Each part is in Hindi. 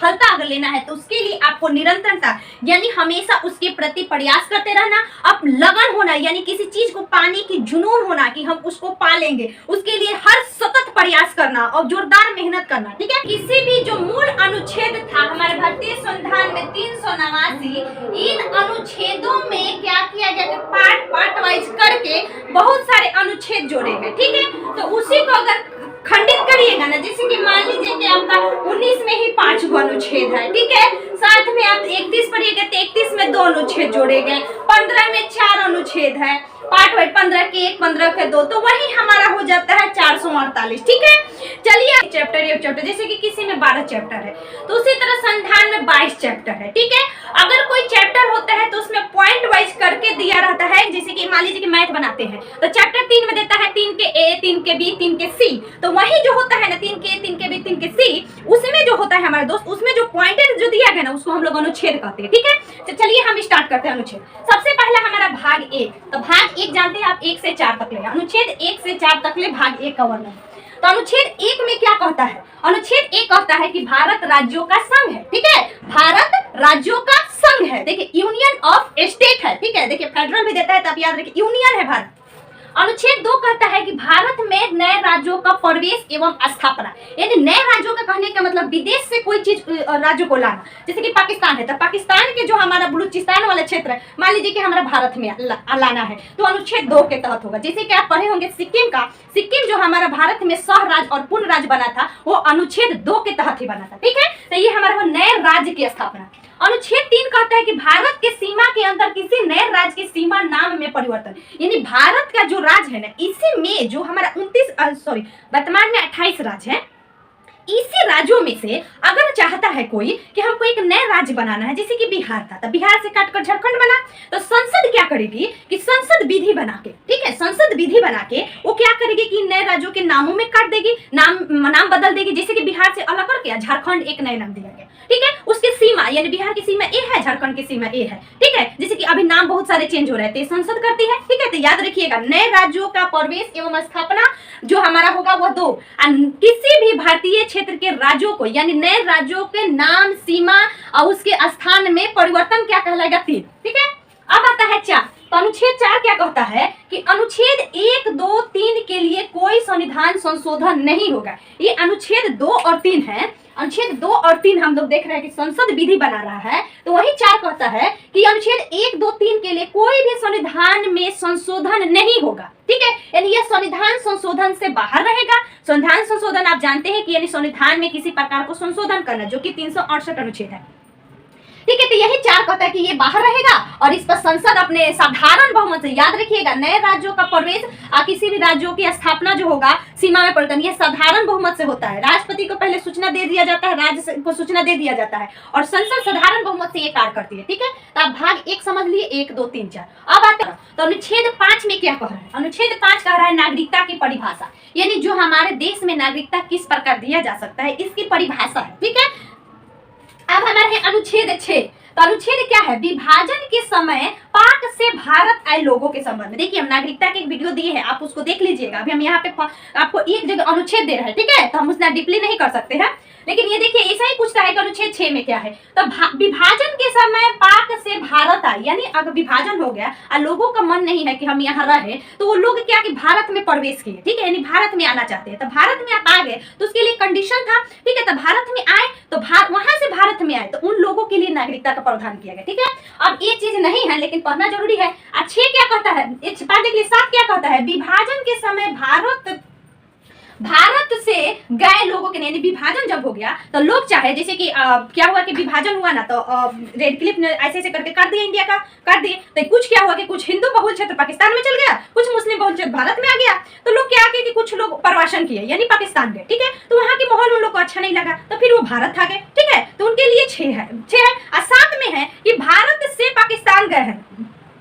सफलता अगर लेना है तो उसके लिए आपको निरंतरता यानी हमेशा उसके प्रति प्रयास करते रहना, अब लगन होना यानी किसी चीज को पाने की जुनून होना कि हम उसको पा लेंगे, उसके लिए हर सतत प्रयास करना और जोरदार मेहनत करना। ठीक है, किसी भी जो मूल अनुच्छेद था हमारे भारतीय संविधान में 389, इन अनुच्छेदों में क्या किया गया कि पार्ट वाइज करके बहुत सारे अनुच्छेद जोड़े गए। ठीक है, तो उसी को अगर खंडित करिएगा ना, जैसे कि मान लीजिए कि आपका 19 में ही 5 अनुच्छेद है, ठीक है, साथ में आप 31 पढ़िएगा तो 31 में 2 अनुच्छेद जोड़े गए, 15 में 4 अनुच्छेद है, पार्ट वाइज 15 के 1 15 के 2, तो वही हमारा हो जाता है 448। ठीक है, चलिए चैप्टर जैसे कि किसी में 12 चैप्टर है तो उसी तरह संविधान में 22 चैप्टर है। ठीक है, अगर कोई चैप्टर होता है तो उसमें पॉइंट वाइज करके दिया रहता है, जैसे कि मान लीजिए कि मैथ बनाते हैं तो चैप्टर 3 में देता है 3 के ए, 3 के बी, 3 के सी, तो वही जो होता है ना 3 के ए, 3 के बी, 3 के सी, उसमें जो होता है हमारे दोस्त, उसमें जो पॉइंटेड जो दिया गया ना उसको हम लोग अनुच्छेद कहते हैं। ठीक है, तो चलिए हम स्टार्ट करते हैं अनुच्छेद। सबसे पहला हमारा भाग 1, तो भाग 1 जानते हैं आप 1 से 4 तक ले, अनुच्छेद 1 से 4 तक ले भाग 1 का वर्णन। तो अनुच्छेद 1 में क्या कहता है? अनुच्छेद 1 कहता है कि भारत राज्यों का संघ है। ठीक है, भारत राज्यों का संघ है, देखिए यूनियन ऑफ स्टेट है। ठीक है, देखिए फेडरल भी देता है तब याद रखिए यूनियन है भारत। अनुच्छेद 2 कहता है कि भारत में नए राज्यों का प्रवेश एवं स्थापना, यानी नए राज्यों का कहने का मतलब विदेश से कोई चीज राज्यों को लाना, जैसे कि पाकिस्तान है तो पाकिस्तान के जो हमारा बलूचिस्तान वाला क्षेत्र है मान लीजिए कि हमारा भारत में लाना है तो अनुच्छेद 2 के तहत होगा। जैसे कि आप पढ़े होंगे सिक्किम का, सिक्किम जो हमारा भारत में सह राज्य और पूर्ण राज्य बना था वो अनुच्छेद 2 के तहत ही बना था। ठीक है, तो ये हमारा नए राज्य की स्थापना। अनुच्छेद 3 कहता है कि भारत के सीमा के अंदर किसी नए राज्य की सीमा नाम में परिवर्तन, यानी भारत का जो राज्य है ना इसी में जो हमारा वर्तमान में 28 राज्य है, इसी राज्यों में से अगर चाहता है कोई कि हमको एक नया राज्य बनाना है, जैसे कि बिहार था तो बिहार से काटकर झारखंड बना, तो संसद क्या करेगी कि संसद विधि बना के, ठीक है, संसद विधि बना के वो क्या करेगी कि नए राज्यों के नामों में काट देगी, नाम बदल देगी, जैसे कि बिहार से अलग करके झारखंड एक नया नाम दिया गया। ठीक है, उसकी सीमा यानी बिहार की सीमा ए है, झारखंड की सीमा ए है। ठीक है, जैसे कि अभी नाम बहुत सारे चेंज हो रहे थे, संसद करती है। ठीक है, तो याद रखिएगा नए राज्यों का प्रवेश एवं स्थापना जो हमारा होगा वो 2, किसी भी भारतीय क्षेत्र के राज्यों को यानी नए राज्यों के नाम, सीमा और उसके स्थान में परिवर्तन क्या कहलाएगा 3। ठीक है, अब आता है 4, तो अनुच्छेद 4 क्या कहता है कि अनुच्छेद 1, 2, 3 के लिए कोई संविधान संशोधन नहीं होगा। ये अनुच्छेद 2 और 3 है, अनुच्छेद 2 और 3 हम लोग देख रहे हैं कि संसद विधि बना रहा है, तो वही 4 कहता है कि अनुच्छेद 1, 2, 3 के लिए कोई भी संविधान में संशोधन नहीं होगा। ठीक है, यानी यह संविधान संशोधन से बाहर रहेगा। संविधान संशोधन आप जानते हैं कि यानी संविधान में किसी प्रकार को संशोधन करना, जो कि 368 अनुच्छेद है। ठीक है, तो यही 4 कहता है कि ये बाहर रहेगा और इस पर संसद अपने साधारण बहुमत से, याद रखिएगा नए राज्यों का प्रवेश किसी भी राज्यों की स्थापना जो होगा सीमा में परिवर्तन ये साधारण बहुमत से होता है। राष्ट्रपति को पहले सूचना दे दिया जाता है, राज्य को सूचना दे दिया जाता है और संसद साधारण बहुमत से ये कार्य करती है। ठीक है, तो आप भाग 1 समझ लिए, 1, 2, 3, 4। अब आते हैं तो अनुच्छेद 5 में क्या कह रहा है? अनुच्छेद 5 कह रहा है नागरिकता की परिभाषा, यानी जो हमारे देश में नागरिकता किस प्रकार दिया जा सकता है इसकी परिभाषा है। ठीक है, अब हमारे अनुच्छेद 6, तो अनुच्छेद क्या है? विभाजन के समय पाक से भारत आए लोगों के संबंध में। देखिए हम नागरिकता के एक वीडियो दिए हैं, आप उसको देख लीजिएगा। अभी हम यहाँ पे आपको एक जगह अनुच्छेद दे रहे हैं, ठीक है, तो हम उतना डीपली नहीं कर सकते हैं, लेकिन ये देखिए ऐसा ही पूछता है कि अनुच्छेद 6 में क्या है। तो विभाजन के समय पाक से भारत आए, यानी अगर विभाजन हो गया और लोगों का मन नहीं है कि हम यहाँ रहे, तो वो लोग क्या कि भारत में प्रवेश किए। ठीक है, यानी भारत में आना चाहते हैं, तो भारत में आप आ गए तो उसके लिए कंडीशन था। ठीक है, तो भारत में आए तो वहां से भारत में आए तो उन लोगों के लिए नागरिकता का प्रावधान किया गया। ठीक है, अब ये चीज नहीं है लेकिन पढ़ना जरूरी है। 6 क्या कहता है? 7 क्या कहता है? विभाजन के समय भारत से गए लोगों के, यानी विभाजन जब हो गया तो लोग चाहे, जैसे कि क्या हुआ कि विभाजन हुआ ना तो रेड क्लिफ ने ऐसे ऐसे करके कर दिया, इंडिया का कर दिए, तो कुछ क्या हुआ कि कुछ हिंदू बहुल क्षेत्र पाकिस्तान में चल गया, कुछ मुस्लिम बहुल क्षेत्र भारत में आ गया, तो लोग क्या किए कि कुछ लोग प्रवासन किए यानी पाकिस्तान गए। ठीक है, तो वहां के माहौल उन लोग को अच्छा नहीं लगा तो फिर वो भारत आ गए। ठीक है, तो उनके लिए 6 है। और 7 में है कि भारत से पाकिस्तान गए हैं,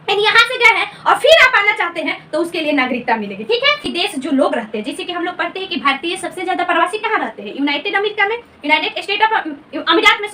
यहाँ से गए हैं और फिर आप आना चाहते हैं तो उसके लिए नागरिकता मिलेगी। ठीक है, विदेश जो लोग रहते हैं, जैसे कि हम लोग पढ़ते हैं कि भारतीय सबसे ज्यादा प्रवासी कहाँ रहते हैं? यूनाइटेड स्टेट ऑफ अमीरात में,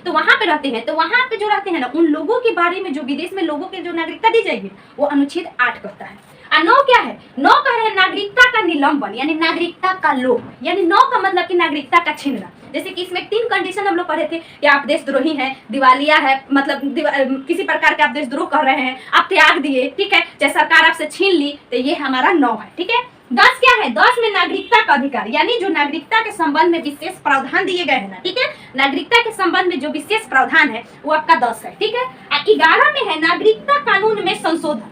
तो वहां पे रहते हैं। तो वहां पे जो रहते हैं ना उन लोगों के बारे में, जो विदेश में लोगों के जो नागरिकता दी जाएगी वो अनुच्छेद 8 कहता है। 9 क्या है? 9 कह रहे हैं नागरिकता का निलंबन, यानी नागरिकता का लोप, यानी 9 का मतलब कि नागरिकता का छीनना। जैसे कि इसमें 3 कंडीशन हम लोग पढ़े थे कि आप देशद्रोही हैं, दिवालिया है, मतलब किसी प्रकार के आप देशद्रोह कर रहे हैं, आप त्याग दिए, ठीक है, चाहे सरकार आपसे छीन ली, तो ये हमारा 9 है, ठीक है। 10 क्या है? 10 में नागरिकता का अधिकार, यानी जो नागरिकता के संबंध में विशेष प्रावधान दिए गए हैं ना, ठीक है, नागरिकता के संबंध में जो विशेष प्रावधान है वो आपका 10 है, ठीक है। 11 में है नागरिकता कानून में संशोधन,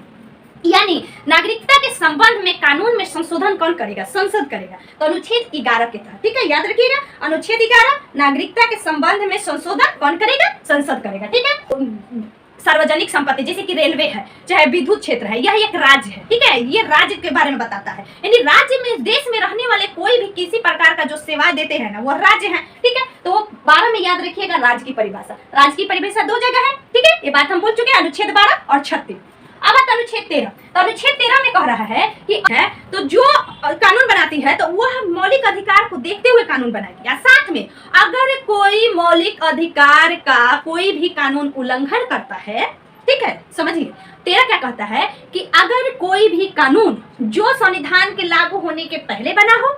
यानी नागरिकता के संबंध में कानून में संशोधन कौन करेगा? संसद करेगा, तो अनुच्छेद 11 के तहत, ठीक है, याद रखिएगा, अनुच्छेद 11 नागरिकता के संबंध में संशोधन कौन करेगा? संसद करेगा, ठीक है। सार्वजनिक संपत्ति जैसे कि रेलवे है, चाहे विद्युत क्षेत्र है, यह एक राज्य है, ठीक है, ये राज्य के बारे में बताता है, यानी राज्य में, देश में रहने वाले कोई भी किसी प्रकार का जो सेवाएं देते हैं ना, वो राज्य है, ठीक है। तो 12 में याद रखिएगा राज्य की परिभाषा, राज्य की परिभाषा 2 जगह है, ठीक है, ये बात हम बोल चुके हैं, अनुच्छेद 12 और 36। अब अनुच्छेद 13, तो अनुच्छेद 13 में कह रहा है कि है तो जो कानून बनाती है तो वह मौलिक अधिकार को देखते हुए कानून बनाएगी, या साथ में अगर कोई मौलिक अधिकार का कोई भी कानून उल्लंघन करता है, ठीक है, समझिए 13 क्या कहता है कि अगर कोई भी कानून जो संविधान के लागू होने के पहले बना हो,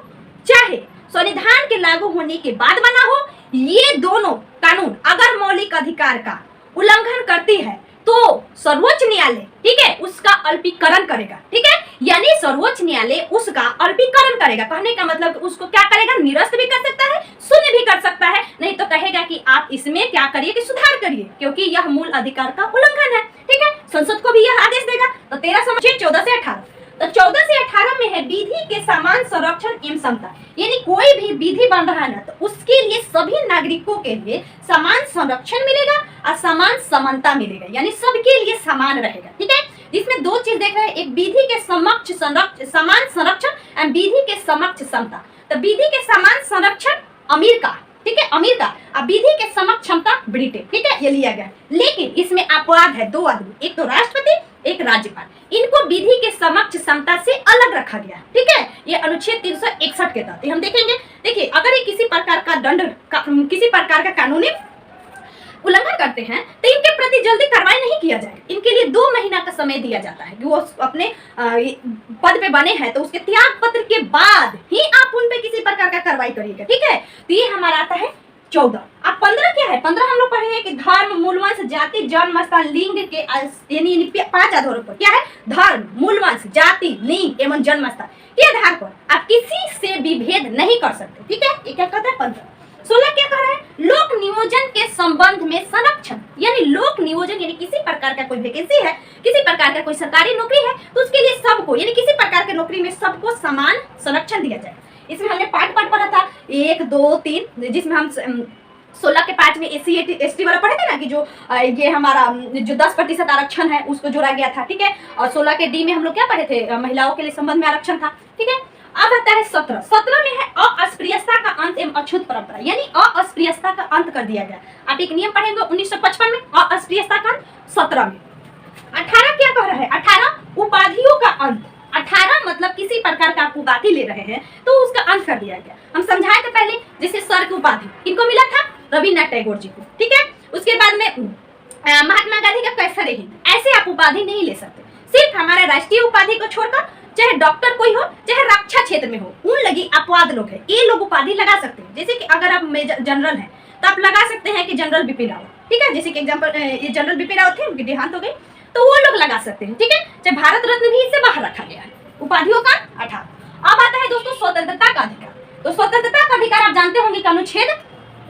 चाहे संविधान के लागू होने के बाद बना हो, ये दोनों कानून अगर मौलिक अधिकार का उल्लंघन करती है तो सर्वोच्च न्यायालय, ठीक है, उसका अल्पीकरण करेगा, ठीक है, यानी सर्वोच्च न्यायालय उसका अल्पीकरण करेगा। कहने का मतलब उसको क्या करेगा? निरस्त भी कर सकता है, शून्य भी कर सकता है, नहीं तो कहेगा कि आप इसमें क्या करिए कि सुधार करिए, क्योंकि यह मूल अधिकार का उल्लंघन है, ठीक है। संसद को भी यह आदेश देगा। तो 13 समझिए 14 से 18, तो 14 से 18 में है विधि के समान संरक्षण एवं समता, यानी कोई भी विधि बन रहा है ना, तो उसके लिए सभी नागरिकों के लिए समान संरक्षण मिलेगा और समान समानता मिलेगा, यानी सबके लिए समान रहेगा, ठीक है। जिसमें 2 चीज देख रहे हैं, एक विधि के समक्ष समान संरक्षण और विधि के समक्ष समता। तो विधि के समान संरक्षण अमेरिका, ठीक है, अमेरिका, और विधि के समक्ष क्षमता ब्रिटेन, ठीक है, ये लिया गया। लेकिन इसमें अपवाद है, 2 आदमी, एक तो राष्ट्रपति, एक राज्यपाल, इनको विधि के समक्ष समता से अलग रखा गया, ठीक है, ये अनुच्छेद 361 के तहत हम देखेंगे। देखिए, अगर ये किसी प्रकार का दंड किसी प्रकार का कानूनी उल्लंघन करते हैं तो इनके प्रति जल्दी कार्रवाई नहीं किया जाएगा, इनके लिए 2 महीना का समय दिया जाता है कि वो अपने पद पे बने हैं, तो उसके त्याग पत्र के बाद ही आप उन पे किसी प्रकार का कार्रवाई करिएगा, ठीक है। तो ये हमारा आता है 14। अब 15 क्या है? 15 हम लोग पढ़े हैं कि धर्म, मूलवंश, जाति, जन्म स्थान, लिंग के यानी 5 आधारों पर क्या है? धर्म, मूलवंश, जाति, लिंग एवं जन्म स्थान के आधार पर आप किसी से भी भेद नहीं कर सकते, ठीक है। ये क्या कहता है? 15। 16 क्या कह रहा है? लोक नियोजन के संबंध में संरक्षण, यानी लोक नियोजन यानी किसी प्रकार का कोई वैकेंसी है, किसी प्रकार का कोई सरकारी नौकरी है, तो उसके लिए सबको, यानी किसी प्रकार के नौकरी में सबको समान संरक्षण दिया जाए। इसमें हमने पार्ट पढ़ा था 1, 2, 3, जिसमें हम 16 के 5 में SC ST वाला पढ़े थे ना कि जो ये हमारा जो 10% आरक्षण है उसको जोड़ा गया था, ठीक है। और 16 के D में हम लोग क्या पढ़े थे? महिलाओं के लिए संबंध में आरक्षण था, ठीक है। अब आता है 17। 17 में है अस्पृश्यता का अंत एवं अछूत परंपरा, यानी अस्पृश्यता का अंत कर दिया गया। आप एक नियम पढ़ेंगे 1955 में, अस्पृश्यता का 17 में। 18 क्या कह रहा है? 18 उपाधियों का अंत। 18 मतलब किसी प्रकार का आप उपाधि ले रहे हैं तो उसका अंत कर दिया गया। हम समझाए थे पहले, जैसे सर की उपाधि इनको मिला था रविन्द्रनाथ टैगोर जी को, ठीक है। उसके बाद में महात्मा गांधी का कैसर हिंद, ऐसे आप उपाधि नहीं ले सकते। सिर्फ हमारे राष्ट्रीय उपाधि को छोड़कर चाहे डॉक्टर कोई हो, चाहे रक्षा क्षेत्र में हो, उन लगी अपवाद लोग है, ये लोग उपाधि लगा सकते हैं। जैसे कि अगर आप मेजर जनरल हैं तो आप लगा सकते हैं कि जनरल बिपिन रावत, ठीक है। जैसे कि एग्जाम्पल ये जनरल बिपिन रावत थे, उनकी देहांत हो गई, तो वो लोग लगा सकते हैं, ठीक है। चाहे भारत रत्न भी इससे बाहर रखा गया है। उपाधियों का 18। अब आता है दोस्तों स्वतंत्रता का अधिकार। तो स्वतंत्रता का अधिकार आप जानते होंगे कि अनुच्छेद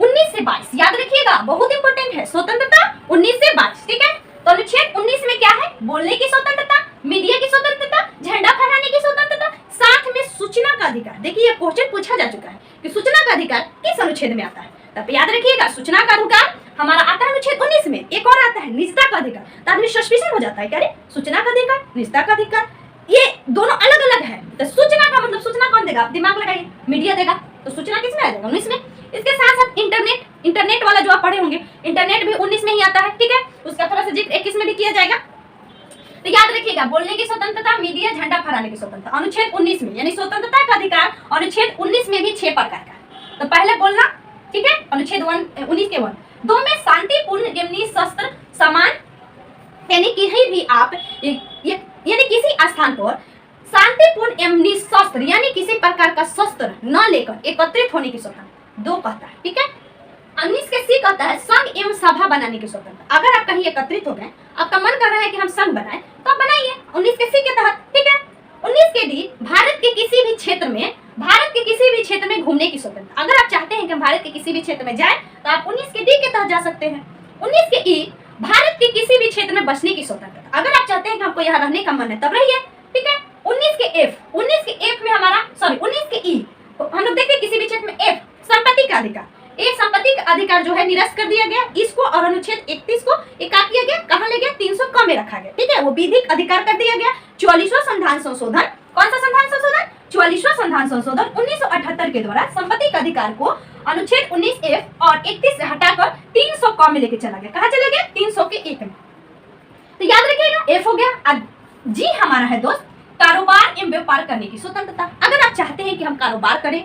19 से 22, याद रखिएगा, बहुत इंपॉर्टेंट है। स्वतंत्रता 19 से 22, ठीक है। तो अनुच्छेद 19 में क्या है? बोलने की स्वतंत्रता, मीडिया की स्वतंत्रता, झंडा फहराने की स्वतंत्रता, साथ में सूचना का अधिकार। देखिए ये क्वेश्चन पूछा जा चुका है कि सूचना का अधिकार किस अनुच्छेद में आता है, तब याद रखिएगा सूचना का अधिकार हमारा आता है अनुच्छेद 19 में। एक और आता है निजता का अधिकार। तो आदमी सस्पिशन हो जाता है, क्या रे सूचना का अधिकार, निजता का अधिकार, ये दोनों अलग अलग है। तो सूचना का मतलब सूचना कौन देगा? आप दिमाग लगाइए, मीडिया देगा। तो सूचना किस में आ जाएगा? 19 में। इसके साथ साथ इंटरनेट वाला जो आप पढ़े होंगे, इंटरनेट भी 19 में ही आता है, ठीक है। उसका थोड़ा सा जिक्र 21 में भी किया जाएगा। तो याद रखिएगा, बोलने की स्वतंत्रता, मीडिया, झंडा फहराने की स्वतंत्रता अनुच्छेद 19 में, यानी स्वतंत्रता का अधिकार अनुच्छेद 19 में भी 6 प्रकार का। तो पहले बोलना, ठीक है, अनुच्छेद 19 के 1। 2 में शांतिपूर्ण एवं शस्त्र समान, यानी कहीं भी आप यानी किसी स्थान पर शांतिपूर्ण एवं निशस्त्र, यानी किसी प्रकार का शस्त्र न लेकर एकत्रित होने की स्वतंत्रता, 2 कहता है, ठीक है। 19 के सी कहता है संघ एवं सभा बनाने की स्वतंत्रता। अगर आप कहीं एकत्रित हो गए, आपका मन कर रहा है कि हम संघ बनाएं, तो आप बनाइए 19 के सी के तहत, ठीक है। 19 के डी भारत के किसी भी क्षेत्र में घूमने की स्वतंत्रता। अगर आप चाहते हैं कि हम भारत के किसी भी क्षेत्र में जाएं, तो आप 19 के डी के तहत जा सकते हैं। 19 के ई भारत के किसी भी क्षेत्र में बसने की स्वतंत्रता। अगर आप चाहते हैं कि हमको यहाँ रहने का मन है, तब रहिए, ठीक है। 19 के एफ में हमारा 19 के ई हम लोग देखते हैं किसी भी क्षेत्र में एफ संपत्ति का अधिकार, एक संपत्ति का अधिकार जो है निरस्त कर दिया गया। इसको और अनुच्छेद 31 को क्या किया गया, कहां ले गया, 300 क में रखा गया, ठीक है। वो विधिक अधिकार कर दिया गया। 44वां संविधान संशोधन, कौन सा संविधान संशोधन, 44वां संविधान संशोधन 1978 के द्वारा संपत्ति का अधिकार को अनुच्छेद 19 एफ और 31 से हटाकर 300 क में लेके चला गया। कहां चला गया, 300 के 1 में। तो याद रखिएगा एफ हो गया। जी हमारा है दोस्त कारोबार एवं व्यापार करने की स्वतंत्रता। अगर आप चाहते हैं कि हम कारोबार करें,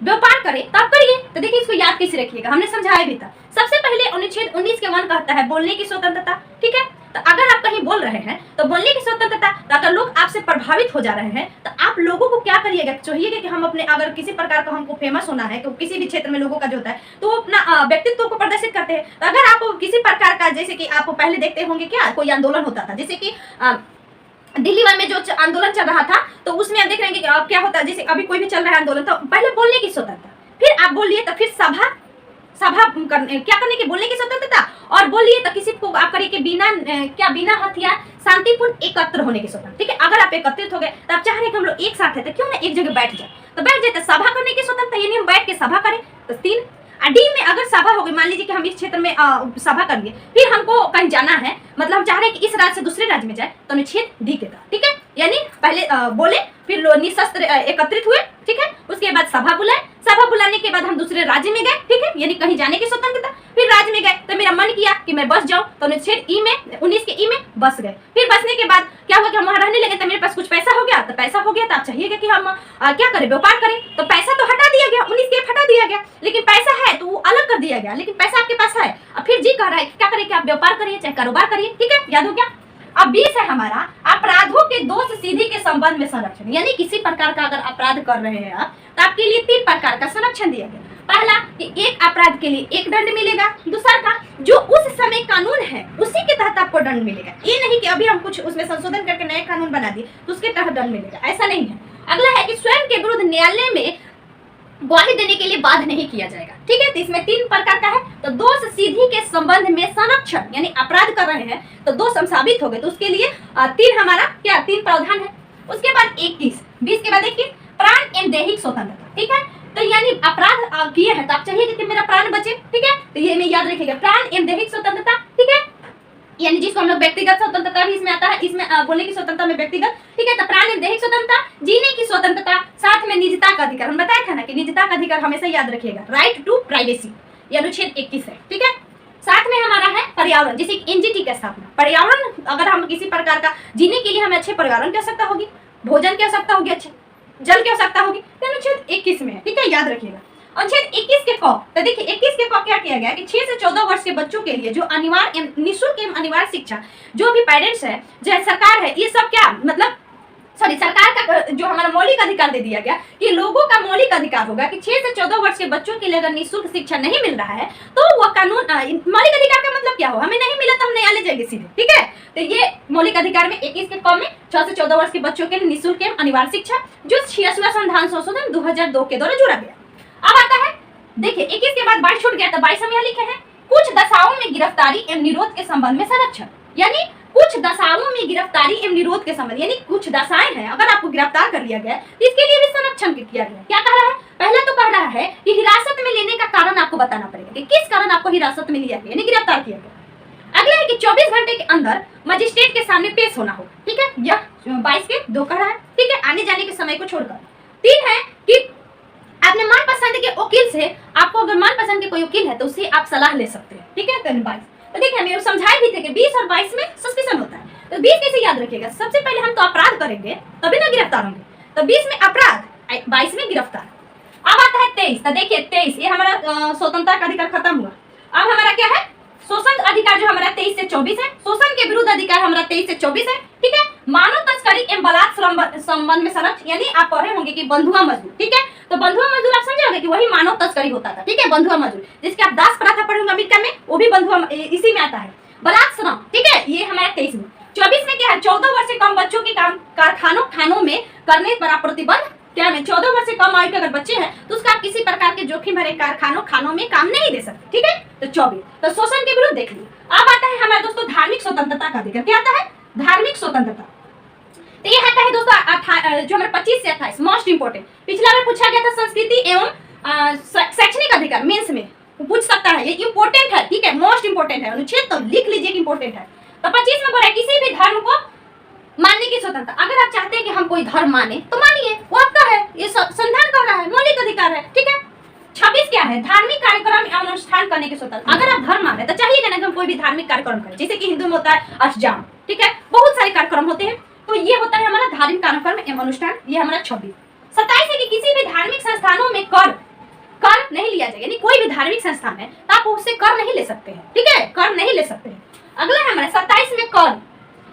व्यापार करें, तो आप करिए। तो देखिए इसको याद कैसे रखिएगा, हमने समझाया भी था। सबसे पहले अनुच्छेद 19 के 1 कहता है बोलने की स्वतंत्रता, ठीक है। तो अगर आप कहीं बोल रहे हैं तो बोलने की स्वतंत्रता। तो अगर लोग आपसे प्रभावित हो जा रहे हैं, तो आप लोगों को क्या करिएगा, चाहिएगा कि हम अपने, अगर किसी प्रकार का हमको फेमस होना है, तो किसी भी क्षेत्र में लोगों का जो होता है तो वो अपना व्यक्तित्व को प्रदर्शित करते हैं। तो अगर आप किसी प्रकार का, जैसे कि आप पहले देखते होंगे क्या, कोई आंदोलन होता था, जैसे कि दिल्ली में जो आंदोलन चल रहा था, तो उसमें आप देख रहे हैं कि क्या होता है, जैसे अभी कोई भी चल रहा है आंदोलन, तो पहले बोलने की स्वतंत्रता, फिर आप बोलिए, तो फिर सभा क्या करने की, बोलने की स्वतंत्रता, और बोलिए तो किसी को आप करिए कि बिना हथियार शांतिपूर्ण एकत्र होने की स्वतंत्रता, ठीक है। अगर आप एकत्रित हो गए, तो आप चाह रहे हैं कि हम लोग एक साथ है, तो क्यों ना एक जगह बैठ जाए, तो बैठ जाए। तो सभा करने की स्वतंत्रता, यानी हम बैठ के सभा करें, तो 3। डी में अगर सभा हो गई, मान लीजिए कि हम इस क्षेत्र में सभा कर लिए, फिर हमको कहीं जाना है, मतलब हम चाह रहे हैं कि इस राज्य से दूसरे राज्य में जाए, तो अनुच्छेद डी के तहत, ठीक है। यानी पहले बोले, फिर निशस्त्र एकत्रित हुए, ठीक है। उसके बाद सभा बुलाए, सभा बुलाने के बाद हम दूसरे राज्य में गए, ठीक है, यानी कहीं जाने की स्वतंत्रता। फिर राज्य में गए, तो मेरा मन किया कि मैं बस जाऊं, तो अनुच्छेद ई में 19 के ई में बस गए। फिर बसने के बाद क्या हुआ कि हम वहां रहने लगे, तो मेरे पास कुछ पैसा हो गया, तो पैसा हो गया तो आप चाहिएगा कि हम क्या करें, व्यापार करें। तो पैसा तो हटा दिया गया, 19 के हटा दिया गया, लेकिन पैसा है तो वो अलग कर दिया गया, लेकिन पैसा आपके पास है। अब फिर जी कह रहा है क्या करें कि आप व्यापार करिए चाहे कारोबार करिए, ठीक है, याद हो गया। अब 20 है हमारा अपराधों के दोष सीधी के संबंध में संरक्षण, यानी किसी प्रकार का अगर अपराध कर रहे हैं आप, तो आपके लिए 3 प्रकार का संरक्षण दिया गया। पहला कि एक अपराध के लिए 1 दंड मिलेगा, दूसरा का जो उस समय कानून है उसी के तहत आपको दंड मिलेगा। ये नहीं कि अभी हम कुछ उसमें संशोधन करके नए कानून बना दिए तो उसके तहत दंड मिलेगा, ऐसा नहीं है। अगला है कि स्वयं के विरुद्ध न्यायालय में गवाही देने के लिए बाध्य नहीं किया जाएगा, ठीक है। तो इसमें 3 प्रकार का है। तो दोष सीधी के संबंध में संरक्षण, यानी अपराध कर रहे हैं तो दोष हम साबित हो गए, तो उसके लिए 3 हमारा क्या 3 प्रावधान है। उसके बाद 21, 20 के बाद 21 प्राण एवं दैहिक स्वतंत्रता, ठीक है। तो यानी अपराध किए हैं तो आप चाहिए कि मेरा प्राण बचे, ठीक है। तो ये में याद रखिएगा, प्राण एवं दैहिक स्वतंत्रता, ठीक है, यानी जिसको हम लोग व्यक्तिगत स्वतंत्रता भी इसमें आता है, इसमें बोलने की स्वतंत्रता में व्यक्तिगत, ठीक है। तो प्राण एवं दैहिक स्वतंत्रता, जीने की स्वतंत्रता, साथ में निजता का अधिकार। हम बताया था ना कि निजता का अधिकार हमेशा याद रखिएगा, राइट टू प्राइवेसी, ये अनुच्छेद 21 है, ठीक है। साथ में हमारा है पर्यावरण, जैसे एनजीटी का स्थापना। पर्यावरण अगर हम किसी प्रकार का जीने के लिए हमें अच्छे पर्यावरण की आवश्यकता होगी, भोजन की आवश्यकता होगी, अच्छे जल की आवश्यकता होगी, तो अनुच्छेद 21 में है, ठीक है, याद रखिएगा। अनुच्छेद 21 के क, तो देखिए 21 के क क्या किया गया कि 6 से 14 वर्ष के बच्चों के लिए जो अनिवार्य निःशुल्क एवं अनिवार्य शिक्षा, जो भी पेरेंट्स है, जो सरकार है, ये सब क्या मतलब सरकार का जो हमारा मौलिक अधिकार दे दिया गया कि लोगों का मौलिक अधिकार होगा कि 6 से 14 वर्ष के बच्चों के लिए अगर निःशुल्क शिक्षा नहीं मिल रहा है, तो वह कानून मौलिक अधिकार का मतलब क्या हो, हमें नहीं मिला तो हम न्यायालय जाएंगे सीधे, ठीक है। तो ये मौलिक अधिकार में 21 के क में 6 से 14 वर्ष के बच्चों के लिए निःशुल्क एवं अनिवार्य शिक्षा, जो 86वां संविधान संशोधन 2002 के द्वारा जुड़ा गया। अब आता है देखिए 21 के बाद 22 छूट गया, तो 22 में यहाँ लिखे हैं कुछ दशाओं में गिरफ्तारी एवं निरोध के संबंध में संरक्षण, यानी कुछ दशाओं में गिरफ्तारी एवं निरोध के संबंध, यानी कुछ दशाएं हैं, अगर आपको गिरफ्तार कर लिया गया तो इसके लिए भी संरक्षण किया गया। क्या कह रहा है, पहला तो कह रहा है कि हिरासत में लेने का कारण आपको बताना पड़ेगा कि किस कारण आपको हिरासत में लिया गया, यानी गिरफ्तार किया गया। अगला है कि 24 घंटे के अंदर मजिस्ट्रेट के सामने पेश होना होगा, ठीक है, यह 22 के 2 कह रहा है, ठीक है, आने जाने के समय को छोड़कर। 3 है कि अपने मनपसंद के वकील से, आपको अगर मनपसंद के कोई वकील है तो उससे आप सलाह ले सकते हैं, ठीक है। तो 22, तो देखिए हमें समझाए भी थे कि 20 और 22 में सस्पेंशन होता है, तो 20 कैसे याद रखिएगा, सबसे पहले हम तो अपराध करेंगे तभी ना गिरफ्तार होंगे, तो 20 में अपराध, 22 में गिरफ्तार। अब आता है 23, तो देखिए 23 ये हमारा स्वतंत्रता का अधिकार खत्म हुआ। अब हमारा क्या है, शोषण अधिकार जो हमारा 23 से 24 है, शोषण के विरुद्ध अधिकार हमारा 23 से 24 है, ठीक है। मानव तस्करी एवं बलात्कार संबंध में संरक्षण, यानी आप पढ़े होंगे कि बंधुआ मजदूर, ठीक है। तो बंधुआ मजदूर आप समझे होंगे कि वही मानव तस्करी होता था, ठीक है, बंधुआ मजदूर, जिसके आप दास प्रथा पढ़े होंगे अमेरिका में, वो भी बंधुआ इसी में आता है। बलात्कार, ठीक है, ये हमारा 23 में। 24 में क्या है, 14 वर्ष से कम बच्चों के काम खानों में करने पर प्रतिबंध। क्या में 14 वर्ष से कम आयु के अगर बच्चे हैं तो उसका आप किसी प्रकार के जोखिम भरे खानों में काम नहीं दे सकते, ठीक है। तो 24 तो शोषण के विरुद्ध देख लीजिए। अब आता है हमारे दोस्तों धार्मिक स्वतंत्रता का अधिकार। क्या आता है, धार्मिक स्वतंत्रता। तो ये आता है दोस्तों जो हमारे 25 से 28 मोस्ट इंपोर्टेंट। पिछला बार पूछा गया था संस्कृति एवं शैक्षणिक अधिकार, मेंस में पूछ सकता है, ये इंपोर्टेंट है, ठीक है, मोस्ट इंपोर्टेंट है, अनुच्छेद तो लिख लीजिए कि इंपोर्टेंट है। तो 25 में बोल रहा है किसी भी धर्म को मानने की स्वतंत्रता। अगर आप चाहते हैं कि हम कोई धर्म माने तो मानिए, वो आपका है, ये संविधान कर रहा है, मौलिक अधिकार है, ठीक है। 26 क्या है, धार्मिक कार्यक्रम एवं अनुष्ठान करने की स्वतंत्रता। अगर आप धर्म मान रहे तो चाहिए ना कि हम कोई भी धार्मिक कार्यक्रम करें, जैसे कि हिंदू में होता है अष्टजाम, ठीक है, बहुत सारे कार्यक्रम होते हैं, तो ये होता है हमारा धार्मिक कार्यक्रम एवं अनुष्ठान, ये हमारा 26। 27 है कि किसी भी धार्मिक संस्थानों में कर नहीं लिया जाएगा, यानी कोई भी धार्मिक संस्थान है तो आप उससे कर नहीं ले सकते हैं, ठीक है, कर नहीं ले सकते हैं। अगला है हमारा 27 में कर।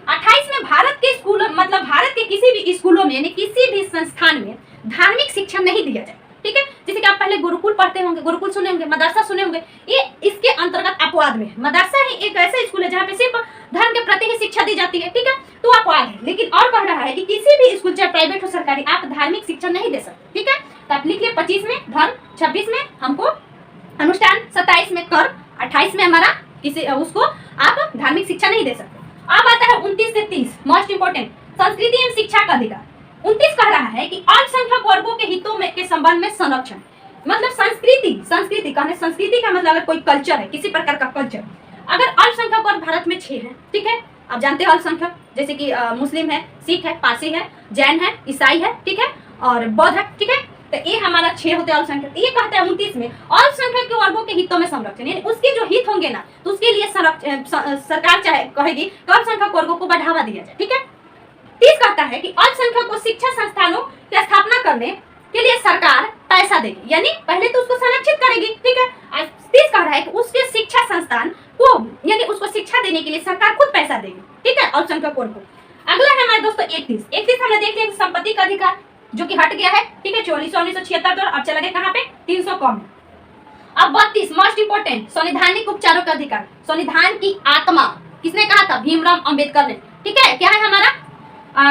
28 में भारत के स्कूलों, मतलब भारत के किसी भी स्कूलों में यानी किसी भी संस्थान में धार्मिक शिक्षा नहीं दिया जाए, ठीक है। जैसे कि आप पहले गुरुकुल पढ़ते होंगे, गुरुकुल सुने होंगे, मदरसा सुने होंगे, ये इसके अंतर्गत अपवाद में है। मदरसा ही एक ऐसा स्कूल है जहाँ पे सिर्फ धर्म के प्रति ही शिक्षा दी जाती है, ठीक है, तो अपवाद है। लेकिन और कह रहा है कि किसी भी स्कूल चाहे प्राइवेट हो सरकारी, आप धार्मिक शिक्षा नहीं दे सकते, ठीक है। तो आप लिखिए 25 में धर्म, 26 में हमको अनुष्ठान, 27 में कर, 28 में हमारा किसी उसको आप धार्मिक शिक्षा नहीं दे सकते। अब आता है 29 से 30 मोस्ट इंपोर्टेंट, संस्कृति एवं शिक्षा का अधिकार। 29 कह रहा है कि अल्पसंख्यक वर्गों के हितों में के संबंध में संरक्षण, मतलब संस्कृति कहने, संस्कृति का मतलब अगर कोई कल्चर है, किसी प्रकार का कल्चर, अगर अल्पसंख्यक वर्ग भारत में 6 है, ठीक है, आप जानते हो अल्पसंख्यक जैसे कि मुस्लिम है, सिख है, पारसी है, जैन है, ईसाई है, ठीक है, और बौद्ध है, ठीक है। तो ये हमारा 6 होते हैं अल्पसंख्यक। ये कहता है 29 में अल्पसंख्यक के वर्गों के हितों में संरक्षण, यानी उसके जो हित होंगे ना, तो उसके लिए सरकार चाहे कहेगी कि अल्पसंख्यक वर्गों को बढ़ावा दिया जाए, ठीक है। 30 कहता है कि अल्पसंख्यक को शिक्षा संस्थानों की स्थापना करने के लिए सरकार पैसा देगी, यानी पहले तो उसको संरक्षित करेगी, ठीक है। 30 कह रहा है कि उसके शिक्षा संस्थान को, यानी उसको शिक्षा देने के लिए सरकार खुद पैसा देगी, ठीक है, अल्पसंख्यक वर्ग को। अगला है हमारे दोस्तों 31 हमने देख लिया संपत्ति का अधिकार, जो कि हट गया है, ठीक है, 1976 और अब चला गया कहाँ पे 300 कम। अब 32 मोस्ट इंपोर्टेंट, संवैधानिक उपचारों का अधिकार। संविधान की आत्मा किसने कहा था, भीमराव अंबेडकर ने, ठीक है। क्या है हमारा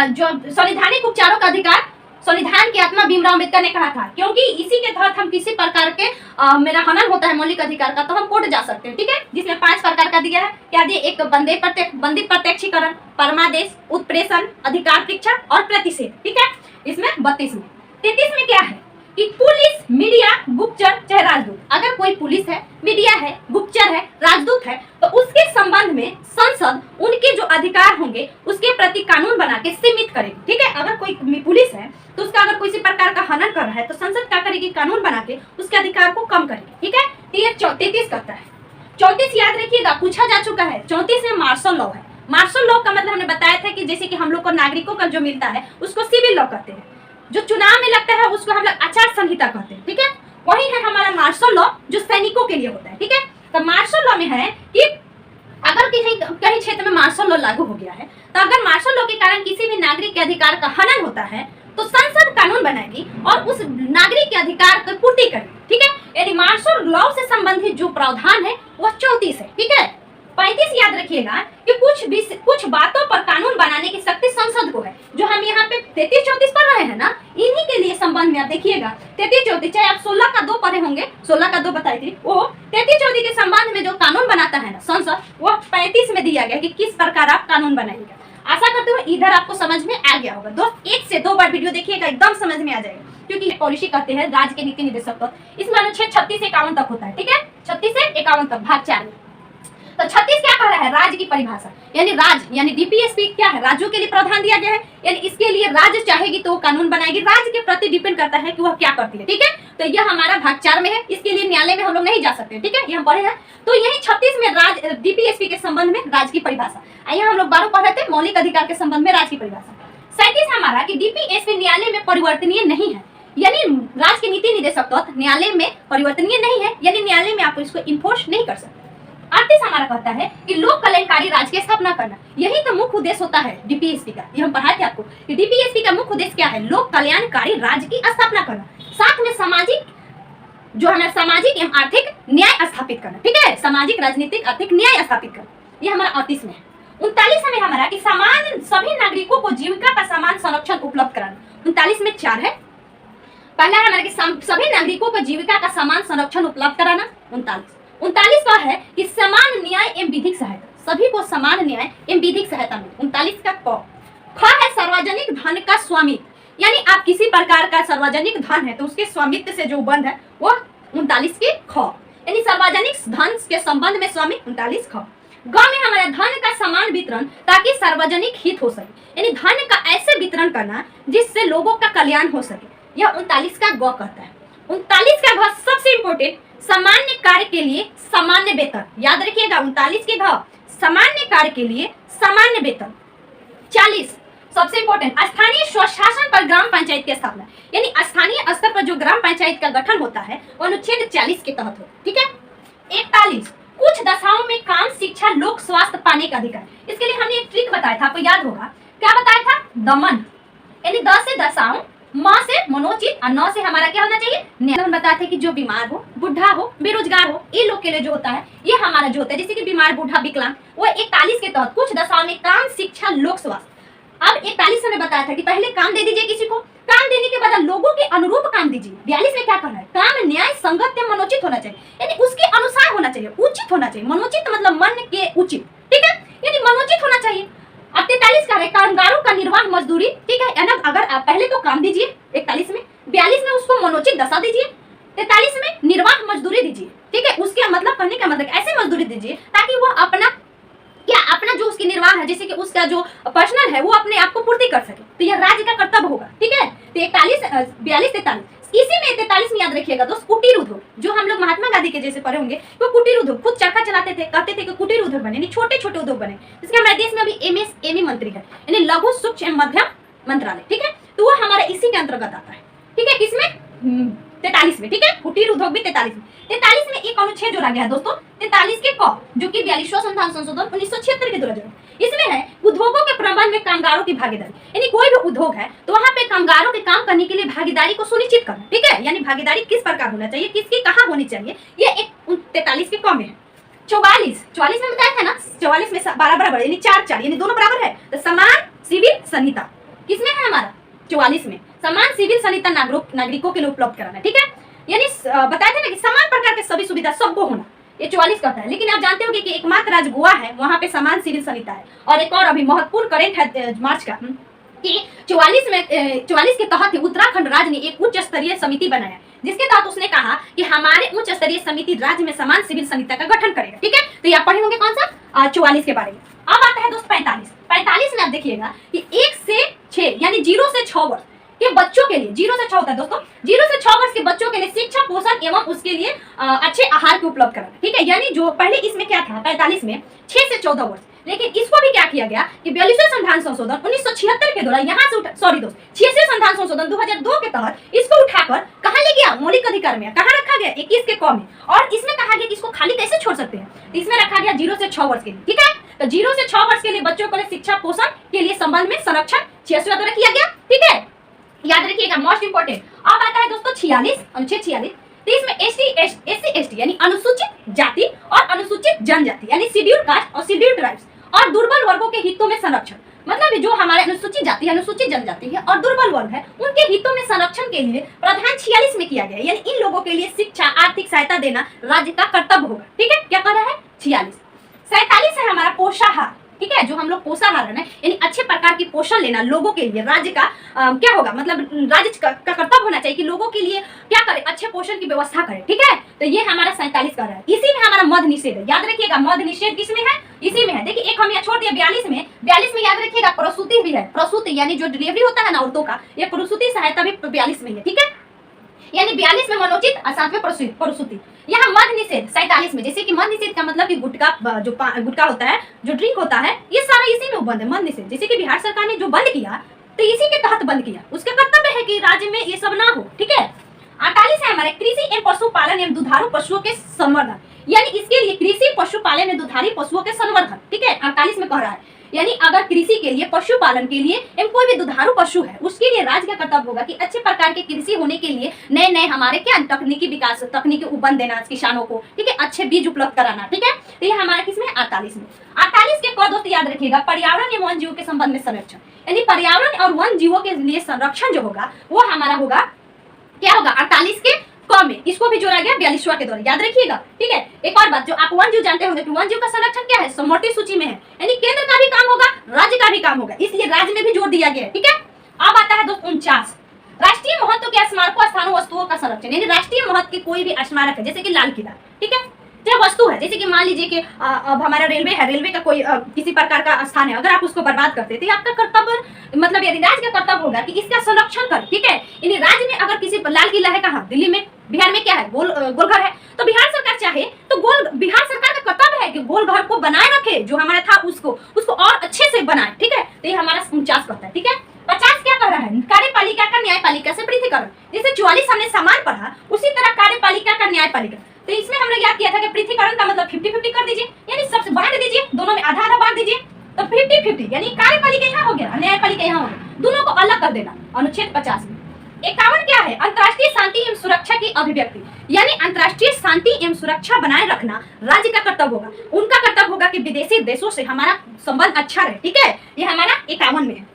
जो संवैधानिक उपचारों का अधिकार, संविधान की आत्मा भीमराव अंबेडकर ने कहा था, क्योंकि इसी के तहत हम किसी प्रकार के मेरा हनन होता है मौलिक अधिकार का, तो हम कोर्ट जा सकते हैं, ठीक है, जिसमें 5 प्रकार का दिया है। क्या दिया, एक बंदी प्रत्यक्षीकरण, परमादेश, उत्प्रेषण, अधिकार परीक्षा और प्रतिषेध, ठीक है, इसमें 32 में। 33 में क्या है कि पुलिस, मीडिया, गुप्तचर चाहे राजदूत, अगर कोई पुलिस है, मीडिया है, गुप्तचर है, राजदूत है, तो उसके संबंध में संसद उनके जो अधिकार होंगे उसके प्रति कानून बना के सीमित करेगी, ठीक है। अगर कोई पुलिस है तो उसका अगर किसी प्रकार का हनन कर रहा है तो संसद क्या करेगी, कानून बना के उसके अधिकार को कम करेगी, ठीक है। तो ये 33 करता है। 34 याद रखिएगा, पूछा जा चुका है। 34 में मार्शल लॉ है। मार्शल लॉ का मतलब हमने बताया था कि जैसे कि हम लोग को नागरिकों का जो मिलता है उसको सिविल लॉ कहते हैं, जो चुनाव में लगता है उसको हम लोग आचार संहिता कहते हैं, ठीक है। वही है हमारा मार्शल लॉ जो सैनिकों के लिए होता है, ठीक है। तो मार्शल लॉ में है कि अगर कहीं क्षेत्र में मार्शल लॉ लागू हो गया है, तो अगर मार्शल लॉ के कारण किसी भी नागरिक के अधिकार का हनन होता है तो संसद कानून बनाएगी और उस नागरिक के अधिकार की पूर्ति करेगी, ठीक है। यदि मार्शल लॉ से संबंधित जो प्रावधान है वह 34 है, ठीक है। 35 याद रखिएगा कि कुछ बातों पर कानून बनाने की शक्ति संसद को है, जो हम यहाँ पे 33-34 पढ़ रहे हैं ना, इन्हीं के लिए संबंध में आप देखिएगा 33-34, चाहे आप 16 का 2 पढ़े होंगे, 16 का 2 बताई थी, वो 33-34 के संबंध में जो कानून बनाता है ना संसद, वो 35 में दिया गया कि किस प्रकार आप कानून बनाएंगे। आशा करते हुए इधर आपको समझ में आ गया होगा। दोस्त 1 से 2 बार वीडियो देखिएगा, एकदम समझ में आ जाएगा, क्योंकि पॉलिसी करते हैं राज्य के नीति निर्देशक तक। इसमें अनुच्छेद 36 से 51 तक होता है, ठीक है, 36 से 51 तक भाग 4 में। तो 36 क्या कह रहा है, राज्य की परिभाषा, यानी राज्य यानी डीपीएसपी क्या है, राज्यों के लिए प्रावधान दिया गया है, यानी इसके लिए राज्य चाहेगी तो वो कानून बनाएगी, राज्य के प्रति डिपेंड करता है कि वह क्या करती है, ठीक है। तो यह हमारा भाग 4 में है, इसके लिए न्यायालय में हम लोग नहीं जा सकते, ठीक है, ये हम पढ़े हैं। तो यही 36 में राज्य डीपीएसपी के संबंध में राज्य की परिभाषा, यहाँ हम लोग 12 पढ़ रहे थे मौलिक अधिकार के संबंध में राज्य की परिभाषा। 37 हमारा कि डीपीएसपी न्यायालय में परिवर्तनीय नहीं है, यानी राज्य के नीति निर्देशक तत्व न्यायालय में परिवर्तनीय नहीं है, यानी न्यायालय में आप इसको इन्फोर्स नहीं कर सकते। 38 38 हमारा कहता है कि लोक कल्याणकारी राज्य की स्थापना करना। यही तो मुख्य उद्देश्य होता है डीपीएसपी का। ये हम पढ़ाए थे आपको कि डीपीएसपी का मुख्य उद्देश्य क्या है, लोक कल्याणकारी राज्य की स्थापना करना, साथ में सामाजिक जो हमारा सामाजिक एवं आर्थिक न्याय स्थापित करना। ठीक है, सामाजिक राजनीतिक आर्थिक न्याय स्थापित करना, ये हमारा 38 में है। 39 में हमारा कि समान सभी नागरिकों को जीविका का समान संरक्षण उपलब्ध कराना। 39 में 4 है। पहला है हमारा कि सभी नागरिकों को जीविका का समान संरक्षण उपलब्ध कराना। 39 का है कि समान न्याय एवं विधिक सहायता, सभी को समान न्याय एवं विधिक सहायता मिले। 39 का ख है सार्वजनिक धन का स्वामित्व, यानी आप किसी प्रकार का सार्वजनिक धन है तो उसके स्वामित्व से जो बंध है वो 39 के ख, यानी सार्वजनिक धन के संबंध में स्वामित्व 39 ख। ग में हमारा धन का समान वितरण ताकि सार्वजनिक हित हो सके, यानी धन का ऐसे वितरण करना जिससे लोगों का कल्याण हो सके, यह 39 का ग कहता है। 39 का घ सबसे इंपोर्टेंट, सामान्य कार्य के लिए सामान्य वेतन, याद रखिएगा 39 के घ सामान्य कार्य के लिए सामान्य वेतन। 40 सबसे इंपोर्टेंट, स्थानीय स्वशासन पर ग्राम पंचायत की स्थापना, यानी स्थानीय स्तर पर जो ग्राम पंचायत का गठन होता है वो अनुच्छेद 40 के तहत हो। ठीक है। 41 कुछ दशाओं में काम शिक्षा लोक स्वास्थ्य पाने का अधिकार, इसके लिए हमने एक ट्रिक बताया था, आपको याद होगा, क्या बताया था, दमन, यानी 10 से दशाओं, म से मनोचित और 9 से हमारा क्या होना चाहिए, न्याय। हम बताते हैं कि जो बीमार हो, बुढ़ा हो, बेरोजगार हो, ये लोग के लिए जो होता है ये हमारा जो होता है, जैसे कि बीमार, बूढ़ा, विकलांग, वो 41 के तहत कुछ दशाओं में काम शिक्षा लोक स्वास्थ्य। अब 41 में बताया था कि पहले काम दे दीजिए किसी को, काम देने के बाद लोगों के अनुरूप काम दीजिए। 42 में क्या करना है, काम न्याय संगत एवं मनोचित होना चाहिए, यानी उसके अनुसार होना चाहिए, उचित होना चाहिए। मनोचित मतलब मन के उचित, ठीक है, यानी मनोचित होना चाहिए। अब 43 का है कामगारों का निर्वाह मजदूरी, ठीक है, यानी अगर आप पहले तो काम दीजिए 41 में, 42 में उसको मनोचित दशा दीजिए, 43 में निर्वाह मजदूरी दीजिए। ठीक है, उसके मतलब कहने का मतलब ऐसे मजदूरी दीजिए ताकि वो अपना क्या अपना जो उसकी निर्वाह है, जैसे कि उसका जो पर्सनल है वो अपने आप को पूर्ति कर सके, तो यह राज्य का कर्तव्य होगा। ठीक है, तो 41 42 43 इसी में 43 में याद रखिएगा दोस्त, कुटीर उद्योग, जो हम लोग महात्मा गांधी के जैसे पढ़े होंगे, वो कुटीर उद्योग खुद चरखा चलाते थे, कहते थे कि कुटीर उद्योग बने, छोटे छोटे उद्योग बने, जिसके हमारे देश में अभी एमएसएमई मंत्री है, यानी लघु सूक्ष्म एवं मध्यम मंत्रालय। ठीक है, तो वो हमारा इसी के अंतर्गत आता है। ठीक है, किसमें, 43 में। ठीक है, कुटीर उद्योग भी 43 में। 43 में एक अनुच्छेद जोड़ा गया है दोस्तों, 43 के क, जो कि 42वां संविधान संशोधन 1976 के द्वारा जोड़ा। इसमें है उद्योगों के प्रबंधन में कामगारों की भागीदारी, यानी कोई भी उद्योग है तो वहां पे कामगारों के काम करने के लिए भागीदारी को सुनिश्चित करना। ठीक है, यानी भागीदारी किस प्रकार होना चाहिए, किसकी कहाँ होनी चाहिए, ये एक 43 के क में है। 44 में बताया था ना, 44 में 12 बराबर, यानी 4 यानी दोनों बराबर है, तो समान सिविल संहिता किसमें है हमारा, 44 में, समान सिविल संहिता नागरिकों के लिए उपलब्ध कराना। ठीक है, यानी बताया था ना कि समान प्रकार के सभी सुविधा सबको होना, ये 44 कहता है। लेकिन आप जानते होंगे कि एकमात्र राज्य गोवा है, वहां पे समान सिविल संहिता है। और एक और अभी महत्वपूर्ण करेंट है मार्च का कि 44 के तहत उत्तराखंड राज्य ने एक उच्च स्तरीय समिति बनाया, जिसके तहत उसने कहा कि हमारे उच्च स्तरीय समिति राज्य में समान सिविल संहिता का गठन करेगा। ठीक है, तो आप पढ़े होंगे कौन सा, 44 के बारे में। अब आता है दोस्त 45 में आप देखिएगा कि 1 से 6 यानी 0 से 6 वर्ष के बच्चों के लिए, 0 से 6 होता है दोस्तों, 0 से 6 वर्ष के बच्चों के लिए शिक्षा, पोषण एवं उसके लिए अच्छे आहार को उपलब्ध कराना। ठीक है, यानी जो पहले इसमें क्या था 45 में 6 से 14 वर्ष, लेकिन इसको भी क्या किया गया कि 42वें संविधान संशोधन 1976 के दौरान यहाँ से सॉरी दोस्त 6वें संविधान संशोधन 2002 के तहत इसको उठाकर कहाँ ले गया, मौलिक अधिकार में कहाँ रखा गया, 21 के क में। और इसमें कहा गया कि इसको खाली कैसे छोड़ सकते हैं, इसमें रखा गया 0 से 6 वर्ष के लिए। ठीक है, तो 0 से 6 वर्ष के लिए बच्चों को शिक्षा पोषण के लिए संबंध में संरक्षण 86 द्वारा किया गया। ठीक है, याद रखिएगा मोस्ट इंपोर्टेंट। अब आता है दोस्तों 46 अनुच्छेद 46, तो इसमें एससी/एसटी यानी अनुसूचित जाति और अनुसूचित जनजाति यानी शेड्यूल्ड कास्ट और शेड्यूल्ड ट्राइब्स और दुर्बल वर्गों के हितों में संरक्षण, मतलब जो हमारे अनुसूचित जाति है, अनुसूचित जनजाति है और दुर्बल वर्ग है, उनके हितों में संरक्षण के लिए प्रावधान 46 में किया गया, यानी इन लोगों के लिए शिक्षा आर्थिक सहायता देना राज्य का कर्तव्य होगा। ठीक है, क्या कर रहा है 46। 47 है हमारा पोषाहार। ठीक है, जो हम लोग पोषाहार है ना, यानी अच्छे प्रकार की पोषण लेना लोगों के लिए राज्य का क्या होगा, मतलब राज्य का कर्तव्य होना चाहिए कि लोगों के लिए क्या करे, अच्छे पोषण की व्यवस्था करे। ठीक है, तो ये हमारा 47 कर रहा है। इसी में हमारा मध निषेध है, याद रखिएगा मध निषेध किसमें है, इसी में है। देखिए एक हम यहाँ छोड़ दिया 42 में याद रखिएगा प्रसूति भी है, प्रसूति यानी जो डिलीवरी होता है ना औरतों का, ये प्रसूति सहायता भी 42 में है। ठीक है, यानी 42 में मनोचित और 7 में प्रसूति। यहाँ मध निषेध 47 में, जैसे कि मध निषेध का मतलब कि गुटखा होता है, जो ड्रिंक होता है, ये सारा इसी में बंद है मध निषेध। जैसे कि बिहार सरकार ने जो बंद किया तो इसी के तहत बंद किया, उसका कर्तव्य है कि राज्य में ये सब ना हो। ठीक है, 48 है हमारे कृषि एवं पशुपालन एवं दुधारू पशुओं के संवर्धन, यानी इसके लिए कृषि पशुपालन पाले में दुधारी पशुओं के संवर्धन, ठीक है, 48 में कह रहा है। यानी अगर कृषि के लिए, पशुपालन के लिए एवं कोई भी दुधारू पशु है, उसके लिए राज्य का कर्तव्य होगा कि अच्छे प्रकार के कृषि होने के लिए नए नए हमारे क्या तकनीकी विकास, तकनीकी उपबन देना किसानों को, ठीक है, अच्छे बीज उपलब्ध कराना, ठीक है। तो ये हमारा किसमें 48 में। 48 के क दोस्त याद रखिएगा, पर्यावरण एवं वन जीवों के संबंध में संरक्षण, यानी पर्यावरण और वन जीवों के लिए संरक्षण जो होगा वो हमारा होगा क्या होगा 48 के क में। इसको भी जोड़ा गया 42वां के द्वारा, याद रखिएगा, ठीक है। एक और बात जो आप वन जीव जानते होंगे कि वन जीव का संरक्षण क्या है, समवर्ती सूची में है, यानी केंद्र का भी काम होगा, राज्य का भी काम होगा, इसलिए राज्य में भी जोड़ दिया गया है, ठीक है। अब आता है दोस्त 49, राष्ट्रीय महत्व के स्मारकों, स्थानों, वस्तुओं का संरक्षण, यानी राष्ट्रीय महत्व के कोई भी स्मारक है, जैसे कि लाल किला, ठीक है, चाहे वस्तु है, जैसे कि मान लीजिए कि अब हमारा रेलवे है, रेलवे का कोई किसी प्रकार का स्थान है, अगर आप उसको बर्बाद करते तो आपका कर्तव्य, मतलब यदि राज्य का कर्तव्य होगा कि इसका संरक्षण कर, ठीक है। यानी राज्य में अगर किसी लाल किला है कहाँ, दिल्ली में, बिहार में क्या है, गोलघर है, तो बिहार सरकार चाहे तो बिहार सरकार का कर्तव्य है कि गोलघर को बनाए रखे, जो हमारा था उसको और अच्छे से बनाए, ठीक है। तो ये हमारा 49 करता है, ठीक है। 50 क्या कह रहा है, कार्यपालिका का न्यायपालिका से पृथकीकरण, जैसे 44 हमने समान पढ़ा, उसी तरह कार्यपालिका का न्यायपालिका। तो इसमें हमने क्या किया था कि पृथकीकरण का मतलब 50-50 कर दीजिए, यानी सबसे बांट दीजिए, दोनों में आधा आधा बांट दीजिए, तो 50-50, यानी कार्यपालिका यहाँ हो गया, न्यायपालिका यहाँ हो गया, दोनों को अलग कर देना। अनुच्छेद 50 में 51 क्या है, अंतर्राष्ट्रीय शांति एवं सुरक्षा की अभिव्यक्ति, यानी अंतर्राष्ट्रीय शांति एवं सुरक्षा बनाए रखना राज्य का कर्तव्य होगा। उनका कर्तव्य होगा कि विदेशी देशों से हमारा संबंध अच्छा रहे, ठीक है। ये हमारा 51 में है।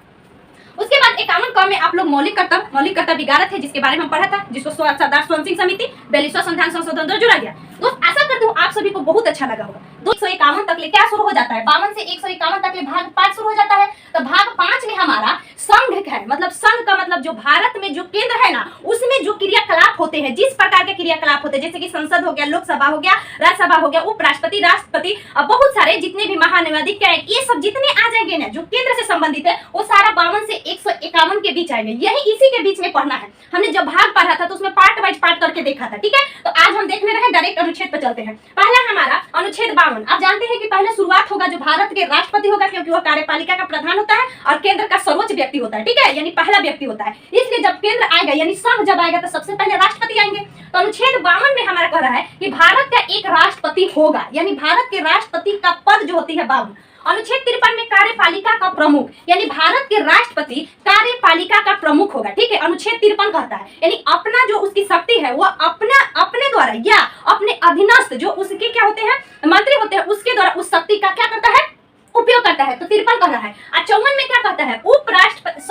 उसके बाद 51 क में आप लोग मौलिक कर्तव्य 11 थे, जिसके बारे में हम पढ़ा था, जिसको सरदार स्वर्ण सिंह समिति 42वां संविधान संशोधन द्वारा जोड़ा गया। दोस्त आशा करती हूँ आप सभी को बहुत अच्छा लगा होगा। 251 तक ले क्या शुरू हो जाता है, 52 से 151 तक ले भाग 5 शुरू हो जाता है। तो भाग 5 में हमारा संघ है, मतलब संघ का मतलब जो भारत में जो केंद्र है ना, उसमें जो क्रियाकलाप होते हैं, जिस प्रकार के क्रियाकलाप होते हैं, जैसे कि संसद हो गया, लोकसभा हो गया, राज्यसभा हो गया, उपराष्ट्रपति, राष्ट्रपति, बहुत सारे जितने भी महान्यायाधीश, ये सब जितने आ जाएंगे ना जो केंद्र से संबंधित है, वो सारा 52 से 151 के बीच आएंगे। यही इसी के बीच में पढ़ना है। हमने जब भाग पढ़ा था तो उसमें पार्ट वाइज पार्ट करके देखा था, ठीक है। तो आज हम देखने रहे, डायरेक्ट अनुच्छेद पर चलते हैं। पहला हमारा अनुच्छेद 52। आप जानते हैं कि पहले शुरुआत होगा जो भारत के राष्ट्रपति होगा, क्योंकि वह कार्यपालिका का प्रधान होता है और केंद्र का सर्वोच्च व्यक्ति होता है, ठीक है, यानी पहला व्यक्ति होता है। इसलिए जब केंद्र आएगा, यानी संघ जब आएगा, तो सबसे पहले राष्ट्रपति आएंगे। तो अनुच्छेद 52 में हमारा कह रहा है कि भारत का एक राष्ट्रपति होगा, यानी भारत के राष्ट्रपति का पद जो होती है 52। अनुच्छेद 53 में कार्यपालिका का प्रमुख, यानी भारत के राष्ट्रपति कार्यपालिका का प्रमुख होगा, ठीक है। अनुच्छेद 53 कहता है यानी अपना जो उसकी शक्ति है वो अपने द्वारा या अपने अधीनस्थ जो उसके क्या होते हैं, मंत्री होते हैं, उसके द्वारा उस शक्ति का क्या करता है, उपयोग करता है। तो 53 कर रहा है। 54 में क्या कहता है,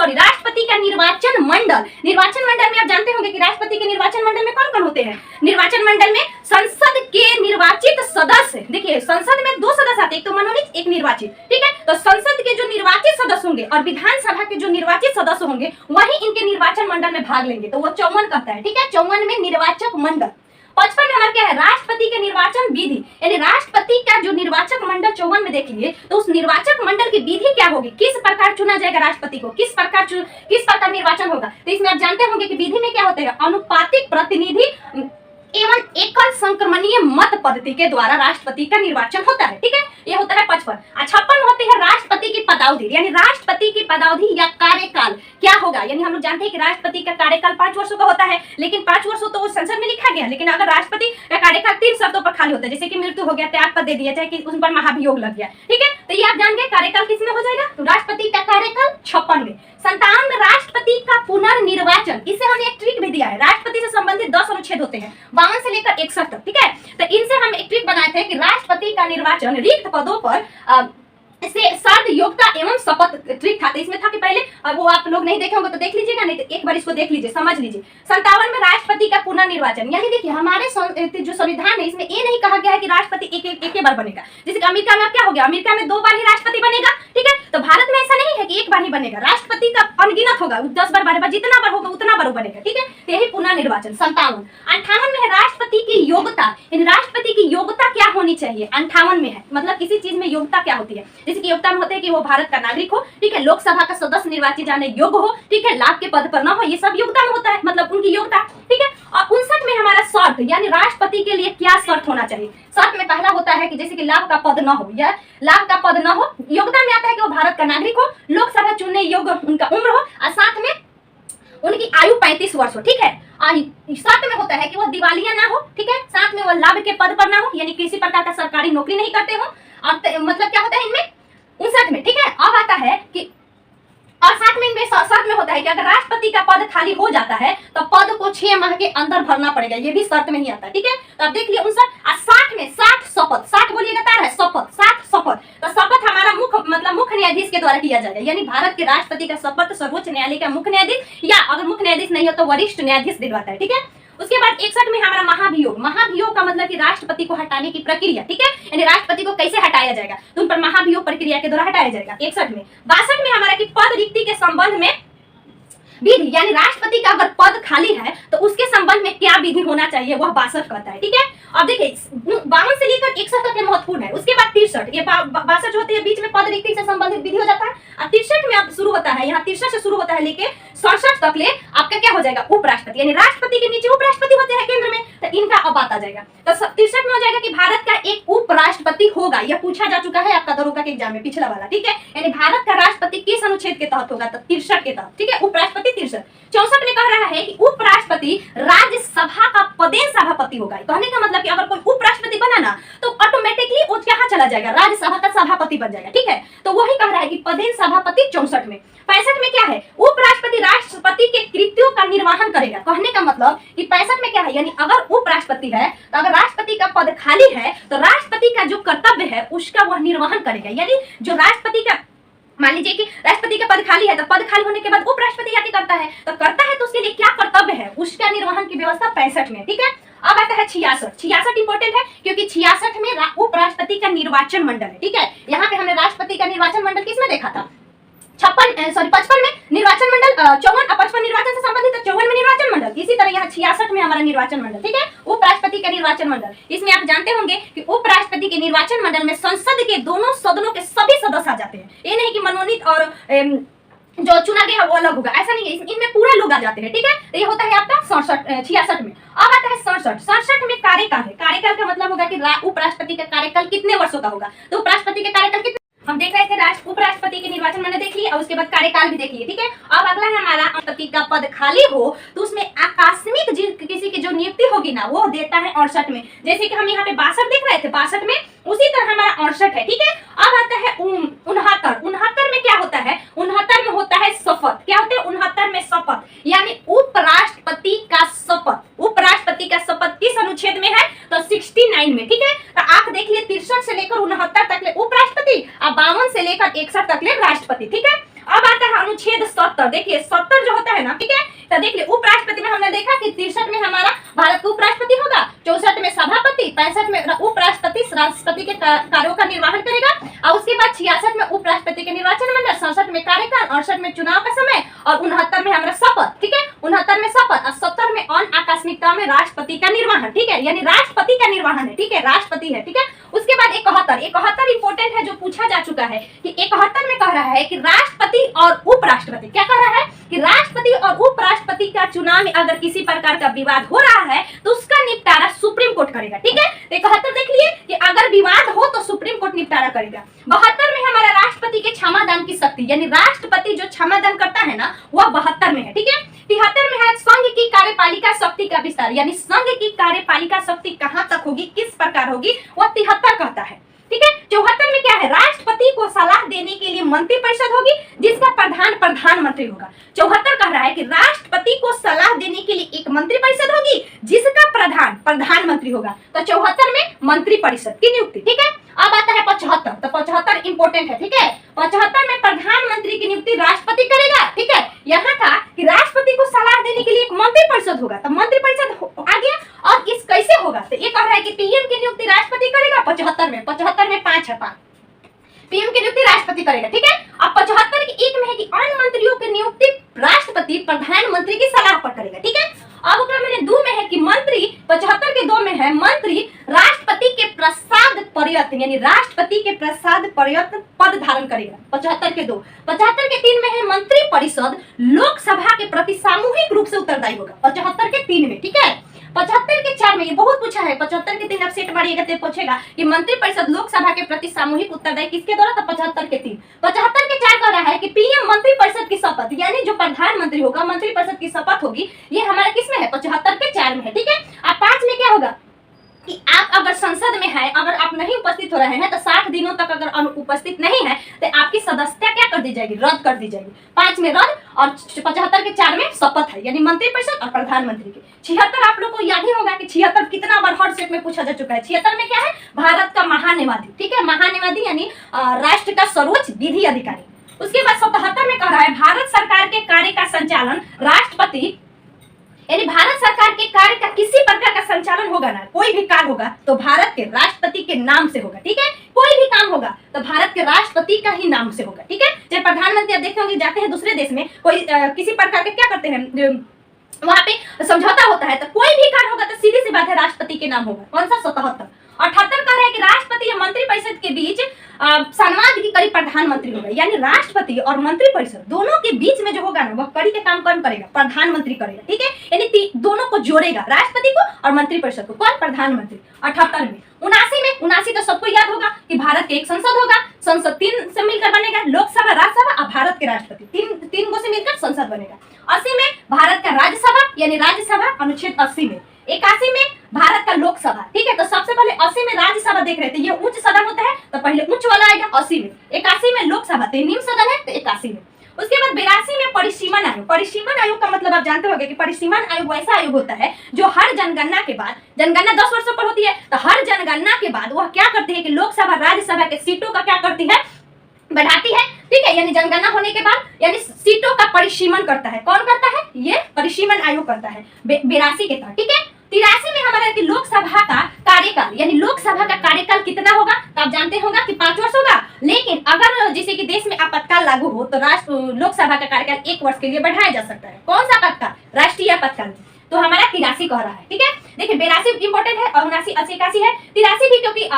राष्ट्रपति का निर्वाचन मंडल में आप जानते होंगे कि राष्ट्रपति के निर्वाचन मंडल में कौन कौन होते हैं। निर्वाचन मंडल में संसद के निर्वाचित सदस्य, देखिए संसद में 2 सदस्य आते हैं, एक तो मनोनीत, एक निर्वाचित, ठीक है। तो संसद के जो निर्वाचित सदस्य होंगे और विधानसभा के जो निर्वाचित सदस्य होंगे वही इनके निर्वाचन मंडल में भाग लेंगे, तो वो 54 कहता है, ठीक है। 54 में निर्वाचक मंडल। 55 में हमारा क्या है, राष्ट्रपति के निर्वाचन विधि, यानी राष्ट्रपति का जो निर्वाचक मंडल 54 में देख लिए, तो उस निर्वाचक मंडल की विधि क्या होगी, किस प्रकार चुना जाएगा राष्ट्रपति को, किस प्रकार निर्वाचन होगा। तो इसमें आप जानते होंगे कि विधि में क्या होता है, अनुपातिक प्रतिनिधि एवं एकल संक्रमणीय मत पद्धति के द्वारा राष्ट्रपति का निर्वाचन होता है, ठीक है। ये होता है 55। 56 में होती है राष्ट्रपति की पदावधि, यानी राष्ट्रपति की पदावधि या कार्यकाल क्या होगा, यानी हम लोग जानते हैं कि राष्ट्रपति का कार्यकाल 5 वर्षों का होता है, लेकिन 5 वर्षों तो संसद में लिखा गया, लेकिन अगर राष्ट्रपति का कार्यकाल 3 शर्तों पर खाली होता है, जैसे कि मृत्यु हो गया, त्याग पद दे दिया, चाहे कि उन पर महाभियोग लग गया, ठीक है। तो ये आप जान गए कार्यकाल किसमें हो जाएगा, तो राष्ट्रपति का कार्यकाल 56 में। 57 में राष्ट्रपति का पुनर्निर्वाचन, इससे हमने एक ट्रिक भी दिया है। राष्ट्रपति से संबंधित 10 अनुच्छेद होते हैं 52 से लेकर 61 तक, ठीक है। तो इनसे हम एक ट्रिक बनाए थे कि राष्ट्रपति का निर्वाचन रिक्त पदों पर से शर्त योग्यता एवं शपथ ट्रिक था। तो इसमें था कि पहले वो आप लोग नहीं देखे होंगे तो देख लीजिएगा, नहीं तो एक बार इसको देख लीजिए, समझ लीजिए। 57 में राष्ट्रपति का पुनर्निर्वाचन, यानी देखिए हमारे जो संविधान है इसमें ये नहीं कहा गया है कि राष्ट्रपति एक बार बनेगा। जैसे कि अमेरिका में क्या हो गया, अमेरिका में 2 बार ही राष्ट्रपति बनेगा, ठीक है। तो भारत में ऐसा नहीं है कि एक बार ही बनेगा, राष्ट्रपति का अनगिनत होगा, 10 बार 12 बार, जितना बार होगा उतना बार बनेगा, ठीक है। तो यही पुनर्निर्वाचन। 57 58 में है राष्ट्रपति की योग्यता, राष्ट्रपति की योग्यता क्या होनी चाहिए, 58 में है, मतलब किसी चीज में योग्यता क्या होती है, जैसे कि योग्यता में होते हैं कि वो भारत का नागरिक हो, ठीक है, लोकसभा का सदस्य निर्वाचित जाने योग्य हो, ठीक है, लाभ के पद पर न हो, ये सब योग्यता में होता है, मतलब उनकी योग्यता, ठीक है। और 59 में हमारा शर्त, यानी राष्ट्रपति के लिए क्या शर्त होना चाहिए। शर्त में पहला होता है कि जैसे कि लाभ का पद न हो, या लाभ का पद न हो। योग्यता में आता है कि वो भारत का नागरिक हो, लोकसभा चुनने योग्य उनका उम्र हो, और साथ में उनकी आयु 35 वर्ष हो, ठीक है। शर्त में होता है कि वह दिवालिया ना हो, ठीक है, साथ में वह लाभ के पद पर ना हो, यानी किसी प्रकार का सरकारी नौकरी नहीं करते हो, और मतलब क्या होता है इनमें 59 में, ठीक है। अब आता है कि और साथ में इनमें शर्त में होता है कि अगर राष्ट्रपति का पद खाली हो जाता है तो पद को 6 माह के अंदर भरना पड़ेगा, ये भी शर्त में ही आता है, ठीक है। तो अब देख लिया 59 और 60 में 60 शपथ, 60 बोलिएगा तार है शपथ, 60 शपथ। तो शपथ हमारा मुख्य न्यायाधीश के द्वारा किया जाएगा, यानी भारत के राष्ट्रपति का शपथ सर्वोच्च न्यायालय का मुख्य न्यायाधीश, या अगर मुख्य न्यायाधीश नहीं हो तो वरिष्ठ न्यायाधीश दिलवाता है, ठीक है। उसके बाद 61 में हमारा महाभियोग, महाभियोग का मतलब कि राष्ट्रपति को हटाने की प्रक्रिया, ठीक है, यानी राष्ट्रपति को कैसे हटाया जाएगा तो उन पर महाभियोग प्रक्रिया के द्वारा हटाया जाएगा 61 में। 62 में हमारा कि पद रिक्ति के संबंध में विधि, यानी राष्ट्रपति का अगर पद खाली है तो उसके संबंध में क्या विधि होना चाहिए, वह 62 कहता है, ठीक है। अब देखिए 52 से लेकर 61 तक महत्वपूर्ण है। उसके बाद 63, ये 62 जो होते हैं बीच में पद रिक्ति से संबंधित विधि हो जाता है, और 63 में अब शुरू होता है, यहाँ 63 से शुरू होता है लेके 67 तक ले आपका क्या हो जाएगा, उपराष्ट्रपति, यानी राष्ट्रपति के नीचे उपराष्ट्रपति होते हैं केंद्र में, तो इनका अब बात आ जाएगा। तो 63 में हो जाएगा कि भारत का एक उपराष्ट्रपति होगा, यह पूछा जा चुका है आपका दरोगा के एग्जाम में, पिछला वाला, ठीक है, यानी भारत का राष्ट्रपति किस अनुच्छेद के तहत होगा, तो 63 के तहत, ठीक है, उपराष्ट्रपति 63। 64 में कह रहा है कि उपराष्ट्रपति राज्यसभा का पदेन सभापति होगा, कहने का मतलब कि अगर कोई उपराष्ट्रपति बना ना तो ऑटोमेटिकली वो कहां चला जाएगा, राज्यसभा का सभापति बन जाएगा, ठीक है। तो वही कह रहा है कि पदेन सभापति 64 में। 65 में क्या है, उपराष्ट्रपति राष्ट्रपति के कृत्यों का निर्वहन करेगा, कहने का मतलब कि 65 में क्या है, यानी अगर उपराष्ट्रपति है तो अगर राष्ट्रपति का पद खाली है तो राष्ट्रपति का जो कर्तव्य है उसका वह निर्वहन करेगा, यानी जो राष्ट्रपति का, मान लीजिए कि राष्ट्रपति का पद खाली है तो पद खाली होने के बाद उपराष्ट्रपति क्या करता है, तो उसके लिए क्या कर्तव्य है उसका निर्वहन की व्यवस्था 65 में, ठीक है। अब आता है 66 इंपॉर्टेंट है क्योंकि 66 में उपराष्ट्रपति का निर्वाचन मंडल है, ठीक है। यहाँ पे हमने राष्ट्रपति का निर्वाचन मंडल किसमें देखा था, 55 में निर्वाचन मंडल, 54 और 55 निर्वाचन से संबंधित है, 54 में निर्वाचन मंडल, इसी तरह यहाँ 66 में हमारा निर्वाचन मंडल, ठीक है, उपराष्ट्रपति का निर्वाचन मंडल। इसमें आप जानते होंगे कि उपराष्ट्रपति के निर्वाचन मंडल में संसद के दोनों सदनों के सभी सदस्य आ जाते हैं, ये नहीं कि मनोनीत और जो चुना गया है वो अलग होगा, ऐसा नहीं है, इनमें पूरा लोग आ जाते हैं, ठीक है। तो ये होता है आपका 66 में। अब आता है 67 में कार्यकाल है, कार्यकाल का मतलब होगा कि उपराष्ट्रपति का कार्यकाल कितने वर्षों का होगा, तो उपराष्ट्रपति का कार्यकाल कितने, हम देख रहे थे उपराष्ट्रपति के निर्वाचन मैंने देख लिया और उसके बाद कार्यकाल भी देख लिए, ठीक है। अब अगला है हमारा राष्ट्रपति का पद खाली हो तो उसमें आकस्मिक किसी की जो नियुक्ति होगी ना वो देता है 68 में, जैसे कि हम यहाँ पे 62 देख रहे थे, 62 में उसी तरह हमारा 68 है, ठीक है। अब आता है 69 में क्या होता है, 69 में होता है शपथ, क्या होता है 69 में शपथ, यानी उपराष्ट्रपति का शपथ, उपराष्ट्रपति का शपथ किस अनुच्छेद में है, तो 69 में, ठीक है। तो आप देख लिए 63 से लेकर 69 तक ले उपराष्ट्रपति और 52 से लेकर 61 तक ले राष्ट्रपति, ठीक है। अब आता है अनुच्छेद 70, देखिए 70 जो होता है ना, ठीक है, तो देखिए उपराष्ट्रपति में हमने देखा कि 63 में हमारा भारत का उपराष्ट्रपति होगा, 64 में सभापति, 65 में उपराष्ट्रपति राष्ट्रपति के कार्यों का निर्वहन करेगा, और उसके बाद 66 में उपराष्ट्रपति के निर्वाचन मंडल, 67 में कार्यकाल, 68 में चुनाव का समय और 69 में हमारा शपथ, ठीक है, 69 में शपथ और 70 में अन आकस्मिकता में राष्ट्रपति का निर्वहन, ठीक है, यानी राष्ट्रपति का निर्वहन है, ठीक है, राष्ट्रपति है, ठीक है। उसके बाद 71 इंपोर्टेंट है जो पूछा जा चुका है कि 71 में कह रहा है कि राष्ट्रपति और उपराष्ट्रपति, क्या कह रहा है कि राष्ट्रपति और उपराष्ट्रपति का चुनाव में अगर किसी प्रकार का विवाद हो रहा है तो उसका निपटारा सुप्रीम कोर्ट करेगा, ठीक है। 71 देख लिए कि अगर विवाद हो तो सुप्रीम कोर्ट निपटारा करेगा। 72 में हमारा राष्ट्रपति के क्षमादान की शक्ति, यानी राष्ट्रपति जो क्षमादान करता है ना वह 72 में है, ठीक है। 73 में है संघ की कार्यपालिका शक्ति का विस्तार, यानी संघ की कार्यपालिका शक्ति कहां तक होगी, किस प्रकार होगी, वह 73 कहता है, ठीक है। 74 में क्या है, राष्ट्रपति को सलाह देने के लिए मंत्रिपरिषद होगी जिसका प्रधान प्रधानमंत्री होगा। 74 कह रहा है कि राष्ट्रपति को सलाह देने के लिए एक मंत्रिपरिषद होगी जिसका प्रधान प्रधानमंत्री होगा, तो 74 में मंत्रिपरिषद की नियुक्ति, ठीक है। अब आता है 75, तो 75 इंपोर्टेंट है, ठीक है। 75 में प्रधानमंत्री की नियुक्ति राष्ट्रपति करेगा, ठीक है। यहाँ था कि राष्ट्रपति को सलाह देने के लिए एक मंत्रिपरिषद होगा, तो मंत्रिपरिषद आ गया, और इस कैसे होगा, तो ये कह रहा है कि पीएम की नियुक्ति राष्ट्रपति करेगा 75 में, 75 में 5 है, 5 पीएम की नियुक्ति राष्ट्रपति करेगा, ठीक है। अब 75 की 1 में है कि अन्य मंत्रियों की नियुक्ति राष्ट्रपति प्रधानमंत्री की सलाह पर करेगा, ठीक है। अब ऊपर मैंने 2 में है कि मंत्री, 75 के 2 में है मंत्री राष्ट्रपति के प्रसाद प्रयत्न, यानी राष्ट्रपति के प्रसाद प्रयत्न पद धारण करेगा, 75 के 2। 75 के 3 में है मंत्री परिषद लोकसभा के प्रति सामूहिक रूप से उत्तरदायी होगा, 75 के 3 में, ठीक है। 75 के 4 में, ये बहुत पूछा है, 75 के 3 आप सेट मारिएगा तो पूछेगा कि मंत्रिपरिषद लोकसभा के प्रति सामूहिक उत्तरदायी किसके द्वारा, तो 75 के 3। 75 के 4 कह रहा है कि पीएम मंत्रिपरिषद की शपथ, यानी जो प्रधानमंत्री होगा, मंत्रिपरिषद की शपथ होगी, ये हमारा किसमें है, 75 के 4 में है, ठीक है। अब 5 में क्या होगा कि आप अगर संसद में है, अगर आप नहीं उपस्थित हो रहे हैं तो 60 दिनों तक अगर अनुपस्थित नहीं है तो आपकी सदस्यता क्या कर दी जाएगी, रद्द कर दी जाएगी। 5 में रद्द और 75 के 4 में शपथ है, यानी मंत्रिपरिषद और प्रधानमंत्री की। 76 आप लोग को याद ही होगा कि 76 कितना बार हर सेट में पूछा जा चुका है। 76 में क्या है, भारत का महान्यायवादी, ठीक है, महान्यायवादी यानी राष्ट्र का सर्वोच्च विधि अधिकारी। उसके बाद 77 में कह रहा है भारत सरकार के कार्य का संचालन राष्ट्रपति, यानी भारत सरकार के कार्य का किसी प्रकार का संचालन होगा ना, कोई भी कार्य होगा तो भारत के राष्ट्रपति के नाम से होगा, ठीक है। कोई भी काम होगा तो भारत के राष्ट्रपति का ही नाम से होगा, ठीक है। जब प्रधानमंत्री आप देखे होंगे जाते हैं दूसरे देश में, कोई किसी प्रकार के क्या करते हैं, वहां पे समझौता होता है, तो कोई भी कार्य होगा तो सीधी सी बात है राष्ट्रपति के नाम होगा। कौन सा, 77। 78 कह रहा है कि राष्ट्रपति या मंत्रिपरिषद के बीच संवाद की कड़ी प्रधानमंत्री होगा, यानी राष्ट्रपति और मंत्रिपरिषद दोनों के बीच में जो होगा ना, वह कड़ी के काम कौन करेगा, प्रधानमंत्री करेगा, ठीक है। यानी दोनों को जोड़ेगा, राष्ट्रपति को और मंत्रिपरिषद को, कौन, प्रधानमंत्री। 78 में 79 तो सबको याद होगा कि भारत के एक संसद होगा, संसद 3 से मिलकर बनेगा, लोकसभा, राज्यसभा और भारत के राष्ट्रपति, तीन गो से मिलकर संसद बनेगा। 80 में भारत का राज्यसभा, यानी राज्यसभा अनुच्छेद 80 में। 81 में भारत का लोकसभा, ठीक है। तो सबसे पहले 80 में राज्यसभा देख रहे थे, ये उच्च सदन होता है तो पहले उच्च वाला आएगा 80 में। 81 में लोकसभा, तो निम्न सदन है तो 81 में। उसके बाद 82 में परिसीमन आयोग। परिसीमन आयोग का मतलब आप जानते होंगे कि परिसीमन आयोग वैसा आयोग होता है जो हर जनगणना के बाद, जनगणना 10 वर्षों पर होती है, तो हर जनगणना के बाद वह क्या करती है कि लोकसभा राज्यसभा के सीटों का क्या करती है, बढ़ाती है, ठीक है। यानी जनगणना होने के बाद यानी सीटों का परिसीमन करता है। कौन करता है, ये परिसीमन आयोग करता है 82 के तहत, ठीक है। 83 में हमारा कि लोकसभा का कार्यकाल, यानी लोकसभा का कार्यकाल कितना होगा, तो आप जानते होंगे कि 5 वर्ष होगा, लेकिन अगर जैसे कि देश में आपातकाल लागू हो तो लोकसभा का कार्यकाल 1 वर्ष के लिए बढ़ाया जा सकता है। कौन सा आपातकाल, राष्ट्रीय आपातकाल। तो हमारा 83 कह रहा है, ठीक है। देखिए 82 इंपॉर्टेंट है और 79, 80, 81 है। 83 भी क्योंकि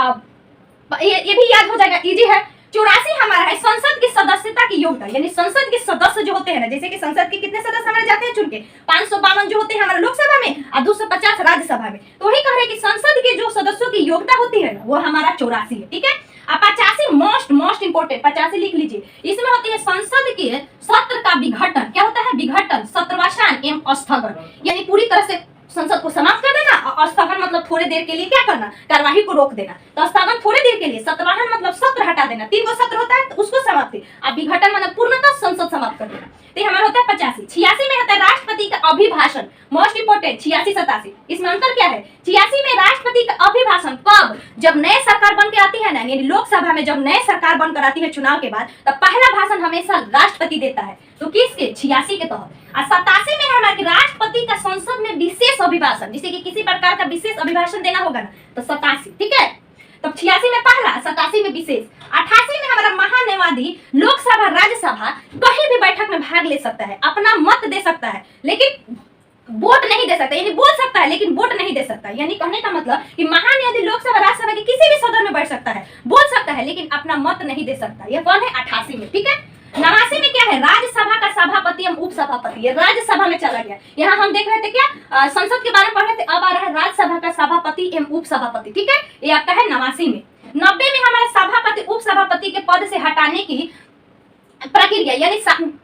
ये भी याद हो जाएगा, इजी है। 84 हमारा है संसद की सदस्यता की योग्यता, यानी संसद के सदस्य जो होते हैं ना, जैसे कि संसद के कितने सदस्य हमारे जाते हैं चुन के, 552 जो होते हैं हमारे लोकसभा में और 250 राज्यसभा में। तो वही कह रहे हैं कि संसद के जो सदस्यों की योग्यता होती है ना, वो हमारा 84 है, ठीक है। अब 85 मोस्ट इंपोर्टेंट, 85 लिख लीजिए। इसमें होती है संसद के सत्र का विघटन। क्या होता है, विघटन, सत्रवासान एवं स्थगन, यानी पूरी तरह से संसद को समाप्त कर देना और स्थगन मतलब थोड़े देर के लिए क्या करना, कार्यवाही को रोक देना। तो स्थगन थोड़े देर के लिए, सत्रवाहन मतलब सत्र हटा देना, 3 गो सत्र होता है तो उसको समाप्ति, और विघटन मतलब पूर्णतः संसद समाप्त कर देना। तो हमारा होता है 85। 86 में होता है राष्ट्रपति का अभिभाषण, मोस्ट इंपोर्टेंट। 86, 87 इसमें अंतर क्या है, 86 में राष्ट्रपति का अभिभाषण कब, जब नए सरकार बन के आती है ना, यानी लोकसभा में जब नए सरकार बनकर आती है चुनाव के बाद, तब पहला भाषण हमेशा राष्ट्रपति देता है। तो किसके, 86 के तहत। और 87 में हमारे राष्ट्रपति का संसद में विशेष अभिभाषण, जैसे कि किसी प्रकार का विशेष अभिभाषण देना होगा ना, तो 87, ठीक है। तब 86 में पहला, 87 में विशेष। 88 में हमारा महान्यायवादी लोकसभा राज्यसभा कहीं भी बैठक में भाग ले सकता है, अपना मत दे सकता है, लेकिन वोट नहीं दे सकता, यानी बोल सकता है लेकिन वोट नहीं दे सकता। यानी कहने का मतलब कि महान्यायवादी लोकसभा राज्यसभा के किसी भी सदन में बैठ सकता है, बोल सकता है लेकिन अपना मत नहीं दे सकता। यह कौन है, 88 में, ठीक है। 89 में क्या है, राज्यसभा का सभापति एवं उपसभापति, ये राज्यसभा में चला गया। यहाँ हम देख रहे थे क्या, संसद के बारे में पढ़ रहे थे, अब आ रहा है राज्यसभा का सभापति एवं उपसभापति, ठीक है। ये आपका है 89 में। 90 में हमारा सभापति उपसभापति के पद से हटाने की प्रक्रिया, यानी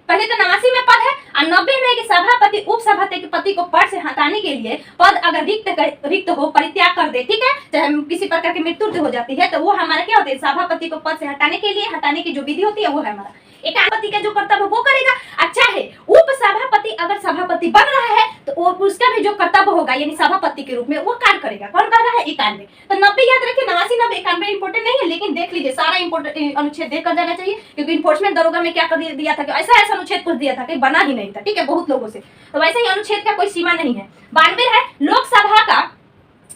पहले तो 89 में पद है और 90 में कि सभापति उपसभापति को पद से हटाने के लिए पद अगर रिक्त हो, परित्याग कर दे, ठीक है, चाहे किसी प्रकार की मृत्यु हो जाती है, तो वो हमारा क्या होता है, सभापति को पद से हटाने के लिए, हटाने की जो विधि होती है वो है हमारा एकाधिपति का जो कर्तव्य वो करेगा। अच्छा है, उप सभापति अगर सभापति बन रहा है तो उसका भी जो कर्तव्य होगा, यानी सभापति के रूप में वो कार्य करेगा। कौन कर रहा है, 91। तो 90 याद रखिए, 89, 90, 91 इंपोर्टेंट नहीं है, लेकिन देख लीजिए सारा इंपोर्टेंट अनुच्छेद देकर जाना चाहिए, क्योंकि इन्फोर्समेंट दरोगा में क्या कर दिया था कि ऐसा अनुच्छेद कुछ दिया था कि बना ही नहीं था, ठीक है, बहुत लोगों से। तो वैसे ही अनुच्छेद का कोई सीमा नहीं है। 92 है लोकसभा का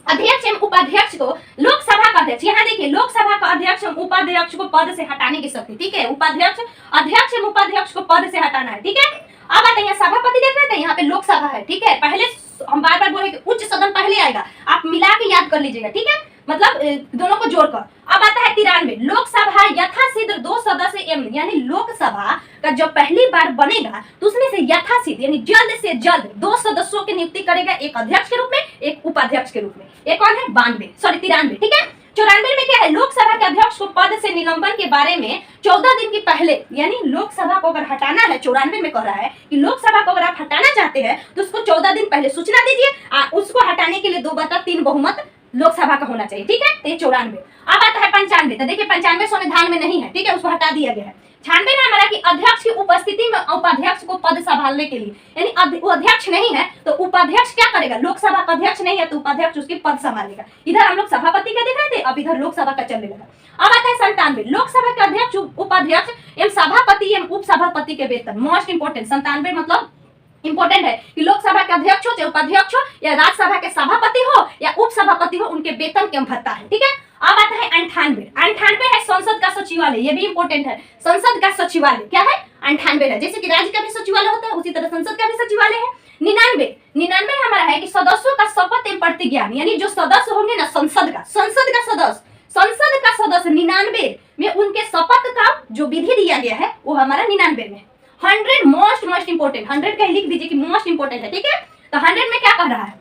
अध्यक्ष एवं उपाध्यक्ष को, लोकसभा का अध्यक्ष, यहाँ देखिए लोकसभा का अध्यक्ष एवं उपाध्यक्ष को पद से हटाने की शक्ति, ठीक है। उपाध्यक्ष, अध्यक्ष एवं उपाध्यक्ष को पद से हटाना है, ठीक है। अब आते हैं सभापति, देख रहे थे यहाँ पे लोकसभा है, ठीक है। पहले हम बार बार बोले कि उच्च सदन पहले आएगा, आप मिला के याद कर लीजिएगा, ठीक है, मतलब दोनों को जोड़कर। अब आता है 93 लोकसभा यथाशीघ्र 2 सदस्य एवं, यानी लोकसभा का जब पहली बार बनेगा तो उसमें से यथाशीघ्र यानी जल्द से जल्द 2 सदस्यों की नियुक्ति करेगा, एक अध्यक्ष के रूप में, एक उपाध्यक्ष के रूप में। एक कौन है? 93, ठीक है। 94 में क्या है? लोकसभा के अध्यक्ष को पद से निलंबन के बारे में 14 दिन के पहले, यानी लोकसभा को अगर हटाना है, 94 में कह रहा है कि लोकसभा को अगर आप हटाना चाहते हैं तो उसको 14 दिन पहले सूचना दीजिए। उसको हटाने के लिए 2/3 बहुमत लोकसभा का होना चाहिए, ठीक है। तो ये 94। अब आता है 95। तो देखिए 95 संविधान में नहीं है, ठीक है, उसको हटा दिया गया है। 96 में हमारा कि अध्यक्ष की उपस्थिति में उपाध्यक्ष को पद संभालने के लिए, यानी वो अध्यक्ष नहीं है तो उपाध्यक्ष क्या करेगा? लोकसभा का अध्यक्ष नहीं है तो उपाध्यक्ष उसकी पद संभालेगा। इधर हम लोग सभापति का देख रहे थे, अब इधर लोकसभा का चलने लगा। अब आता है 97। लोकसभा के अध्यक्ष, उपाध्यक्ष एवं सभापति एवं उपसभापति के वेतन। मोस्ट इंपोर्टेंट 97 मतलब इंपोर्टेंट है कि लोकसभा के अध्यक्ष हो, चाहे उपाध्यक्ष हो, या राज्यसभा के सभापति हो या उपसभापति हो, उनके वेतन के भत्ता है, ठीक है। अब आता है 98। 98 है संसद का सचिवालय, ये भी इंपोर्टेंट है। संसद का सचिवालय क्या है? 98 है। जैसे कि राज्य का भी सचिवालय होता है उसी तरह संसद का भी सचिवालय है। 99 हमारा है कि सदस्यों का शपथ एवं प्रतिज्ञान, यानी जो सदस्य होंगे ना संसद का सदस्य 99 में उनके शपथ का जो विधि दिया गया है वो हमारा 99 में। 100 मोस्ट इंपोर्टेंट, 100 का लिख दीजिए कि मोस्ट इंपोर्टेंट है, ठीक है। तो 100 में क्या कह रहा है?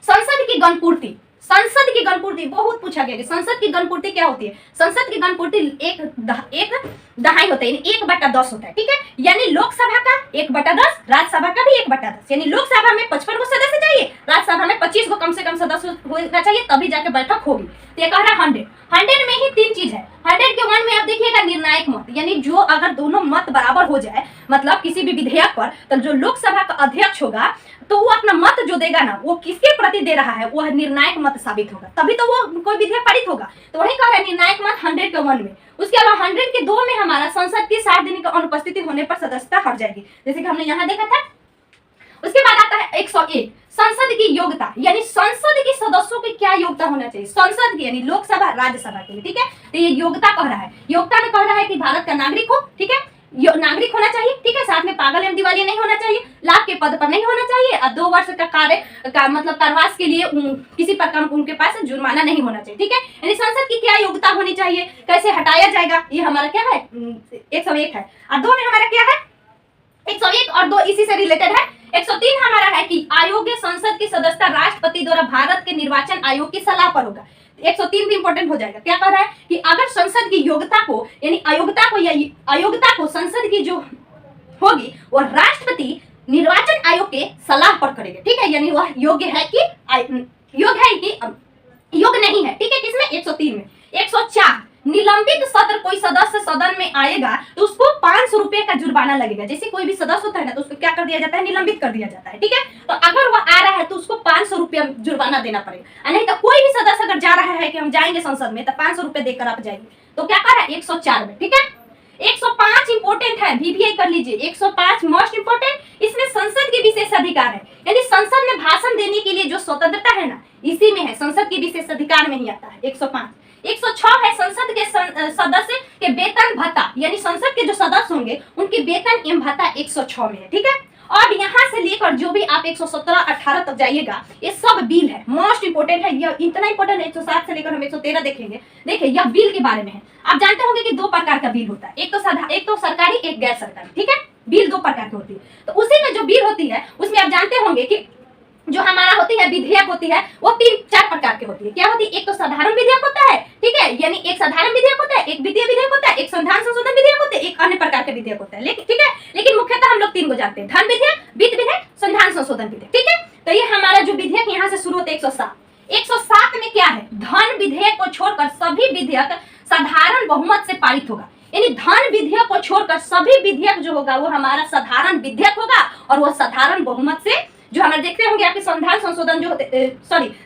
संसद की गणपूर्ति। संसद की गणपूर्ति बहुत पूछा गया कि संसद की गणपूर्ति क्या होती है। संसद की गणपूर्ति एक दहाई होता है, 1/10 होता है, ठीक है। यानी लोकसभा का 1/10, राज्यसभा का भी 1/10, यानी लोकसभा में 55 को सदस्य चाहिए, राज्यसभा में 25 को कम से कम सदस्य होना चाहिए, तभी जाके बैठक होगी। तो ये कह रहा है 100 में ही 3 चीज है। 100 के 1 में आप देखिएगा निर्णायक मत, यानी जो अगर दोनों मत बराबर हो जाए, मतलब किसी भी विधेयक पर, तो जो लोकसभा का अध्यक्ष होगा तो वो अपना मत जो देगा ना वो किसके प्रति दे रहा है, वह निर्णायक मत साबित होगा, तभी तो वो कोई विधेयक पारित होगा। तो वही कह रहा है निर्णायक मत 100 के 1 में। उसके अलावा 100 के 2 में हमारा संसद की 60 दिन की अनुपस्थिति होने पर सदस्यता हट जाएगी, जैसे कि हमने यहाँ देखा था। उसके बाद आता है 101 संसद की योग्यता, यानी संसद के सदस्यों की क्या योग्यता होना चाहिए, संसद की यानी लोकसभा राज्यसभा के लिए, ठीक है। तो ये योग्यता कह रहा है, योग्यता में कह रहा है कि भारत का नागरिक हो, ठीक है, नागरिक होना चाहिए, ठीक है, साथ में पागल एवं दिवालिया नहीं होना चाहिए, लाभ के पद पर नहीं होना चाहिए, और 2 वर्ष का मतलब कारावास के लिए किसी प्रकार उनके पास जुर्माना नहीं होना चाहिए, ठीक है। यानी संसद की क्या योग्यता होनी चाहिए, कैसे हटाया जाएगा, ये हमारा क्या है 101 है। और 2 में हमारा क्या है 101 और 2 इसी से रिलेटेड है। 103 हमारा है कि आयोग्य संसद की सदस्यता राष्ट्रपति द्वारा भारत के निर्वाचन आयोग की सलाह पर होगा। 103 भी इंपॉर्टेंट हो जाएगा। क्या कह रहा है कि अगर संसद की योग्यता को यानी अयोग्यता को संसद की जो होगी वह राष्ट्रपति निर्वाचन आयोग के सलाह पर करेगा, ठीक है। यानी वह योग्य है कि योग्य नहीं है, ठीक है। किसमें 103 में। 104 निलंबित सत्र कोई सदस्य सदन में आएगा तो उसको 500 रुपए का जुर्माना लगेगा। जैसे कोई भी सदस्य होता है ना तो उसको क्या कर दिया जाता है, निलंबित कर दिया जाता है, ठीक है। तो अगर वह आ रहा है तो उसको 500 रुपया जुर्माना देना पड़ेगा, नहीं तो कोई भी सदस्य अगर जा रहा है कि हम जाएंगे संसद में तो 500 रुपए देकर आप जाएंगे। तो क्या कर रहा है 104 में, ठीक है। 105 इंपोर्टेंट है, VVI कर लीजिए। 105 मोस्ट इंपोर्टेंट, इसमें संसद के विशेष अधिकार है, यानी संसद में भाषण देने के लिए जो स्वतंत्रता है ना इसी में है, संसद के विशेष अधिकार में ही आता है 105। 106 है संसद के सदस्य के वेतन भत्ता, यानी संसद के जो सदस्य होंगे उनके वेतन एवं भत्ता 106 में है, ठीक है। अब यहाँ से लेकर जो भी आप 117, 18 तक जाइएगा ये सब बिल है, मोस्ट इंपोर्टेंट है। यह इतना इंपोर्टेंट है 107 से लेकर हम 113 देखेंगे। देखिए यह बिल के बारे में है। आप जानते होंगे कि 2 प्रकार का बिल होता है, एक तो सरकारी, एक गैर सरकारी, ठीक है। बिल 2 प्रकार की होती है। तो उसी में जो बिल होती है उसमें आप जानते होंगे कि जो हमारा होती है विधेयक होती है वो 3-4 प्रकार की होती है। क्या होती है, एक तो साधारण विधेयक होता है, ठीक है, यानी एक साधारण विधेयक होता है, एक वित्तीय विधेयक होता है, एक संविधान संशोधन विधेयक होता है, एक अन्य प्रकार के विधेयक होता है, लेकिन ठीक है, लेकिन मुख्यतः हम लोग 3 को जानते हैं, धन विधेयक, वित्त विधेयक, संविधान संशोधन विधेयक, ठीक है। तो ये हमारा जो विधेयक यहाँ से शुरू होता है 107। 107 में क्या है, धन विधेयक को छोड़कर सभी विधेयक साधारण बहुमत से पारित होगा, यानी धन विधेयक को छोड़कर सभी विधेयक जो होगा वो हमारा साधारण विधेयक होगा, और वह साधारण बहुमत से जो हमारे देखते होंगे आपके संविधान संशोधन जो होते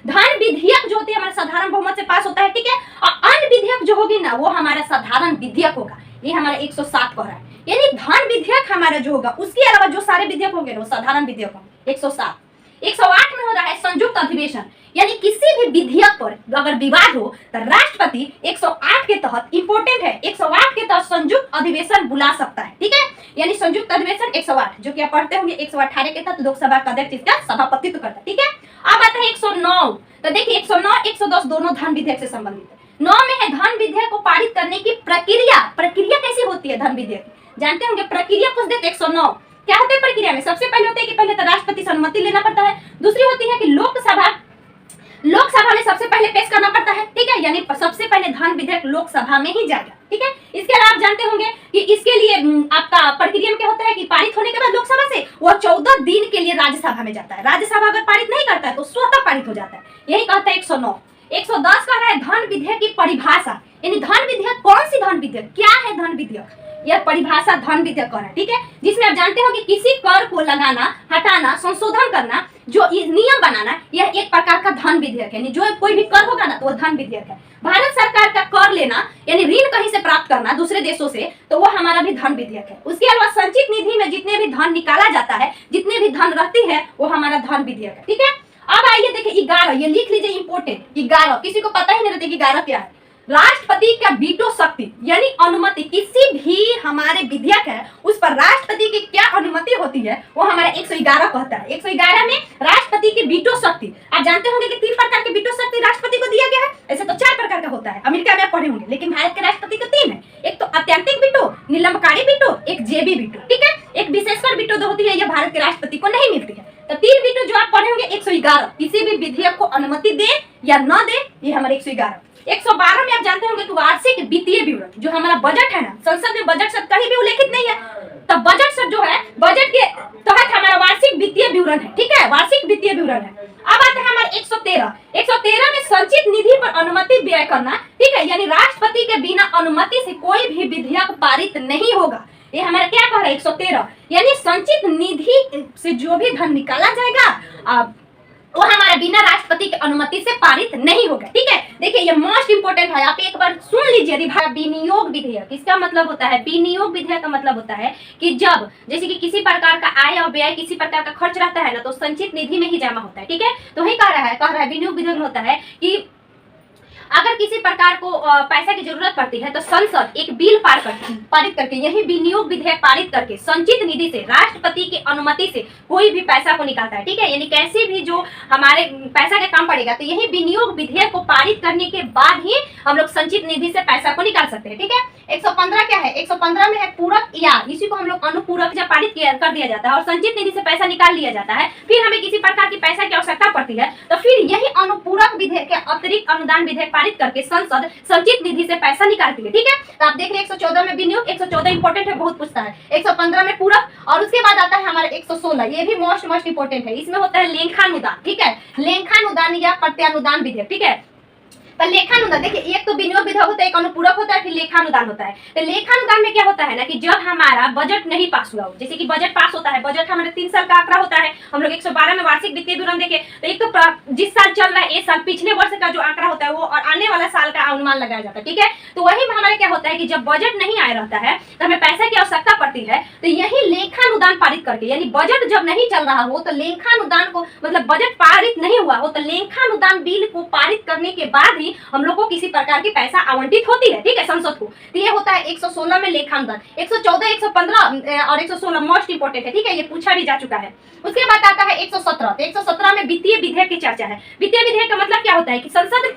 धन विधेयक जो होती है हमारा साधारण बहुमत से पास होता है, ठीक है। और अन्य विधेयक जो होगी ना वो हमारा साधारण विधेयक होगा। ये हमारा 107 कह रहा है, यानी धन विधेयक हमारा जो होगा उसके अलावा जो सारे विधेयक होंगे ना वो साधारण विधेयक होंगे। 107। 108 में हो रहा है संयुक्त अधिवेशन, यानी किसी भी विधेयक पर अगर विवाद हो तो राष्ट्रपति 108 के तहत इंपोर्टेंट है 108 के तहत संयुक्त अधिवेशन बुला सकता है, ठीक है। यानी संयुक्त अधिवेशन 108 जो कि आप पढ़ते होंगे 118 के तहत लोकसभा का अध्यक्ष इसका सभापतित्व करता है, ठीक है। अब आता है 109। तो देखिए 109, 110 दोनों धन विधेयक से संबंधित है। 9 में है धन विधेयक को पारित करने की प्रक्रिया कैसी होती है धन विधेयक। जानते होंगे प्रक्रिया पूछ देते 109 क्या होता है प्रक्रिया में। सबसे पहले होता है कि पहले तो राष्ट्रपति से अनुमति लेना पड़ता है। दूसरी होती है कि लोकसभा में सबसे पहले पेश करना पड़ता है, ठीक है, यानी सबसे पहले धन विधेयक लोकसभा में ही जाएगा, ठीक है। इसके अलावा आप जानते होंगे कि इसके लिए आपका प्रक्रिया में क्या होता है कि पारित होने के बाद लोकसभा से वो 14 दिन के लिए राज्यसभा में जाता है। राज्यसभा अगर पारित नहीं करता है तो स्वतः पारित हो जाता है, यही कहता है 109। 110 कह रहा है धन विधेयक की परिभाषा, यानी धन विधेयक कौन सी धन विधेयक, क्या है धन विधेयक, यह परिभाषा धन विधेयक कर रहा है, ठीक है, जिसमें आप जानते हो कि किसी कर को लगाना, हटाना, संशोधन करना, जो नियम बनाना, यह एक प्रकार का धन विधेयक है। यानी जो कोई भी कर होगा ना तो वो धन विधेयक है। भारत सरकार का कर लेना यानी ऋण कहीं से प्राप्त करना दूसरे देशों से, तो वो हमारा भी धन विधेयक है। उसके अलावा संचित निधि में जितने भी धन निकाला जाता है, जितने भी धन रहती है, वो हमारा धन विधेयक है, ठीक है। अब आइए देखिए 11, ये लिख लीजिए इंपोर्टेंट 11, किसी को पता ही नहीं रहता कि 11 क्या है। राष्ट्रपति का वीटो शक्ति यानी अनुमति, किसी भी हमारे विधेयक है उस पर राष्ट्रपति की क्या अनुमति होती है, वो हमारा 111 कहता है। 111 में राष्ट्रपति की वीटो शक्ति, आप जानते होंगे कि 3 प्रकार के वीटो शक्ति राष्ट्रपति को दिया गया है। ऐसे तो 4 प्रकार का होता है, अमेरिका में आप पढ़े होंगे, लेकिन भारत के राष्ट्रपति को 3 है। एक तो अत्यंतिक वीटो, निलंबकारी वीटो, एक जेबी वीटो, ठीक है। एक विशेषकर वीटो जो होती है यह भारत के राष्ट्रपति को नहीं मिलती है। तो 3 वीटो जो आप पढ़े होंगे 111, किसी भी विधेयक को अनुमति दे या न दे, ये हमारे 111। 112 में आप जानते होंगे कि वार्षिक वित्तीय विवरण, जो हमारा बजट है ना, संसद में बजट शब्द कहीं भी उल्लेखित नहीं है, तो बजट शब्द जो है बजट के तहत हमारा वार्षिक वित्तीय विवरण है, ठीक है, वार्षिक वित्तीय विवरण है। अब आता है हमारा 113। 113 में संचित निधि पर अनुमति व्यय करना, ठीक है, यानी राष्ट्रपति के बिना अनुमति से कोई भी विधेयक पारित नहीं होगा। ये हमारा क्या कह रहा है 113, यानी संचित निधि से जो भी धन निकाला जाएगा वो हमारा बिना राष्ट्रपति की अनुमति से पारित नहीं होगा, ठीक है। देखिए ये मोस्ट इंपोर्टेंट है, आप एक बार सुन लीजिए। विनियोग विधेयक, इसका मतलब होता है, विनियोग विधेयक का मतलब होता है कि जब जैसे कि किसी प्रकार का आय और व्यय, किसी प्रकार का खर्च रहता है ना, तो संचित निधि में ही जमा होता है, ठीक है। तो वही कह रहा है विनियोग विधेयक होता है कि अगर किसी प्रकार को पैसा की जरूरत पड़ती है तो संसद एक बिल पारित करके, यही विनियोग विधेयक पारित करके संचित निधि से राष्ट्रपति की अनुमति से कोई भी पैसा को निकालता है, ठीक है। यानी कैसे भी जो हमारे पैसा का काम पड़ेगा, तो यही विनियोग विधेयक को पारित करने के बाद ही हम लोग संचित निधि से पैसा को निकाल सकते हैं, ठीक है। 115 क्या है, 115 में है पूरक, या इसी को हम लोग अनुपूरक जब पारित कर दिया जाता है और संचित निधि से पैसा निकाल लिया जाता है, फिर हमें किसी प्रकार की पैसा की आवश्यकता पड़ती है, तो फिर यही अनुपूरक विधेयक के अतिरिक्त अनुदान विधेयक पारित करके संसद संचित निधि से पैसा निकालती है, ठीक है। तो आप देख रहे हैं 114 में विनियोग, 114 इंपोर्टेंट है, बहुत पूछता है। 115 में पूरक, और उसके बाद आता है हमारा 116, ये भी मोस्ट इंपोर्टेंट है। इसमें होता है लेखानुदान, ठीक है, लेखानुदान या प्रत्यानुदान विधेयक, ठीक है। पर लेखानुदान देखिए, एक तो विनियोग विधेयक होता है, एक अनुपूरक होता है, फिर लेखानुदान होता है। तो लेखानुदान में क्या होता है ना कि जब हमारा बजट नहीं पास हुआ हो, जैसे कि बजट पास होता है, बजट हमारे 3 साल का आंकड़ा होता है, हम लोग 112 में वार्षिक वित्तीय विवरण देखे, तो एक तो जिस साल चल रहा है, इस साल पिछले वर्ष का जो आंकड़ा होता है वो, और आने वाला साल का अनुमान लगाया जाता है, ठीक है। तो वही में हमारा क्या होता है कि जब बजट नहीं आया रहता है तो हमें पैसा की आवश्यकता पड़ती है, तो यही लेखानुदान पारित करके, यानी बजट जब नहीं चल रहा हो तो लेखानुदान को, मतलब बजट पारित नहीं हुआ हो तो लेखानुदान बिल को पारित करने के बाद ही हम लोग को किसी प्रकार की पैसा आवंटित होती है, ठीक है, संसद को। तो ये होता है 116 में लेखानुदान। 114, 115 और 116 मोस्ट इंपोर्टेंट है, ठीक है, ये पूछा भी जा चुका है। उसके बाद आता है 117। तो 117 में वित्तीय विधेयक की चर्चा है। वित्तीय विधेयक का मतलब क्या होता है कि संसद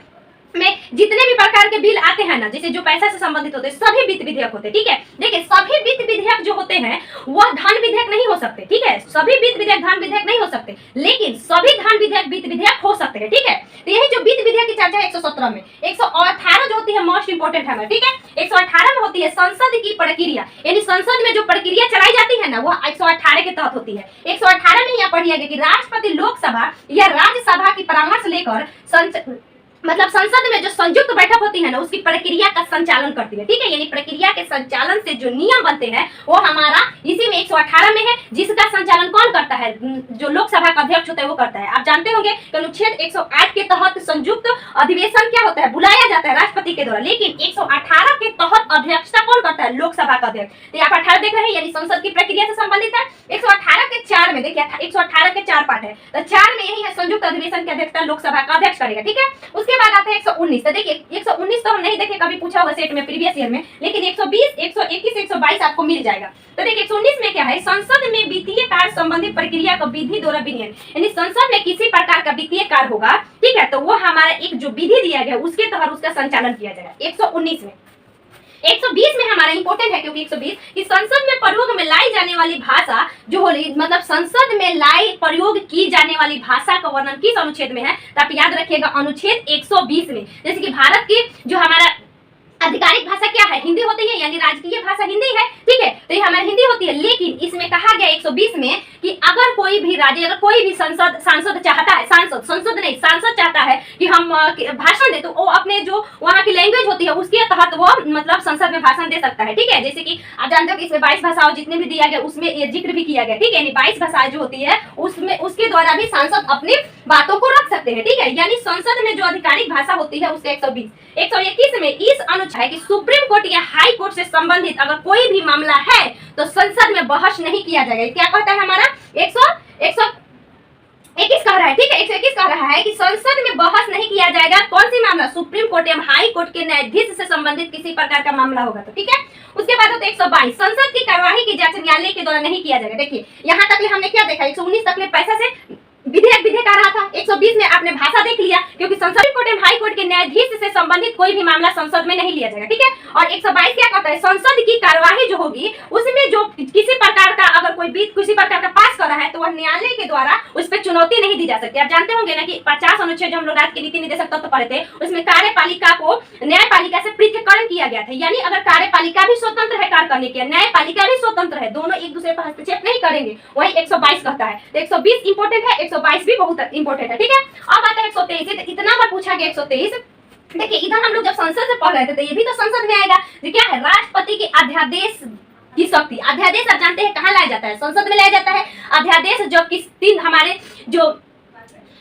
में जितने भी प्रकार के बिल आते हैं ना, जैसे जो पैसा से संबंधित होते हैं, सभी वित्त विधेयक होते हैं, ठीक है। देखिए सभी वित्त विधेयक जो होते हैं वह धन विधेयक नहीं हो सकते, ठीक है, सभी वित्त विधेयक धन विधेयक नहीं हो सकते, लेकिन सभी धन विधेयक वित्त विधेयक हो सकते हैं, ठीक है। तो यही जो वित्त विधेयक की चर्चा है 117 में। 118 जो होती है मोस्ट इंपोर्टेंट है, ठीक है, 118 में होती है संसद की प्रक्रिया, यानी संसद में जो प्रक्रिया चलाई जाती है ना, वह 118 के तहत होती है। 118 में यह पढ़िएगा कि राष्ट्रपति लोकसभा या राज्यसभा की परामर्श लेकर मतलब संसद में जो संयुक्त बैठक होती है ना, उसकी प्रक्रिया का संचालन करती है, ठीक है। यानी प्रक्रिया के संचालन से जो नियम बनते हैं वो हमारा इसी में 118 में है, जिसका संचालन कौन करता है, जो लोकसभा का अध्यक्ष होता है वो करता है। आप जानते होंगे कि अनुच्छेद 108 के तहत संयुक्त अधिवेशन क्या होता है, बुलाया जाता है राष्ट्रपति के द्वारा, लेकिन 118 के तहत अध्यक्षता कौन करता है, लोकसभा का अध्यक्ष। तो आप 18 देख रहे हैं, यानी संसद की प्रक्रिया से संबंधित है। 118 के 4 में देखिए, 118 के 4 पार्ट है, तो 4 में यही है संयुक्त अधिवेशन की अध्यक्षता लोकसभा का अध्यक्ष करेगा, ठीक है। उसके बाद आता है 119। तो देखिए 119 तो हम नहीं देखे, कभी पूछा होगा सेट में प्रीवियस ईयर में, लेकिन 120, 121, 122 आपको मिल जाएगा। तो देखिए 119 में क्या है, संसद में वित्तीय कार्य संबंधी प्रक्रिया का विधि द्वारा विनियमन, यानी संसद में किसी प्रकार का वित्तीय कार्य होगा, ठीक है, तो वो हमारा एक जो विधि दिया गया उसके तहत उसका संचालन किया जाएगा 119 में। 120 में हमारा इंपॉर्टेंट है, क्योंकि 120 कि संसद में प्रयोग में लाई जाने वाली भाषा जो हो मतलब संसद में लाई प्रयोग की जाने वाली भाषा का वर्णन किस अनुच्छेद में है, तो आप याद रखिएगा अनुच्छेद 120 में। जैसे कि भारत की जो हमारा आधिकारिक भाषा क्या है, हिंदी होती है, यानी राजकीय भाषा हिंदी है, ठीक है, तो ये हमारी हिंदी होती है। लेकिन इसमें कहा गया 120 में कि अगर कोई भी राज्य, अगर कोई भी सांसद चाहता है, सांसद चाहता है कि हम भाषण दे, तो वो अपने जो वहाँ की लैंग्वेज होती है उसके तहत वो मतलब संसद में भाषण दे सकता है, ठीक है। जैसे कि आप जानते हो कि इसमें 22 भाषाओं जितने भी दिया गया उसमें ये जिक्र भी किया गया, ठीक है, यानी 22 भाषाएं जो होती है उसमें उसके द्वारा भी सांसद अपनी बातों को रख सकते हैं, ठीक है। यानी संसद में जो आधिकारिक भाषा होती है उसके 120। 121 में इस अनुच्छेद है कि सुप्रीम कोर्ट या हाई कोर्ट से संबंधित अगर कोई भी मामला है तो संसद में बहस नहीं किया जाएगा। क्या कहता है हमारा 121 कह रहा है, ठीक है, 121 कह रहा है कि संसद में बहस नहीं किया जाएगा। कौन सी मामला, सुप्रीम कोर्ट एवं हाई कोर्ट के न्यायाधीश से संबंधित किसी प्रकार का मामला होगा तो, ठीक है। उसके बाद होता है 122, संसद की कार्यवाही की जांच न्यायालय के द्वारा नहीं किया जाएगा। देखिए यहाँ तक हमने क्या देखा, 119 तक पैसा से विधेयक आ रहा था। 120 में आपने भाषा देख लिया, क्योंकि संसद कोर्ट एवं हाई कोर्ट के न्यायाधीश से संबंधित कोई भी मामला संसद में नहीं लिया जाएगा, ठीक है। और 122 क्या कहता है, संसद की कार्यवाही जो होगी उसमें जो किसी प्रकार का अगर कोई बिल किसी प्रकार का पास कर रहा है तो वह न्यायालय के द्वारा उस पर चुनौती नहीं दी जा सकती। आप जानते होंगे ना कि 50 अनुच्छेद जो हम लोग राज्य के नीति निर्देशक तत्व पढ़े थे उसमें कार्यपालिका को न्यायपालिका से पृथक्करण किया गया था, यानी अगर कार्यपालिका भी स्वतंत्र है कार्य करने के, न्यायपालिका भी स्वतंत्र है, दोनों एक दूसरे पर हस्तक्षेप नहीं करेंगे, वही 122 कहता है। तो 120 इंपोर्टेंट है, 122 भी बहुत इंपोर्टेंट है, ठीक है। अब आता है 123, इतना बार पूछा गया 123। देखिए इधर हम लोग जब संसद से पढ़ रहे थे तो ये भी तो संसद में आएगा। ये क्या है, राष्ट्रपति के अध्यादेश की शक्ति। अध्यादेश आप जानते हैं कहाँ लाया जाता है, संसद में लाया जाता है। अध्यादेश जो कि तीन हमारे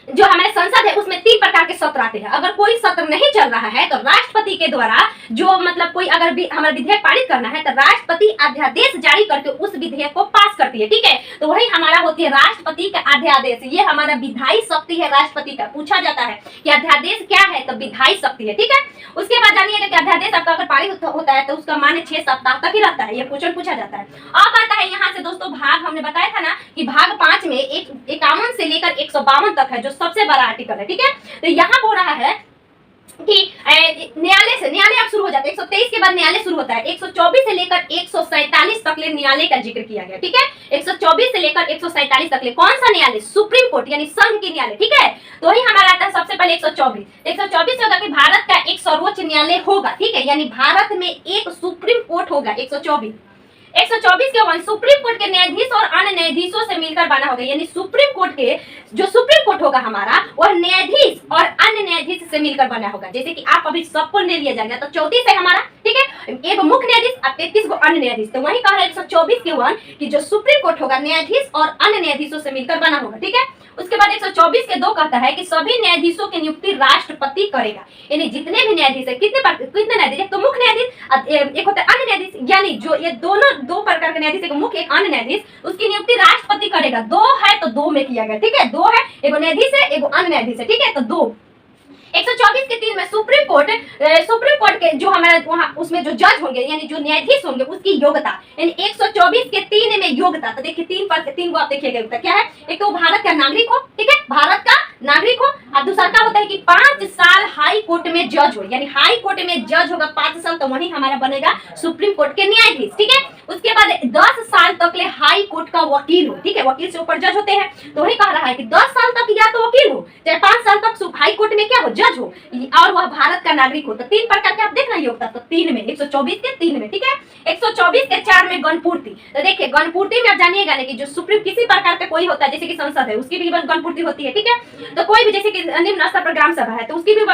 जो हमारे संसद है उसमें 3 प्रकार के सत्र आते हैं। अगर कोई सत्र नहीं चल रहा है तो राष्ट्रपति के द्वारा जो मतलब कोई अगर भी हमारा विधेयक पारित करना है तो राष्ट्रपति अध्यादेश जारी करके उस विधेयक को पास करती है, ठीक है। तो वही हमारा होती है राष्ट्रपति का अध्यादेश, ये हमारा विधायी शक्ति है राष्ट्रपति का। पूछा जाता है कि अध्यादेश क्या है, तो विधायी शक्ति है, ठीक है। उसके बाद जानिएगा कि अध्यादेश आपका अगर पारित होता है तो उसका मान्य 6 सप्ताह तक ही रहता है, ये क्वेश्चन पूछा जाता है। अब आता है यहाँ से दोस्तों भाग, हमने बताया था ना कि भाग 5 में 51 से लेकर 152 तक है जो सबसे बड़ा आर्टिकल है, ठीक है। तो यहाँ बोल रहा है कि न्यायालय अब शुरू हो जाता है। 123 के बाद न्यायालय शुरू होता है। 124 से लेकर 147 तक ले न्यायालय का जिक्र किया गया, ठीक है। 124 से लेकर 147 तक ले कौन सा न्यायालय, सुप्रीम कोर्ट यानी संघ की न्यायालय, ठीक है। तो वही हमारा आता है सबसे पहले 124 होगा कि भारत का एक सर्वोच्च न्यायालय होगा, ठीक है, यानी भारत में एक सुप्रीम कोर्ट होगा। 124 के 1 सुप्रीम कोर्ट के न्यायाधीश और अन्य न्यायाधीशों से मिलकर बना होगा, यानी सुप्रीम कोर्ट के जो सुप्रीम कोर्ट होगा हमारा वह न्यायाधीश और अन्य न्यायाधीश से मिलकर बना होगा। जैसे कि आप अभी सबको ले लिया जाएगा तो 34 है हमारा, ठीक है, एक मुख्य न्यायाधीश और 33 को अन्य न्यायाधीश। तो वही कह रहा है 124 के 1 कि जो सुप्रीम कोर्ट होगा न्यायाधीश और अन्य न्यायाधीशों से मिलकर बना होगा, ठीक है। उसके बाद 124 के 2 कहता है कि सभी न्यायाधीशों की नियुक्ति राष्ट्रपति करेगा, यानी जितने भी न्यायाधीश है, कितने न्यायाधीश, एक तो मुख्य न्यायाधीश, एक होता है अन्य न्यायाधीश, यानी जो ये दोनों 2 प्रकार के न्यायाधीश, एक मुख्य एक अन्य न्यायाधीश, उसकी नियुक्ति राष्ट्रपति करेगा। 2 है तो 2 में किया गया, ठीक है, 2 है, एक न्यायाधीश है एक अन्य न्यायाधीश है, ठीक है, तो 2। 124 के 3 में सुप्रीम कोर्ट के जो हमारा वहाँ उसमें जो जज होंगे यानी जो न्यायाधीश होंगे उसकी योग्यता, यानी 124 के 3 में योग्यता। तो देखिए 3 को आप देखिएगा योग्यता क्या है, एक तो भारत का नागरिक हो, ठीक है, भारत का नागरिक हो, और दूसरा का होता है कि 5 साल हाई कोर्ट में जज हो, यानी हाई कोर्ट में जज होगा 5 साल, तो वही हमारा बनेगा सुप्रीम कोर्ट के न्यायाधीश, ठीक है। उसके बाद 10 साल तक ले हाई कोर्ट का वकील हो, ठीक है, वकील से ऊपर जज होते हैं। तो वही कह रहा है कि 10 साल तक या तो वकील हो, चाहे 5 साल तक हाई कोर्ट में क्या हो, जज हो, और वह भारत का नागरिक हो। तो 3 प्रकार के आप देख रहे योग्यता, तो 3 में 124 के 3 में, ठीक है। 124 के 4 में गणपूर्ति। तो देखिए गणपूर्ति में आप जानिएगा ना कि जो सुप्रीम किसी प्रकार का कोई होता है, जैसे कि संसद है उसकी भी गणपूर्ति होती है, ठीक है। तो कोई भी जैसे कि निम्न स्तर पर ग्राम सभा है तो उसकी भी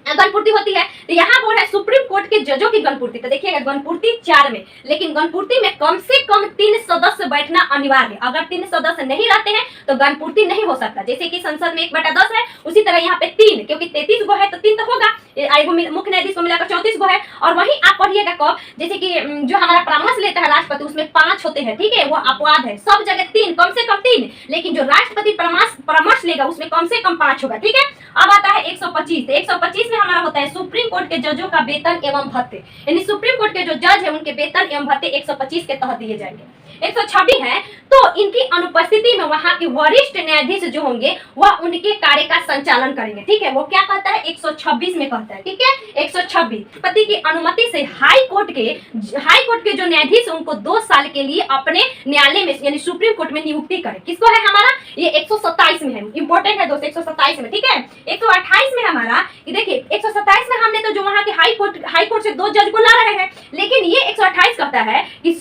गणपूर्ति होती है। तो यहाँ बोल है सुप्रीम कोर्ट के जजों की गणपूर्ति। तो देखिएगा गणपूर्ति 4 में, लेकिन गणपूर्ति में कम से कम 3 सदस्य बैठना अनिवार्य है। अगर 3 सदस्य नहीं रहते हैं तो गणपूर्ति नहीं हो सकता। जैसे कि संसद में 1/10 है, उसी तरह यहाँ पे 3, क्योंकि 33 गो है तो 3 तो होगा, मुख्य न्यायाधीश को मिलाकर 34 गो है। और वही आप पढ़िएगा कब, जैसे कि जो हमारा परामर्श लेता है राष्ट्रपति उसमें 5 होते हैं, ठीक है, वो अपवाद है, सब जगह 3, कम से कम 3, लेकिन जो राष्ट्रपति परामर्श लेगा उसमें कम से कम 5 होगा, ठीक है। अब आता है 125। 125 में हमारा होता है सुप्रीम कोर्ट के जजों का वेतन एवं भत्ते, यानी सुप्रीम कोर्ट के जो जज है उनके वेतन एवं भत्ते 125 के तहत दिए जाएंगे। 126 है तो इनकी अनुपस्थिति में वहां के वरिष्ठ न्यायाधीश जो होंगे वह उनके कार्य का संचालन करेंगे। ठीक है, वो क्या कहता है 126 में कहता है। ठीक है, 126 पति की अनुमति से हाई कोर्ट के जो न्यायाधीश उनको 2 साल के लिए अपने न्यायालय में यानी सुप्रीम कोर्ट में नियुक्ति करें। किसको है हमारा ये 127 में है, इंपॉर्टेंट है दोस्तों 127 में। ठीक है, 128 में हमारा देखिए 127 में हमने तो जो वहां के हाई कोर्ट से 2 जज को ला रहे हैं, लेकिन ये 128 कहता है कि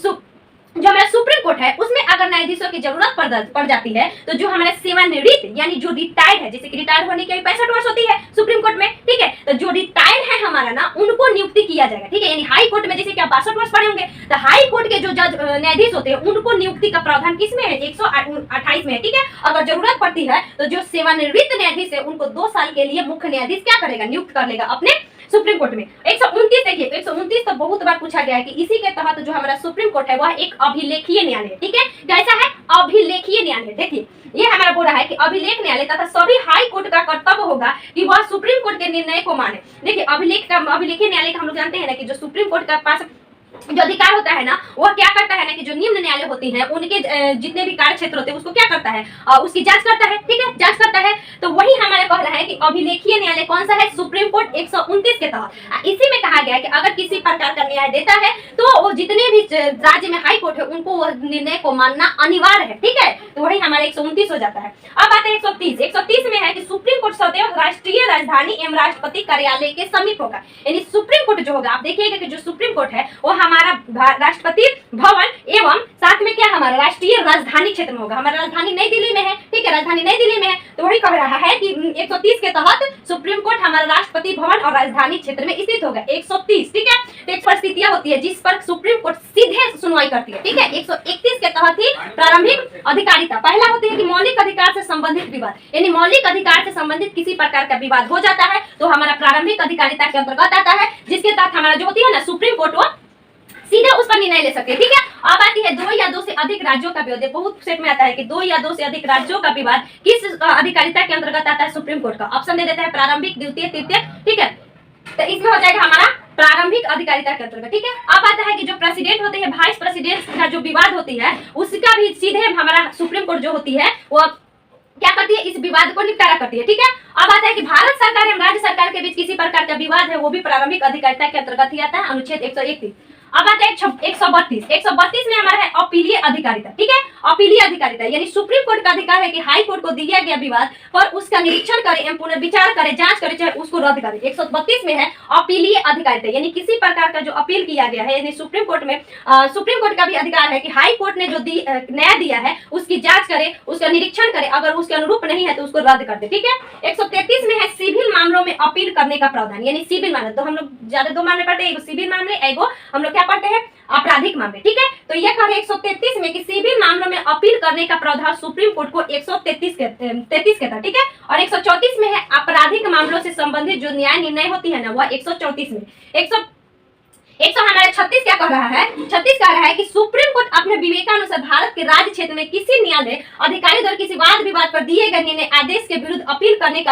जो हमारा सुप्रीम कोर्ट है उसमें अगर न्यायाधीशों की जरूरत पड़ जाती है तो जो हमारा सेवानिवृत्त यानी जो रिटायर्ड है, जैसे कि रिटायर होने की 65 वर्ष होती है सुप्रीम कोर्ट में। ठीक है, तो जो रिटायर्ड है हमारा ना उनको नियुक्ति किया जाएगा। ठीक है, यानी हाई कोर्ट में जैसे कि 62 वर्ष पड़े होंगे तो हाई कोर्ट के जो जज न्यायाधीश होते हैं उनको नियुक्ति का प्रावधान किसमें है 128 में है। ठीक है, अगर जरूरत पड़ती है तो जो सेवानिवृत्त न्यायाधीश है उनको 2 साल के लिए मुख्य न्यायाधीश क्या करेगा, नियुक्त कर लेगा अपने सुप्रीम कोर्ट में। 129 देखिए 129 तो बहुत बार पूछा गया है कि इसी के तहत जो हमारा सुप्रीम कोर्ट है वह एक अभिलेखीय न्यायालय। ठीक है, कैसा है अभिलेखीय न्यायालय। देखिए ये हमारा बोल रहा है कि अभिलेख न्यायालय तथा सभी हाई कोर्ट का कर्तव्य होगा कि वह सुप्रीम कोर्ट के निर्णय को माने। देखिए अभिलेखीय न्यायालय का हम लोग जानते हैं ना कि जो सुप्रीम कोर्ट का पास जो अधिकार होता है ना वह क्या करता है ना कि जो निम्न न्यायालय होती है उनके जितने भी कार्य क्षेत्र होते हैं उसको क्या करता है, उसकी जांच करता है। ठीक है, जांच करता है। तो वही हमारे कह रहा है कि अभिलेखीय न्यायालय कौन सा है, सुप्रीम कोर्ट 129 के तहत। इसी में कहा गया है कि अगर किसी प्रकार का न्याय देता है तो वो जितने भी राज्य में हाई कोर्ट है उनको वह निर्णय को मानना अनिवार्य है। ठीक है, तो वही हमारा 129 हो जाता है। अब आते हैं 130 में है कि सुप्रीम कोर्ट सदैव राष्ट्रीय राजधानी एवं राष्ट्रपति कार्यालय के समीप होगा। यानी सुप्रीम कोर्ट जो होगा आप देखिएगा कि जो सुप्रीम कोर्ट है वो हमारा राष्ट्रपति भवन एवं साथ में क्या हमारा राष्ट्रीय राजधानी क्षेत्र में होगा। हमारा राजधानी नई दिल्ली में है। ठीक है, राजधानी नई दिल्ली में है तो वही कह रहा है कि 130 के तहत सुप्रीम कोर्ट हमारा राष्ट्रपति भवन और राजधानी क्षेत्र में स्थित होगा। 130 ठीक है, तो एक परिस्थितियां होती है जिस पर सुप्रीम कोर्ट सीधे सुनवाई करती है। ठीक है, 131 के तहत ही प्रारंभिक अधिकारिता पहला होती है कि मौलिक अधिकार से संबंधित विवाद, यानी मौलिक अधिकार से संबंधित किसी प्रकार का विवाद हो जाता है तो हमारा प्रारंभिक अधिकारिता के अंतर्गत आता है, जिसके तहत हमारा जो होती है ना सुप्रीम कोर्ट वो सीधे उस पर निर्णय ले सकते हैं। ठीक है, अब आती है 2 या 2 से अधिक राज्यों का विवाद। बहुत सेट में आता है कि 2 या 2 से अधिक राज्यों का विवाद किस अधिकारिता के अंतर्गत आता है, सुप्रीम कोर्ट का। ऑप्शन दे देता है प्रारंभिक, द्वितीय, तृतीय। ठीक है, तो इसमें हो जाएगा हमारा प्रारंभिक अधिकारिता के अंतर्गत। ठीक है, अब आता है कि जो प्रेसिडेंट होते हैं वाइस प्रेसिडेंट का जो विवाद होती है उसका भी सीधे हमारा सुप्रीम कोर्ट जो होती है वो क्या करती है, इस विवाद को निपटारा करती है। ठीक है, अब आता है कि भारत सरकार एवं राज्य सरकार के बीच किसी प्रकार का विवाद है वो भी प्रारंभिक अधिकारिता के अंतर्गत ही आता है, अनुच्छेद 131। अब आता है 132 में हमारा है अपीलीय अधिकारिता। ठीक है, अपीलीय अधिकारिता यानी सुप्रीम कोर्ट का अधिकार है कि हाई कोर्ट को दिया गया विवाद पर उसका निरीक्षण करे एवं पुनर्विचार करे, जांच करे, चाहे उसको रद्द करे। 132 में है अपीलीय अधिकारिता यानी किसी प्रकार का जो अपील किया गया है यानी सुप्रीम कोर्ट में सुप्रीम कोर्ट का भी अधिकार है कि हाई कोर्ट ने जो न्याय दिया है उसकी जांच करे, उसका निरीक्षण करे, अगर उसके अनुरूप नहीं है तो उसको रद्द कर दे। ठीक है, 133 में है सिविल मामलों में अपील करने का प्रावधान, यानी सिविल मामले तो हम लोग ज्यादा 2 मामले पढ़ते हैं, एगो सिविल मामले एगो हम लोग पढ़ते हैं आपराधिक मामले। ठीक है, तो यह कह रहे 133 में कि सिविल मामलों में अपील करने का प्रावधान सुप्रीम कोर्ट को 133 के था। ठीक है, और 134 में है आपराधिक मामलों से संबंधित जो न्याय निर्णय होती है ना वह 134 में। 136 क्या कह रहा है, 36 कह रहा है कि सुप्रीम कोर्ट अपने विवेकानुसार भारत के राज्य क्षेत्र में किसी न्यायालय अधिकारी द्वारा किसी वाद विवाद पर दिए गए निर्णय आदेश के विरुद्ध अपील करने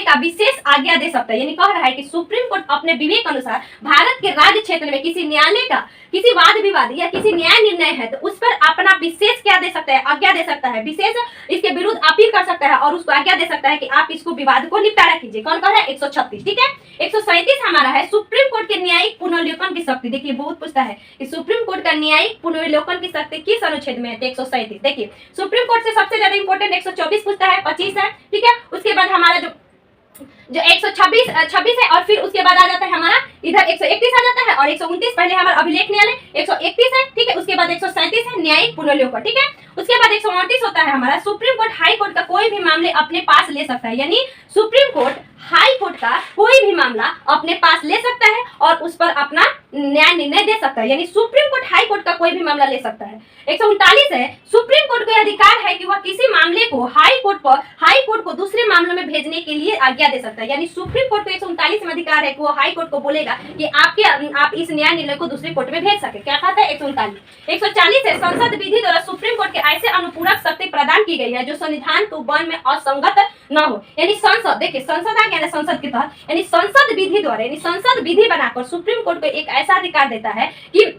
का विशेष आज्ञा दे सकता है। यानी कह रहा है कि सुप्रीम कोर्ट अपने विवेक अनुसार भारत के राज्य क्षेत्र में किसी न्यायालय का किसी वाद विवाद या किसी न्याय निर्णय है तो उस पर अपना विशेष क्या दे सकता है, आज्ञा दे सकता है, विशेष इसके विरुद्ध अपील कर सकता है और उसको आज्ञा दे सकता है कि आप इसको विवाद को निपटारा कीजिए। कौन कह रहा है 136। ठीक है, 137 हमारा है सुप्रीम कोर्ट के न्यायिक पुनर्विलोकन की शक्ति। देखिए बहुत पूछता है कि सुप्रीम कोर्ट का न्यायिक पुनर्विलोकन की शक्ति किस अनुच्छेद में है, 137। देखिए सुप्रीम कोर्ट से सबसे ज्यादा इंपॉर्टेंट 124 पूछता है, 25 है। ठीक है, उसके बाद हमारा जो 126 है और फिर उसके बाद आ जाता है हमारा इधर 131 आ जाता है और 129 पहले हमारा अभिलेख न्यायालय 131 है। ठीक है, उसके बाद 137 है न्यायिक पुनर्विलोकन। ठीक है, उसके बाद 129 होता है हमारा सुप्रीम कोर्ट हाई कोर्ट का कोई भी मामले अपने पास ले सकता है, यानी सुप्रीम कोर्ट हाई कोर्ट का कोई भी मामला अपने पास ले सकता है और उस पर अपना न्याय निर्णय दे सकता है, यानी सुप्रीम कोर्ट हाई कोर्ट का कोई भी मामला ले सकता है। 139 है सुप्रीम कोर्ट को अधिकार है कि वह किसी मामले को हाई कोर्ट को दूसरे मामलों में भेजने के लिए आज्ञा दे सकता है, यानी सुप्रीम कोर्ट को 139 में अधिकार है कि वो हाई कोर्ट को बोलेगा कि आप इस न्याय निर्णय को दूसरे कोर्ट में भेज सके। क्या कहता है 139 है संसद विधि द्वारा सुप्रीम कोर्ट के ऐसे अनुपूरक शक्ति प्रदान की गई है जो संविधान को वन में असंगत न हो, यानी संसद, देखिए संसद आ गया ना संसद के तहत, यानी संसद विधि द्वारा, यानी संसद विधि बनाकर सुप्रीम कोर्ट को एक ऐसा अधिकार देता है कि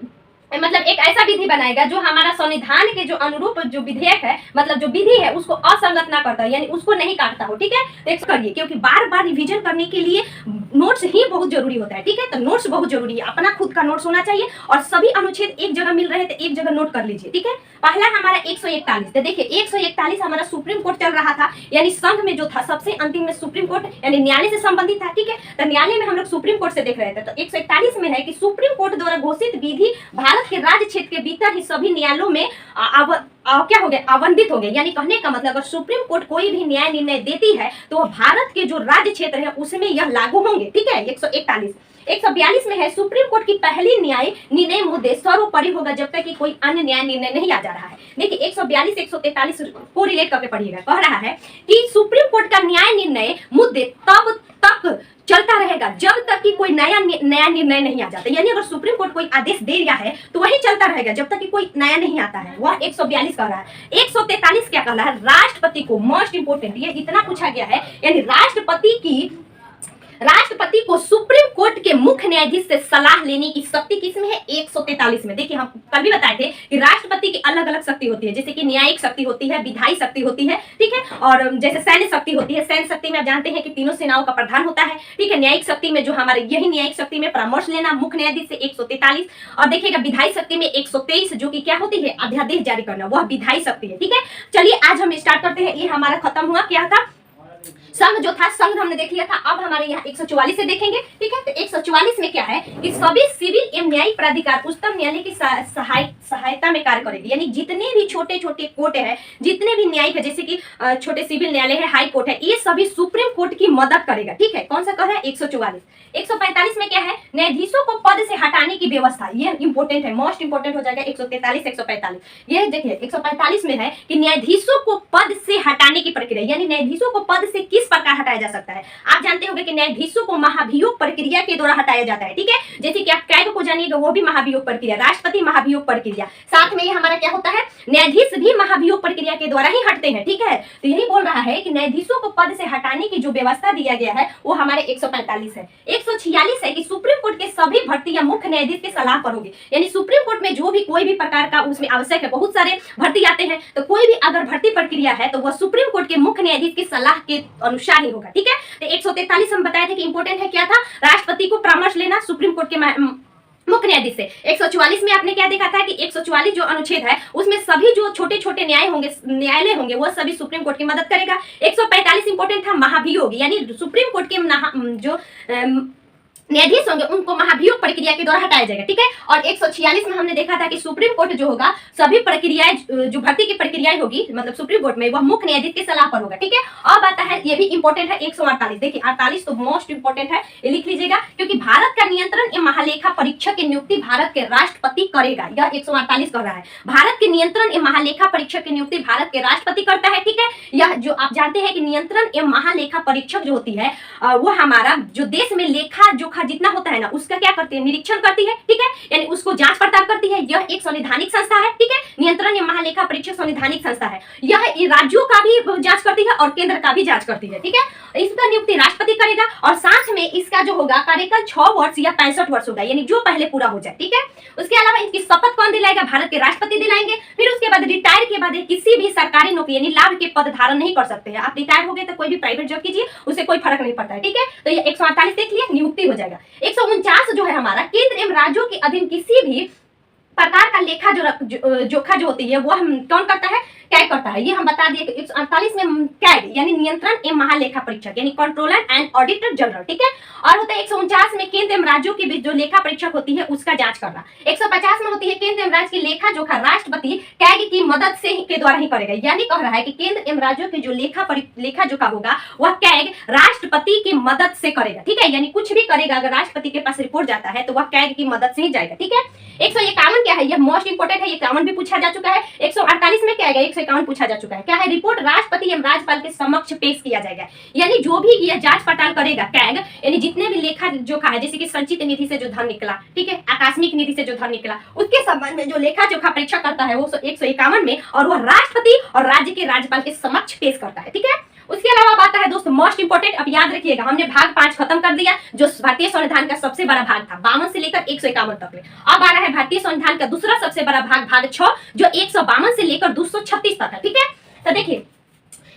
मतलब एक ऐसा विधि बनाएगा जो हमारा संविधान के जो अनुरूप जो विधेयक है, मतलब जो विधि है उसको असंगत ना करता है, यानी उसको नहीं काटता हो। ठीक है, तो करिए, क्योंकि बार बार रिवीजन करने के लिए नोट्स ही बहुत जरूरी होता है। ठीक है, तो नोट्स बहुत जरूरी है, अपना खुद का नोट्स होना चाहिए और सभी अनुच्छेद एक जगह मिल रहे हैं तो एक जगह नोट कर लीजिए। ठीक है, पहला हमारा 141, तो देखिए 141 हमारा सुप्रीम कोर्ट चल रहा था, यानी संघ में जो था सबसे अंतिम में सुप्रीम कोर्ट यानी न्यायालय से संबंधित था। ठीक है, तो न्यायालय में हम लोग सुप्रीम कोर्ट से देख रहे थे, तो 141 में है कि सुप्रीम कोर्ट द्वारा घोषित विधि भारत के राज्य क्षेत्र के भीतर ही सभी न्यायालयों में क्या हो गया, आवंटित हो गए। यानी कहने का मतलब अगर सुप्रीम कोर्ट कोई भी न्याय निर्णय देती है तो वह भारत के जो राज्य क्षेत्र है उसमें यह लागू होंगे। ठीक है, 141 142 में है सुप्रीम कोर्ट की पहली न्याय निर्णय मुद्दे सर्वोपरि होगा जब तक कि कोई अन्य न्याय निर्णय नहीं आ जा रहा है। देखिए 142 143 को रिलेट करके पढ़िएगा, कह रहा है कि सुप्रीम कोर्ट का न्याय निर्णय मुद्दे तब तक चलता रहेगा जब तक कि कोई नया निर्णय नहीं आ जाता। यानी अगर सुप्रीम कोर्ट कोई आदेश दे रहा है तो वही चलता रहेगा जब तक कि कोई नया नहीं आता है। वह 142 कह रहा है। 143 क्या कह रहा है, राष्ट्रपति को, मोस्ट इंपोर्टेंट ये इतना पूछा गया है, यानी राष्ट्रपति को सुप्रीम कोर्ट के मुख्य न्यायाधीश से सलाह लेने की शक्ति किसमें है, 143 में। देखिए हम कल भी बताए थे कि राष्ट्रपति की अलग अलग शक्ति होती है, जैसे कि न्यायिक शक्ति होती है, विधायी शक्ति होती है। ठीक है, और जैसे सैन्य शक्ति होती है, सैन्य शक्ति में आप जानते हैं कि तीनों सेनाओं का प्रधान होता है। ठीक है, न्यायिक शक्ति में जो हमारे यही न्यायिक शक्ति में परामर्श लेना मुख्य न्यायाधीश से 143, और देखिएगा विधायी शक्ति में 123 जो कि क्या होती है, अध्यादेश जारी करना, वह विधायी शक्ति है। ठीक है, चलिए आज हम स्टार्ट करते हैं। ये हमारा खत्म हुआ, क्या था, संघ जो था, संघ हमने देख लिया था। अब हमारे यहाँ 144 से देखेंगे। ठीक है, तो 144 में क्या है कि सभी सिविल एवं न्यायिक प्राधिकार उच्चतम न्यायालय की सहायता में कार्य करेगी। यानी जितने भी छोटे छोटे कोर्ट है, जितने भी न्यायिक है, जैसे कि छोटे सिविल न्यायालय है, हाई कोर्ट है, ये सभी सुप्रीम कोर्ट की मदद करेगा। ठीक है, कौन सा कह रहा है, 144। 145 में क्या है, न्यायाधीशों को पद से हटाने की व्यवस्था, ये इंपोर्टेंट है, मोस्ट इंपोर्टेंट हो जाएगा 143 145। ये देखिए 145 में है कि न्यायाधीशों को पद से हटाने की प्रक्रिया, यानी न्यायाधीशों को पद से किस प्रकार हटाया जा सकता है। आप जानते होंगे कि न्यायाधीशों को महाभियोग प्रक्रिया के द्वारा हटाया जाता है। ठीक है, जैसे कि आप कैग को जानिएगा, वो भी महाभियोग प्रक्रिया, राष्ट्रपति महाभियोग प्रक्रिया, साथ में ये हमारा क्या होता है, न्यायाधीश भी महाभियोग प्रक्रिया के द्वारा ही हटते हैं। ठीक है, तो यही बोल रहा है कि न्यायाधीशों को पद से हटाने की जो व्यवस्था दिया गया है वो हमारे 145 है। 146 है कि सुप्रीम कोर्ट के सभी भर्ती या मुख्य न्यायाधीश की सलाह पर होगी। यानी सुप्रीम कोर्ट में जो भी कोई भी प्रकार का उसमें आवश्यक है, बहुत सारे भर्ती आते हैं, तो कोई भी अगर भर्ती प्रक्रिया है तो वह सुप्रीम कोर्ट के मुख्य न्यायाधीश की सलाह के अनुसार ही होगा। ठीक है, तो 143 हम बताए थे कि इंपोर्टेंट है, क्या था, राष्ट्रपति को परामर्श लेना सुप्रीम कोर्ट के मुख्य न्यायाधीश से। 144 में आपने क्या देखा था कि 144 जो अनुच्छेद है उसमें सभी जो छोटे छोटे न्यायालय होंगे वो सभी सुप्रीम कोर्ट की मदद करेगा। 145 इंपोर्टेंट था, महाभियोग, यानी सुप्रीम कोर्ट के जो न्यायाधीश होंगे उनको महाभियोग प्रक्रिया के द्वारा हटाया जाएगा। ठीक है, और 146 में हमने देखा था कि सुप्रीम कोर्ट जो होगा सभी प्रक्रियाएं जो भर्ती की प्रक्रियाएं होगी मतलब सुप्रीम कोर्ट में, वह मुख्य न्यायाधीश की सलाह पर होगा। ठीक है, अब आता है, ये भी इंपॉर्टेंट है 148। देखिए 48 तो मोस्ट इंपॉर्टेंट है, ये लिख लीजिएगा, क्योंकि भारत का नियंत्रण एवं महालेखा परीक्षक की नियुक्ति भारत के राष्ट्रपति करेगा। यह 148 कर रहा है, भारत के नियंत्रण एवं महालेखा परीक्षक की नियुक्ति भारत के राष्ट्रपति करता है। ठीक है, यह जो आप जानते हैं कि नियंत्रण एवं महालेखा परीक्षक जो होती है वो हमारा जो देश में लेखा जोखा जितना होता है ना उसका क्या करती है, निरीक्षण करती है। ठीक है, यानी उसको जांच पड़ताल करती है। यह एक संवैधानिक संस्था है। ठीक है, नियंत्रण एवं महालेखा परीक्षक संवैधानिक संस्था है। यह राज्यों का भी जांच करती है और केंद्र का भी जांच करती है। ठीक है, इसका नियुक्ति राष्ट्रपति करेगा और साथ में इसका जो होगा कार्यकाल 6 वर्ष या 65 वर्ष होगा, यानी जो पहले पूरा हो जाए। ठीक है, उसके अलावा इसकी शपथ कौन दिलाएगा, भारत के राष्ट्रपति दिलाएंगे। फिर उसके बाद रिटायर के बाद किसी भी सरकारी नौकरी यानी लाभ के पद धारण नहीं कर सकते हैं। आप रिटायर हो गए तो कोई भी प्राइवेट जॉब कीजिए, उससे कोई फर्क नहीं पड़ता है। ठीक है, तो ये 148 देख लिया, नियुक्ति हो जाएगा। 149 जो है हमारा, केंद्र एवं राज्यों के अधीन किसी भी प्रकार का लेखा जोखा जो होती है वो हम कौन करता है, कैग करता है। ये हम बता दिए। 148 में कैग यानी नियंत्रण एवं महालेखा परीक्षक यानी कंट्रोलर एंड ऑडिटर जनरल। ठीक है, और होता है 149 में केंद्र एवं राज्यों की जो लेखा परीक्षक होती है उसका जांच करना। 150 में होती है केंद्र एवं राज्य की लेखा जोखा राष्ट्रपति कैग की मदद से के द्वारा ही करेगा। यानी कह रहा है कि केंद्र एवं राज्यों की जो लेखा जोखा होगा वह कैग राष्ट्रपति की मदद से करेगा। ठीक है, यानी कुछ भी करेगा अगर राष्ट्रपति के पास रिपोर्ट जाता है तो वह कैग की मदद से ही जाएगा। ठीक है, 151 क्या है, यह मोस्ट इंपोर्टेंट है, ये 51 भी पूछा जा चुका है। 148 में क्या है, 151 पूछा जा चुका है। क्या है, रिपोर्ट राष्ट्रपति एवं राज्यपाल के समक्ष पेश किया जाएगा। यानी जो भी ये जांच पड़ताल करेगा कैग, यानी जितने भी लेखा जोखा है, जैसे कि संचित निधि से जो धन निकला, ठीक है, आकस्मिक निधि से जो धन निकला, उसके संबंध में जो लेखा जोखा परीक्षा करता है वो 151 में, और वह राष्ट्रपति और राज्य के राज्यपाल के समक्ष पेश करता है। ठीक है, उसके अलावा बात है दोस्तों मोस्ट इंपोर्टेंट, अब याद रखिएगा हमने भाग 5 खत्म कर दिया जो भारतीय संविधान का सबसे बड़ा भाग था 52 से लेकर 151 तक में। अब आ रहा है भारतीय संविधान का दूसरा सबसे बड़ा भाग, भाग 6, जो 152 से लेकर 236 तक है। ठीक है, तो देखिए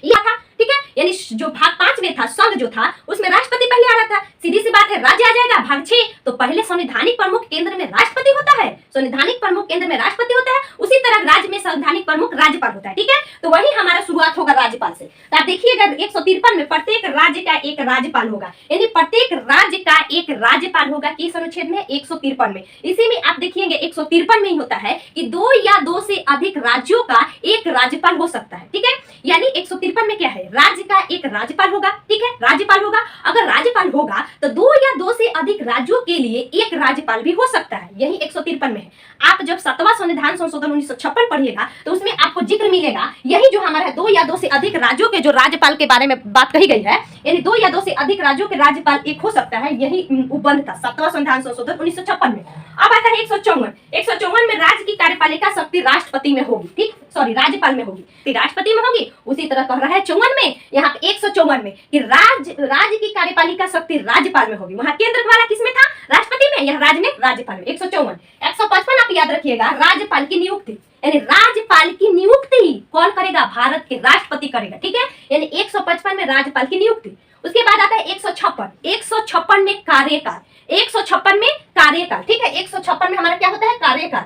यह था, ठीक है, यानी जो भाग 5 में था संघ जो था उसमें राष्ट्रपति पहले आ रहा था, सीधी सी बात है राज्य आ जाएगा। भाग 6 तो पहले संवैधानिक प्रमुख केंद्र में राष्ट्रपति होता है, संवैधानिक प्रमुख केंद्र में राष्ट्रपति होता है, उसी तरह राज्य में संवैधानिक प्रमुख राज्यपाल होता है। ठीक है, तो वही हमारा शुरुआत होगा राज्यपाल से। तो आप देखिएगा 153 में प्रत्येक राज्य का एक राज्यपाल होगा, यानी प्रत्येक राज्य का एक राज्यपाल होगा किस अनुच्छेद में, 153 में। इसी में आप देखिएगा 153 में ही होता है कि 2 या 2 से अधिक राज्यों का एक राज्यपाल हो सकता है। ठीक है, यानी 153 में क्या है, राज्य का एक राज्यपाल होगा। ठीक है, राज्यपाल होगा, अगर राज्यपाल होगा तो 2 या 2 से अधिक राज्यों के लिए एक राज्यपाल भी हो सकता है, यही 153 में है। आप जब 7वां संविधान संशोधन 1956 पढ़िएगा तो उसमें आपको जिक्र मिलेगा, यही जो हमारा 2 या 2 से अधिक राज्यों के जो राज्यपाल के बारे में बात कही गई है, यानी 2 या 2 से अधिक राज्यों के राज्यपाल एक हो सकता है, यही उपबंध था 7वां संविधान संशोधन 1956 में। अब आता है 154 में राज्य की कार्यपालिका शक्ति राष्ट्रपति में होगी, ठीक, सॉरी राज्यपाल में होगी, राष्ट्रपति में होगी। उसी तरह कह रहा है 54 में, यहाँ पे 154 में कि राज्य की कार्यपालिका शक्ति राज्यपाल में होगी। वहां केंद्र वाला किसमें था, राष्ट्रपति में, यहाँ राज्य में राज्यपाल में। 154 155 आप याद रखिएगा राज्यपाल की नियुक्ति, यानी राज्यपाल की नियुक्ति कौन करेगा, भारत के राष्ट्रपति करेगा। ठीक है, यानी 155 में राज्यपाल की नियुक्ति। उसके बाद आता है 156 में कार्यकाल, 156 में कार्यकाल। ठीक है, 156 में हमारा क्या होता है, कार्यकाल।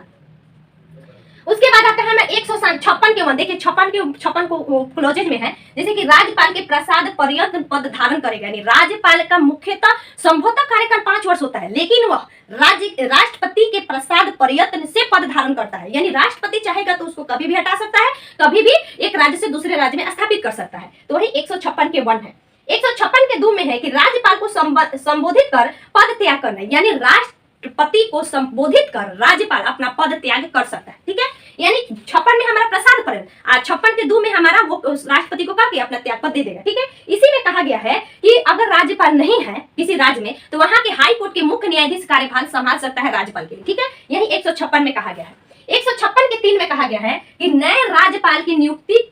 उसके बाद आता है हमें 156 के 1, देखिए 56 को क्लोजेज में है, जैसे कि राज्यपाल के प्रसाद पर्यंत पद धारण करेगा, यानी राज्यपाल का मुख्यतः संभवतः कार्यकाल 5 वर्ष होता है, लेकिन वह राष्ट्रपति के प्रसाद पर्यंत से पद धारण करता है, यानी राष्ट्रपति चाहेगा तो उसको कभी भी हटा सकता है, कभी भी एक राज्य से दूसरे राज्य में स्थापित कर सकता है। तो वही 156 के 1 है। 156 के 2 में है कि राज्यपाल को संबोधित कर पद त्याग करना, यानी राष्ट्रपति को संबोधित कर राज्यपाल अपना पद त्याग कर सकता है। ठीक है, यानी 56 में हमारा प्रसाद पर्यंत, 56 के 2 में हमारा वो राष्ट्रपति को कहा कि अपना त्याग पद दे देगा। ठीक है, इसी में कहा गया है कि अगर राज्यपाल नहीं है किसी राज्य में तो वहां के हाई कोर्ट के मुख्य न्यायाधीश कार्यभार संभाल सकता है राज्यपाल के लिए। ठीक है, यही 156 में कहा गया है। 156 के 3 में कहा गया है कि नए राज्यपाल की नियुक्ति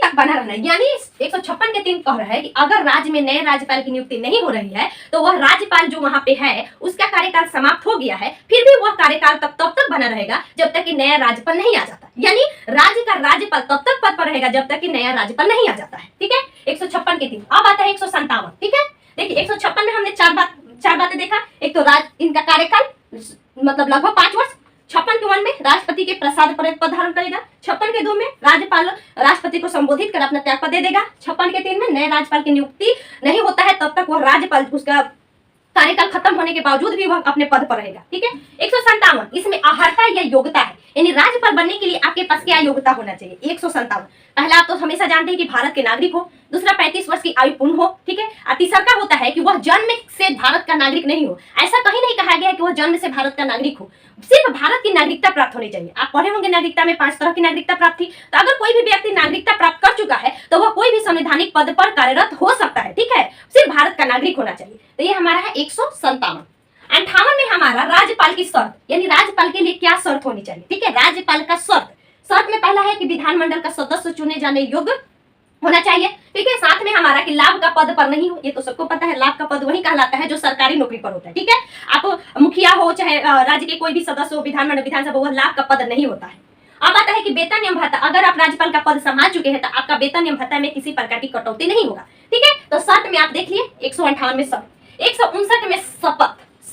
तक बना रहना, यानी 156 के 3 कह रहा है कि अगर राज्य में नए राज्यपाल की नियुक्ति नहीं हो रही है तो वह राज्यपाल जो वहां पे है उसका कार्यकाल समाप्त हो गया है, फिर भी वह कार्यकाल तब तक बना रहेगा जब तक कि नया राज्यपाल नहीं आ जाता, यानी राज्य का राज्यपाल तब तक पद पर रहेगा जब तक कि नया राज्यपाल नहीं आ जाता है। ठीक है, 156 के 3। अब आता है 157। ठीक है, देखिए 156 में हमने चार बातें देखा, एक तो इनका कार्यकाल मतलब लगभग 5 वर्ष, 56 के 1 में राष्ट्रपति के प्रसाद पर्यंत पद धारण करेगा, 56 के 2 में राज्यपाल राष्ट्रपति को संबोधित कर अपना त्यागपत्र दे देगा, 56 के 3 में नए राज्यपाल की नियुक्ति नहीं होता है तब तक वह राज्यपाल उसका कार्यकाल खत्म होने के बावजूद भी वह अपने पद पर रहेगा। ठीक है, 157 इसमें अर्हता या योग्यता है, यानी राज्यपाल बनने के लिए आपके पास क्या योग्यता होना चाहिए। 157 पहला आप तो हमेशा जानते हैं कि भारत के नागरिक हो, दूसरा 35 वर्ष की आयु पूर्ण हो। ठीक है, और तीसरा का होता है कि वह जन्म से भारत का नागरिक नहीं हो, ऐसा कहीं नहीं कहा गया है कि वह जन्म से भारत का नागरिक हो, सिर्फ भारत की नागरिकता प्राप्त होनी चाहिए। आप पढ़े होंगे नागरिकता में 5 तरह की नागरिकता प्राप्त थी, तो अगर कोई भी व्यक्ति नागरिकता प्राप्त कर चुका है तो वह कोई भी संवैधानिक पद पर कार्यरत हो सकता है। ठीक है, सिर्फ भारत का नागरिक होना चाहिए। तो ये हमारा है 157। 58 में हमारा राज्यपाल की शर्त, यानी राज्यपाल के लिए क्या शर्त होनी चाहिए। ठीक है, राज्यपाल का शर्त में पहला है कि विधानमंडल का सदस्य चुने जाने योग्य होना चाहिए। ठीक है, साथ में हमारा कि लाभ का पद पर नहीं हो, ये तो सबको पता है, लाभ का पद वही कहलाता है जो सरकारी नौकरी पर होता है। ठीक है, आप मुखिया हो चाहे राज्य के कोई भी सदस्य हो, विधानमंडल विधानसभा, वह लाभ का पद नहीं होता है। अब आता है कि वेतन एवं भत्ता, अगर आप राज्यपाल का पद संभाल चुके हैं तो आपका वेतन एवं भत्ता में किसी प्रकार की कटौती नहीं होगा। ठीक है, तो शर्त में आप देख लिए 158 में शर्त। 159 में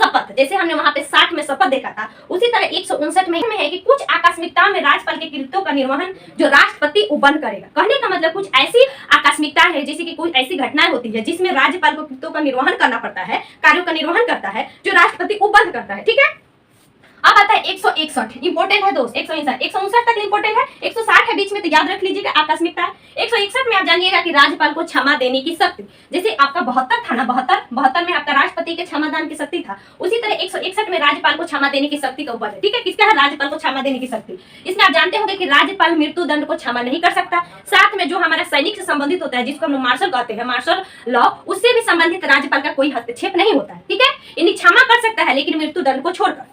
शपथ, जैसे हमने वहां पे 60 में शपथ देखा था, उसी तरह 159 में है कि कुछ आकस्मिकताओं में राज्यपाल के कृत्यों का निर्वहन जो राष्ट्रपति उपबंध करेगा। कहने का मतलब कुछ ऐसी आकस्मिकता है जैसे कि कोई ऐसी घटनाएं होती है जिसमें राज्यपाल को कृत्यों का निर्वहन करना पड़ता है, कार्यों का निर्वहन करता है, जो राष्ट्रपति उपबंध करता है। ठीक है, अब आता है 161, इंपोर्टेंट है दोस्त। 159 तक इंपोर्टेंट है, 160 है बीच में, तो याद रख लीजिएगा आकस्मिकता है। 161 में आप जानिएगा कि राज्यपाल को क्षमा देने की शक्ति, जैसे आपका 72 था ना, 72 में आपका राष्ट्रपति के क्षमा दान की शक्ति था, उसी तरह 161 में राज्यपाल को क्षमा देने की शक्ति का उपबंध है। ठीक है, किसका है, राज्यपाल को क्षमा देने की शक्ति। इसमें आप जानते होंगे कि राज्यपाल मृत्यु दंड को क्षमा नहीं कर सकता, साथ में जो हमारा सैनिक से संबंधित होता है जिसको हम मार्शल कहते हैं, मार्शल लॉ, उससे भी संबंधित राज्यपाल का कोई हस्तक्षेप नहीं होता है। ठीक है, यानी क्षमा कर सकता है लेकिन मृत्यु दंड को छोड़कर।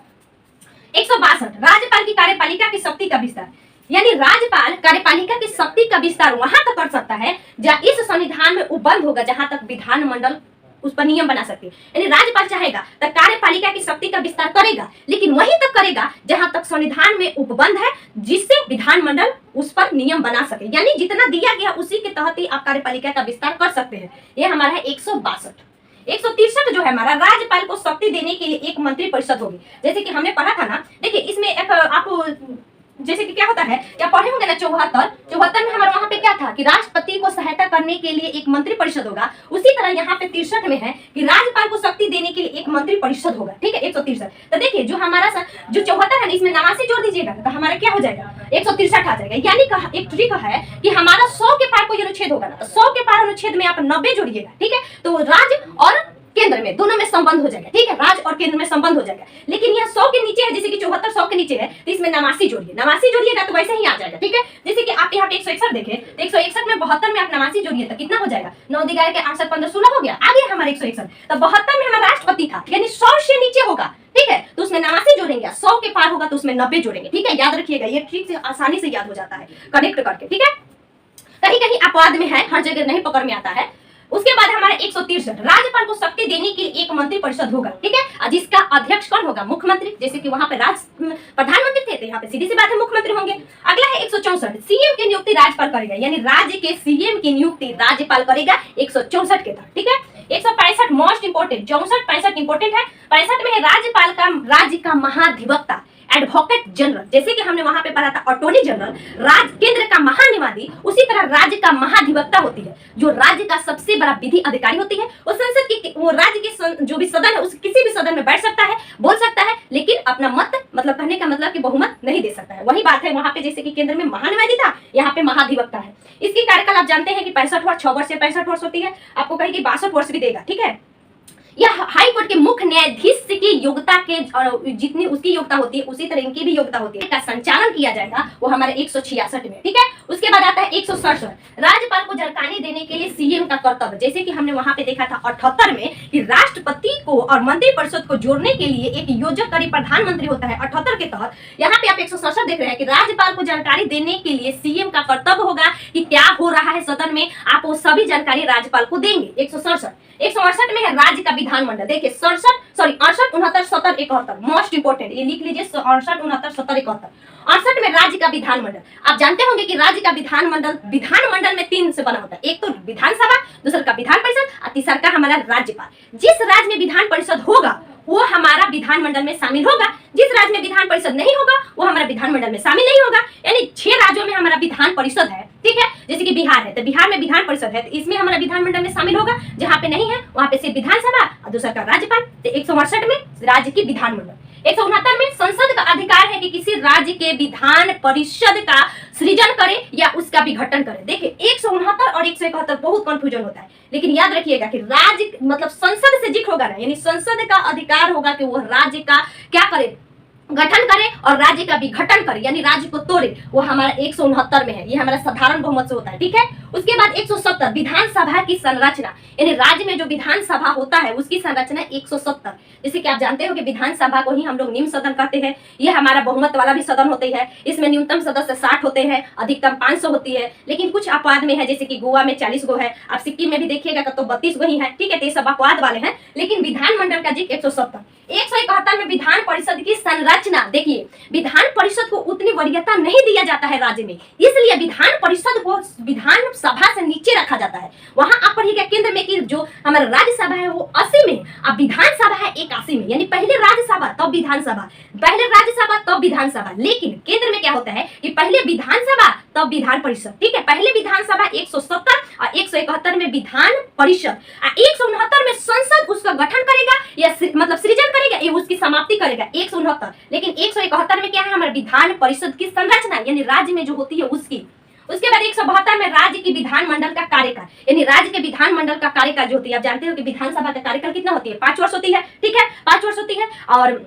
162 राज्यपाल की कार्यपालिका की शक्ति का विस्तार, यानी राज्यपाल कार्यपालिका की शक्ति का विस्तार वहां तक कर सकता है जहां इस संविधान में उपबंध होगा, जहां तक विधानमंडल उस पर नियम बना सकती है। यानी राज्यपाल चाहेगा तो कार्यपालिका की शक्ति का विस्तार करेगा, लेकिन वहीं तक करेगा जहां तक संविधान में उपबंध है, जिससे विधानमंडल उस पर नियम बना सके। यानी जितना दिया गया उसी के तहत ही आप कार्यपालिका का विस्तार कर सकते हैं। ये हमारा है 162। 163 जो है हमारा, राज्यपाल को शक्ति देने के लिए एक मंत्री परिषद होगी। जैसे कि हमने पढ़ा था ना, देखिए इसमें एक आप जैसे कि क्या होता है, क्या पढ़े होंगे ना, 74 में हमारे वहां पे क्या था कि राष्ट्रपति को सहायता करने के लिए एक मंत्री परिषद होगा। उसी तरह यहाँ पे 63 में है कि राज्यपाल को शक्ति देने के लिए एक मंत्री परिषद होगा। ठीक है, 163। तो देखिए जो हमारा जो 74 है ना, इसमें 89 जोड़ दीजिएगा तो हमारा क्या हो जाएगा, 163 आ जाएगा। यानी एक ट्रिक है कि हमारा 100 के पार कोई अनुच्छेद होगा ना, तो 100 के पार अनुच्छेद में आप 90 जोड़िएगा। ठीक है, तो राज्य और केंद्र में दोनों में संबंध हो जाएगा। ठीक है, राज्य और केंद्र में संबंध हो जाएगा। लेकिन यह 100 के नीचे है, जैसे कि 74 100 के नीचे है, तो इसमें 89 जोड़िए। 89 जोड़िएगा तो वैसे ही आ जाएगा। ठीक है, जैसे कि आप यहाँ पे 161 देखें, तो 161 में 72 में आप 89 जोड़िए तो कितना हो जाएगा, 9 11 के 8 7 15 16 हो गया। आ गया हमारे 161। तो 72 में हमारा राष्ट्रपति था, यानी 100 से नीचे होगा। ठीक है, तो उसमें 89 जोड़ेंगे, 100 के पार होगा तो उसमें 90 जोड़ेंगे। ठीक है, याद रखिएगा, ये ट्रिक से आसानी से याद हो जाता है कनेक्ट करके। ठीक है, कहीं कहीं अपवाद में है, हर जगह नहीं पकड़ में आता है। उसके बाद हमारा 163, राज्यपाल को शक्ति देने के लिए एक मंत्री परिषद होगा। ठीक है, जिसका अध्यक्ष कौन होगा, मुख्यमंत्री। जैसे कि वहां पे प्रधानमंत्री थे, तो यहाँ पे सीधी सी बात है मुख्यमंत्री होंगे। अगला है 164, सीएम की नियुक्ति राज्यपाल करेगा, यानी राज्य के सीएम की नियुक्ति राज्यपाल करेगा 164 के तहत। ठीक है, 165 मोस्ट इंपोर्टेंट, 64 65 इंपोर्टेंट है। 65 में है राज्यपाल का राज्य का महाधिवक्ता, एडवोकेट जनरल। जैसे कि हमने वहां पे पढ़ा था अटॉर्नी जनरल, केंद्र का महानिवादी, उसी तरह राज्य का महाधिवक्ता होती है, जो राज्य का सबसे बड़ा विधि अधिकारी होती है। वो संसद की, वो राज्य के जो भी सदन है, उस किसी भी सदन में बैठ सकता है, बोल सकता है, लेकिन अपना मत, मतलब कहने का मतलब कि बहुमत नहीं दे सकता है। वही बात है वहां पे, जैसे कि केंद्र में महानिवादी था, यहाँ पे महाधिवक्ता है। इसकी कार्यकाल आप जानते हैं कि 65 वर्ष, 6 वर्ष से 65 वर्ष होती है। आपको कहेगी 62 वर्ष भी देगा। ठीक है, यह हाई कोर्ट के मुख्य न्यायाधीश की योग्यता के, और जितनी उसकी योग्यता होती है उसी तरह इनकी भी योग्यता होती है, का संचालन किया जाएगा, वो हमारे 166 में। ठीक है, उसके बाद आता है 167, राज्यपाल को जानकारी देने के लिए सीएम का कर्तव्य। जैसे कि हमने वहां पे देखा था 78 में कि राष्ट्रपति को और मंत्रिपरिषद को जोड़ने के लिए एक योजक करी प्रधानमंत्री होता है 78 के तहत। यहाँ पे आप 167 देख रहे हैं कि राज्यपाल को जानकारी देने के लिए सीएम का कर्तव्य होगा कि क्या हो रहा है सदन में, आप वो सभी जानकारी राज्यपाल को देंगे। 168 में है राज्य का विधानमंडल। देखिए 68 69 70 71 मोस्ट इंपोर्टेंट, ये लिख लीजिए 68 69 70 71। 68 में राज्य का विधानमंडल, आप जानते होंगे कि राज्य का विधानमंडल में 3 से बना होता है, एक तो विधानसभा, दूसरा का विधान परिषद और तीसरा का हमारा राज्यपाल। जिस राज्य में विधान परिषद होगा वो हमारा विधानमंडल में शामिल होगा, जिस राज्य में विधान परिषद नहीं होगा वो हमारा विधानमंडल में शामिल नहीं होगा। यानी 6 राज्यों में हमारा विधान परिषद है। ठीक है, जैसे कि बिहार है तो बिहार में विधान परिषद है, तो इसमें हमारा विधानमंडल में शामिल होगा। जहां पे नहीं है वहां पे सिर्फ विधानसभा और दूसरा का राज्यपाल। तो 168 में राज्य की विधानमंडल। 169 में संसद का अधिकार है कि किसी राज्य के विधान परिषद का सृजन करे या उसका विघटन करे। देखिए 169 और 171 बहुत कंफ्यूजन होता है, लेकिन याद रखिएगा कि राज्य मतलब संसद से जिक्र होगा ना, यानी संसद का अधिकार होगा कि वह राज्य का क्या करे, गठन करे और राज्य का विघटन करे, यानी राज्य को तोड़े। वो हमारा 169 में है, ये हमारा साधारण बहुमत से होता है। ठीक है, उसके बाद 170 विधानसभा की संरचना, यानी राज्य में जो विधानसभा होता है उसकी संरचना 170। जैसे कि आप जानते हो कि विधानसभा को ही हम लोग निम्न सदन कहते हैं। ये हमारा बहुमत वाला भी सदन होती है। इसमें न्यूनतम सदस्य 60 होते हैं, अधिकतम 500 होती है। लेकिन कुछ अपवाद में है, जैसे कि गोवा में 40 गो है, आप सिक्किम में भी देखिएगा तो 32 गो ही है। ठीक है, तो ये सब अपवाद वाले हैं, लेकिन विधानमंडल का जी 170। 171 में विधान परिषद की संरचना, देखिए विधान परिषद को उतनी वरीयता नहीं दिया जाता है राज्य में, इसलिए विधान परिषद को विधानसभा से नीचे रखा जाता है। वहां आप पढ़िएगा केंद्र में कि जो हमारा राज्यसभा है वो 80 में, अब विधानसभा है 81 में, यानी पहले राज्यसभा तब विधानसभा, पहले राज्यसभा तब विधानसभा। लेकिन केंद्र में क्या होता है कि पहले विधानसभा तब विधान परिषद। ठीक है, पहले विधानसभा 170 और 171 में विधान परिषद, 169 में संसद उसका गठन करेगा या मतलब सृजन करेगा, ये उसकी समाप्ति करेगा 169। लेकिन 171 में क्या है, हमारे विधान परिषद की संरचना, यानी राज्य में जो होती है उसकी। उसके बाद 172 में राज्य की विधानमंडल का कार्यकाल, यानी राज्य के विधानमंडल का कार्यकाल जो होती है, आप जानते हो कि विधानसभा का कार्यकाल कितना होती है, 5 वर्ष होती है। ठीक है, 5 वर्ष होती है। और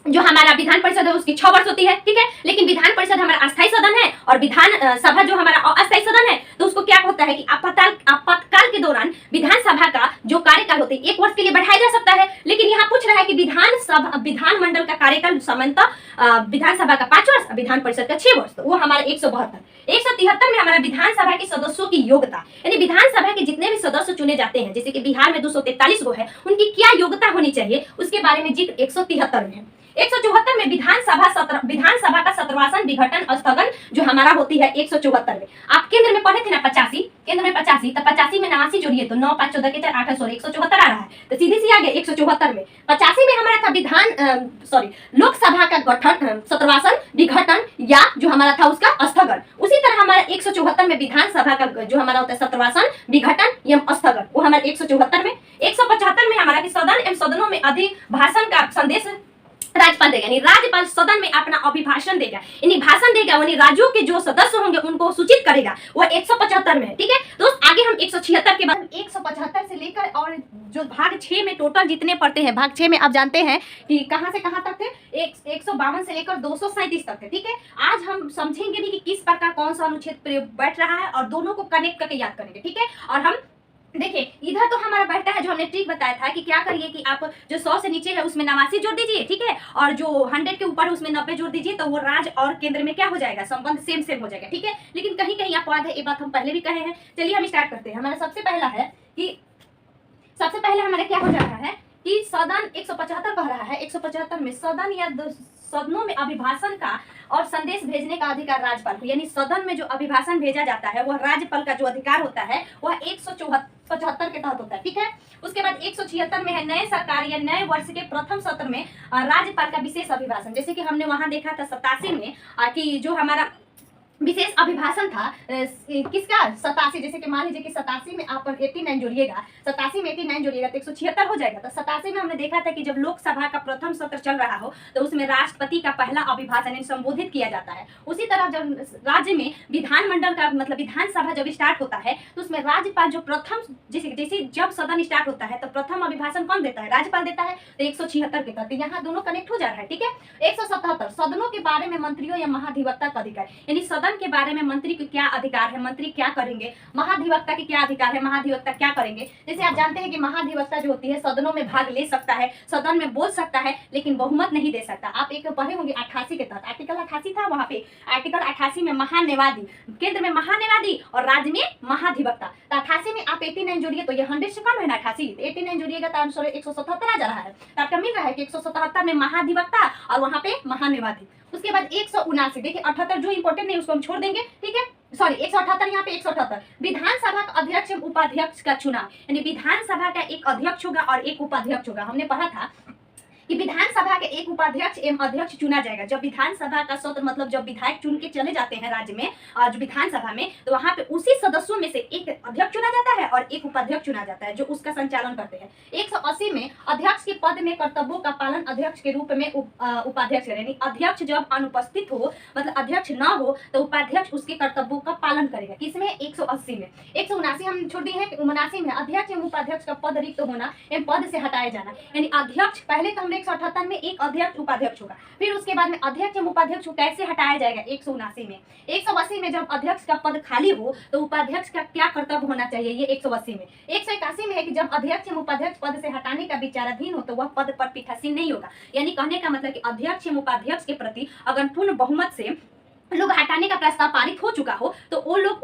जो हमारा विधान परिषद है उसकी 6 वर्ष होती है, ठीक है। लेकिन विधान परिषद हमारा अस्थायी सदन है और विधान सभा जो हमारा अस्थायी सदन है, तो उसको क्या होता है कि आपातकाल के दौरान विधानसभा का जो कार्यकाल होता है 1 वर्ष के लिए बढ़ाया जा सकता है। लेकिन यहाँ पूछ रहा है कि विधानमंडल का कार्यकाल सामान्यतः विधानसभा का 5 वर्ष, विधान परिषद का 6 वर्ष, तो वो हमारा 173 में हमारा विधानसभा के सदस्यों की योग्यता, यानी विधानसभा के जितने भी सदस्य चुने जाते हैं, जैसे कि बिहार में 243 गो है, उनकी क्या योग्यता होनी चाहिए उसके बारे में जिक्र 173 में है। 174 में विधानसभा का सत्रवासन विघटन स्थगन जो हमारा होती है 174 में। आप केंद्र में पढ़े थे ना 85, केंद्र में 85, तो 85 में 89 जोड़िए तो 9 5 14 के 4 8 16 174 आ रहा है, तो सीधी सी आ गया 174 में। 85 में हमारा था लोकसभा का गठन सत्रवासन विघटन या जो हमारा था उसका स्थगन। उसी तरह हमारा 174 में विधानसभा का जो हमारा होता है सत्रवासन विघटन एवं स्थगन, वो हमारा 174 में। 175 में हमारा सदन एवं सदनों में अधिभाषण का संदेश राज्यपाल देगा, यानी राज्यपाल सदन में अपना अभिभाषण देगा, यानी भाषण देगा, यानी राज्यों के जो सदस्य होंगे उनको सूचित करेगा, वो 175 में है, ठीक है दोस्त। आगे हम 176 के बाद 175 से लेकर और जो भाग 6 में टोटल जितने पढ़ते हैं, भाग 6 में आप जानते हैं कि कहां से कहां तक थे, 152 से लेकर 237 तक थे, ठीक है। आज हम समझेंगे भी कि किस प्रकार कौन सा अनुच्छेद प्रयोग बैठ रहा है और दोनों को कनेक्ट करके याद करेंगे, ठीक है। और हम देखिए इधर तो हमारा बैठता है जो हमने ट्रिक बताया था कि क्या करिए कि आप जो 100 से नीचे है उसमें 89 जोड़ दीजिए, ठीक है, और जो 100 के ऊपर उसमें 90 जोड़ दीजिए, तो वो राज्य और केंद्र में क्या हो जाएगा, संबंध सेम हो जाएगा, ठीक है। लेकिन कहीं कहीं आपको याद है, ये बात हम पहले भी कहे हैं। चलिए हम स्टार्ट करते हैं। हमारा सबसे पहले हमारा क्या हो जा रहा है कि सदन 175 कह रहा है, 175 में सदन या सदनों में अभिभाषण का और संदेश भेजने का अधिकार राज्यपाल को, यानी सदन में जो अभिभाषण भेजा जाता है वह राज्यपाल का जो अधिकार होता है वह 175 के तहत होता है, ठीक है। उसके बाद 176 में है नए सरकार या नए वर्ष के प्रथम सत्र में राज्यपाल का विशेष अभिभाषण, जैसे कि हमने वहां देखा था 87 में कि जो हमारा विशेष अभिभाषण था किसका, 87, जैसे कि मान लीजिए कि 87 में आप 89 जोड़िएगा, 87 में 89 जोड़िएगा तो 176 हो जाएगा। तो 87 में हमने देखा था कि जब लोकसभा का प्रथम सत्र चल रहा हो तो उसमें राष्ट्रपति का पहला अभिभाषण संबोधित किया जाता है। उसी तरह जब राज्य में विधानमंडल का मतलब विधानसभा जब स्टार्ट होता है तो उसमें राज्यपाल जो प्रथम जैसे जब सदन स्टार्ट होता है तो प्रथम अभिभाषण कौन देता है, राज्यपाल देता है, तो 176 के तहत यहाँ दोनों कनेक्ट हो जा रहा है, ठीक है। 177 सदनों के बारे में मंत्रियों या महाधिवक्ता का अधिकार, यानी सदन के बारे में मंत्री को क्या अधिकार है, मंत्री क्या करेंगे, महाधिवक्ता के क्या अधिकार है, महाधिवक्ता क्या करेंगे। जैसे आप जानते हैं कि महाधिवक्ता जो होती है सदनों में भाग ले सकता है, सदन में बोल सकता है, लेकिन बहुमत नहीं दे सकता। आप एक पढ़े होंगे 88 के तहत, आर्टिकल 88 था, वहां पे आर्टिकल 88 में महान्यायवादी, केंद्र में महान्यायवादी और राज्य में महाधिवक्ता। तो 88 में आप 89 जोड़िए तो ये 100 से कम है ना, 88 89 जोड़िएगा तो आंसर 177 आ जा रहा है। तो आपका मिल रहा है कि 177 में महाधिवक्ता और वहां पे महान्यायवादी। उसके बाद 179, देखिए 78 जो इंपॉर्टेंट नहीं उसको हम छोड़ देंगे, ठीक है, सॉरी 178 यहाँ पे 178 विधानसभा का अध्यक्ष एवं उपाध्यक्ष का चुनाव, यानी विधानसभा का एक अध्यक्ष होगा और एक उपाध्यक्ष होगा। हमने पढ़ा था कि विधानसभा के एक उपाध्यक्ष एवं अध्यक्ष चुना जाएगा। जब विधानसभा का सत्र मतलब जब विधायक चुन के चले जाते हैं राज्य में जो विधानसभा में, तो वहां पे उसी सदस्यों में से एक अध्यक्ष चुना जाता है और एक उपाध्यक्ष चुना जाता है जो उसका संचालन करते हैं। 180 में अध्यक्ष के पद में कर्तव्यों का पालन अध्यक्ष के रूप में उपाध्यक्छ करें, यानी अध्यक्ष जब अनुपस्थित हो मतलब अध्यक्ष न हो तो उपाध्यक्ष उसके कर्तव्यों का पालन करेगा। किसमें, 180 में। 179 हम छोड़ दिए हैं, 79 में अध्यक्ष एवं उपाध्यक्ष का पद रिक्त होना एवं पद से हटाया जाना, यानी अध्यक्ष पहले तो 178 में एक अध्यक्ष उपाध्यक्ष होगा, फिर उसके बाद में अध्यक्ष एवं उपाध्यक्ष को कैसे हटाया जाएगा 179 में। 180 में जब अध्यक्ष का पद खाली हो तो उपाध्यक्ष का क्या कर्तव्य होना चाहिए, ये 180 में। 181 में है कि जब अध्यक्ष एवं उपाध्यक्ष पद से हटाने का विचाराधीन हो तो वह पद पर पीठासीन नहीं होगा, यानी कहने का मतलब कि अध्यक्ष एवं उपाध्यक्ष के प्रति अगर पूर्ण बहुमत से लोग हटाने का प्रस्ताव पारित हो चुका हो तो वो लोग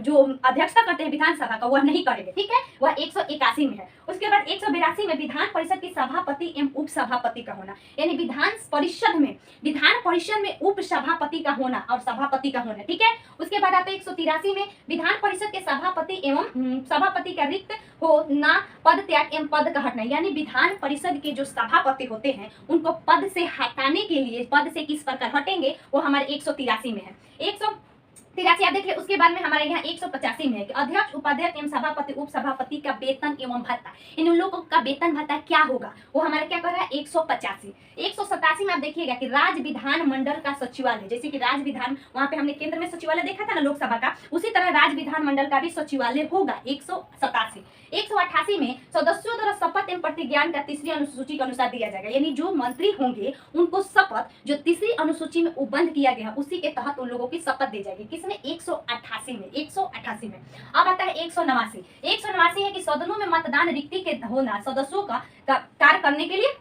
जो अध्यक्षता करते हैं विधानसभा का वह नहीं करेंगे, ठीक है, वह 181 में है। उसके बाद 182 में विधान परिषद की सभापति एवं उप सभापति का होना, यानी विधान परिषद में उप सभापति का होना और सभापति का होना, ठीक है। उसके बाद आता है 183 में विधान परिषद के सभापति एवं सभापति का रिक्त हो ना पद त्याग एवं पद का हटना, यानी विधान परिषद के जो सभापति होते हैं उनको पद से हटाने के लिए पद से किस प्रकार हटेंगे वो हमारे 183 में है। 183 आप देखिए। उसके बाद में हमारे यहाँ 185 में है कि अध्यक्ष उपाध्यक्ष एवं सभापति उप सभापति का वेतन एवं भत्ता, इन लोगों का वेतन भत्ता क्या होगा वो हमारा क्या कर रहा है 185। 187 187 में आप देखिएगा कि राज्य विधान मंडल का सचिवालय, जैसे कि राज्य विधान, वहां पे हमने केंद्र में सचिवालय देखा था ना लोकसभा का, उसी तरह राज्य विधान मंडल का भी सचिवालय होगा। 187 188 में सदस्यों द्वारा शपथ एवं प्रतिज्ञान का तीसरी अनुसूची के अनुसार दिया जाएगा, यानी जो मंत्री होंगे उनको शपथ जो तीसरी अनुसूची में उपबंध किया गया उसी के तहत उन लोगों की शपथ दी जाएगी। किसमें? 188 में। 188 में अब आता है 189। 189 है कि सदनों में मतदान रिक्ति के होना सदस्यों का कार्य करने के लिए,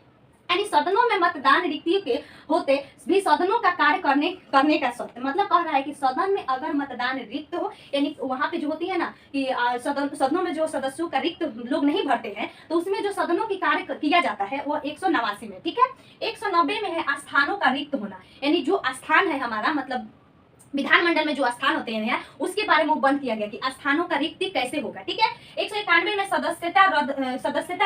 यानी सदनों में मतदान रिक्ति के होते भी सदनों का कार्य करने का शर्त, मतलब कह रहा है कि सदन में अगर मतदान रिक्त हो, यानी वहां पे जो होती है ना कि सदनों में जो सदस्यों का रिक्त लोग नहीं भरते हैं तो उसमें जो सदनों की कार्य किया जाता है वो 189 में। ठीक है। 190 में है स्थानों का रिक्त होना, यानी जो स्थान है हमारा, मतलब विधानमंडल में जो स्थान होते हैं उसके बारे में बंद किया गया कि स्थानों का रिक्ति कैसे होगा। ठीक है। 191 में सदस्यता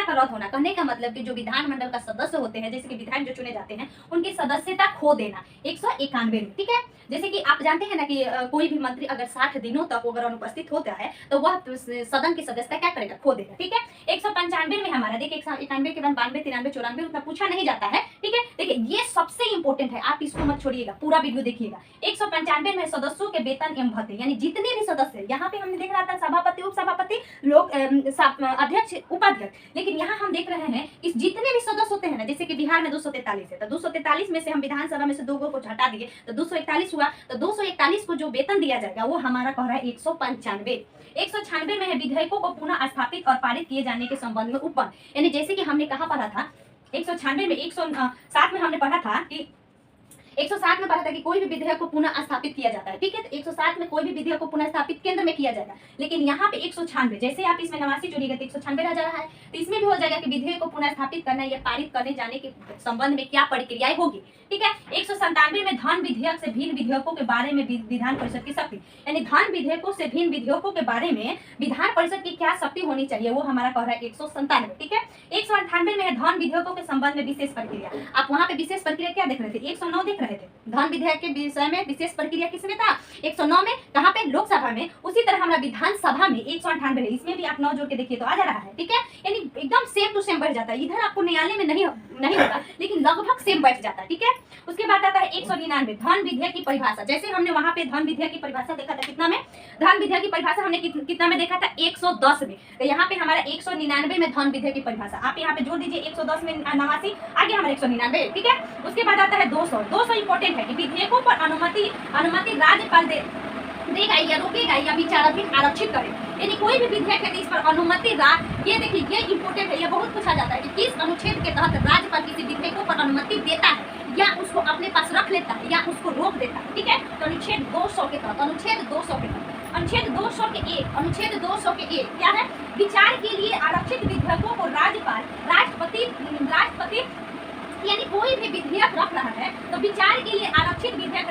का रद्द होना, कहने का मतलब कि जो विधानमंडल का सदस्य होते हैं, जैसे कि विधायक जो चुने जाते हैं, उनकी सदस्यता खो देना। 191 में। ठीक है। जैसे कि आप जानते हैं ना कि कोई भी मंत्री अगर 60 दिनों तक अगर अनुपस्थित होता है तो वह सदन की सदस्यता क्या करेगा? खो देगा। ठीक है। 195 में हमारा देखिए 191 के बाद 92, 93, 94 उतना पूछा नहीं जाता है। ठीक है। देखिए ये सबसे इंपॉर्टेंट है, आप इसको मत छोड़िएगा, पूरा वीडियो देखिएगा। 195 में सदस्यों के वेतन एवं भत्ते, यानी जितने भी सदस्य, यहाँ पे हमने देख रहा था सभापति, उप सभापति, लोग अध्यक्ष, उपाध्यक्ष, लेकिन यहाँ हम देख रहे हैं कि जितने भी सदस्य होते हैं ना, जैसे कि बिहार में 243 है तो 243 में से हम विधानसभा में से 2 को हटा दिए तो 241 हुआ, तो 241 को जो वेतन दिया जाएगा वो हमारा कह रहा है 195। 196 में है विधेयकों को पुनः स्थापित और पारित किए जाने के संबंध में उपबंध, यानी जैसे कि हमने कहा पढ़ा था 196 में 107 में हमने पढ़ा था कि 107 में पढ़ा था कि कोई भी विधेयक को पुनः स्थापित किया जाता है। ठीक है। तो 107 में कोई भी विधेयक को पुनः स्थापित केंद्र में किया जाएगा, लेकिन यहाँ पे 196 जैसे आप इसमें 89 जोड़िएगा तो 196 आ जा रहा है, तो इसमें भी हो जाएगा कि विधेयक को पुनः स्थापित करना या पारित करने जाने के संबंध में क्या प्रक्रियाएं होगी। ठीक है। 197 में धन विधेयक से भिन्न विधेयकों के बारे में विधान परिषद की शक्ति, यानी धन विधेयकों से भिन्न विधेयकों के बारे में विधान परिषद की क्या शक्ति होनी चाहिए वो हमारा कह रहा है 197। ठीक है। 198 में है धन विधेयकों के संबंध में विशेष प्रक्रिया, आप वहां पे विशेष प्रक्रिया क्या देख रहे थे? 109 देख रहे थे, धन विधेयक के विषय में विशेष प्रक्रिया किसमें था? 109 में। कहां पे? लोकसभा में। उसी तरह हमारा विधानसभा में 198 है, इसमें भी आप 9 जोड़ के देखिए तो आ जा रहा है। ठीक है। यानी एकदम सेम टू सेम बैठ जाता है, इधर आपको न्यायालय में नहीं होगा लेकिन लगभग सेम बैठ जाता है। ठीक है। उसके बाद आता है 199 धन विधेयक की परिभाषा, जैसे हमने वहां पे धन विधेयक की परिभाषा देखा था कितना में? धन विधेयक की परिभाषा हमने कितना में देखा था? 110 में। तो यहाँ पे हमारा 199 में धन विधेयक की परिभाषा, आप यहाँ पे जोड़ दीजिए 110 में 89, आगे हमारा 199। ठीक है। उसके बाद आता है 200 इंपॉर्टेंट है कि विधेयकों पर अनुमति राज्यपाल देगा या रोकेगा या विचाराधीन आरक्षित करे, यानी कोई भी विधेयक है तो इस पर अनुमति ये देखिए ये इंपॉर्टेंट है, ये बहुत पूछा जाता है कि किस अनुच्छेद के तहत राज्यपाल किसी विधेयकों पर अनुमति देता है या उसको अपने पास रख लेता है या उसको रोक देता है। ठीक है। तो अनुच्छेद 200 के तहत, अनुच्छेद 200 के तहत, अनुच्छेद 200 के 1, अनुच्छेद 200 के 1 क्या है? विचार के लिए आरक्षित विधेयकों को राष्ट्रपति यानी कोई भी विधेयक रख रहा है तो विचार के लिए आरक्षित विधेयक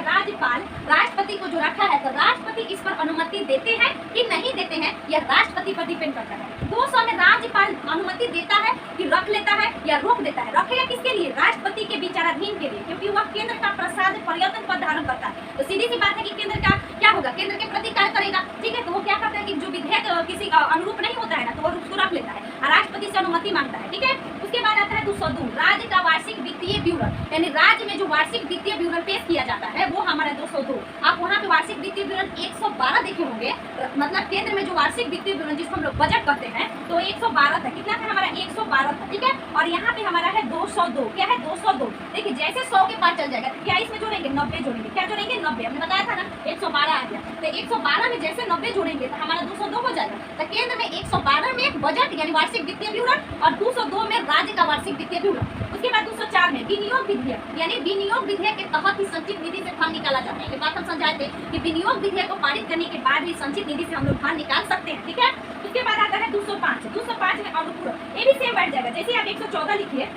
राष्ट्रपति को जो रखा है तो राष्ट्रपति इस पर अनुमति देते हैं कि नहीं देते हैं, यह राष्ट्रपति पर डिपेंड करता है। 200 में राज्यपाल अनुमति देता है कि रख लेता है या रोक देता है। रखेगा किसके लिए? राष्ट्रपति के विचाराधीन के लिए, क्योंकि वह केंद्र का प्रसाद पर्यटन पर धारण करता है। तो सीधी सी बात है कि केंद्र का क्या होगा? केंद्र के प्रति कार्य करेगा। ठीक है। तो वो क्या करता है कि जो विधेयक किसी का अनुरूप नहीं होता है ना तो वो उसको रख लेता है और राष्ट्रपति से अनुमति मांगता है। ठीक है। उसके बाद आता है 202 राज्य का वार्षिक वित्तीय विवरण, यानी राज्य में जो वार्षिक वित्तीय विवरण पेश किया जाता है वो हमारा 202। आप वहाँ पे वार्षिक वित्तीय विवरण 112 देखे होंगे, मतलब केंद्र में जो वार्षिक वित्तीय विवरण जिसको हम लोग बजट कहते हैं तो 112 था। कितना था हमारा? 112 था। ठीक है। और यहाँ पे हमारा है 202। क्या है? 202। देखिए जैसे 100 के पास चल जाएगा क्या इसमें जोड़ेंगे? 90 जोड़ेंगे। क्या जोड़ेंगे? 90। हमने बताया था ना 112 आ गया, तो 112 में जैसे 90 जोड़ेंगे तो हमारा 202 हो जाएगा। तो केंद्र में 112 में बजट यानी वार्षिक वित्तीय विवरण और 202 में राज्य का वार्षिक वित्तीय विवरण। उसके बाद 204 में विनियोग विधेयक, यानी विनियोग विधेयक के तहत ही संचित निधि से धन निकाला जाता है। ये बात हम समझाए थे कि विनियोग विधेयक को पारित करने के बाद ही संचित निधि से हम लोग धन निकाल सकते हैं। ठीक है। उसके बाद आता है 205 में अनुपूरक, ये भी सेम बैठ जाएगा। जैसे आप 114 लिखिए,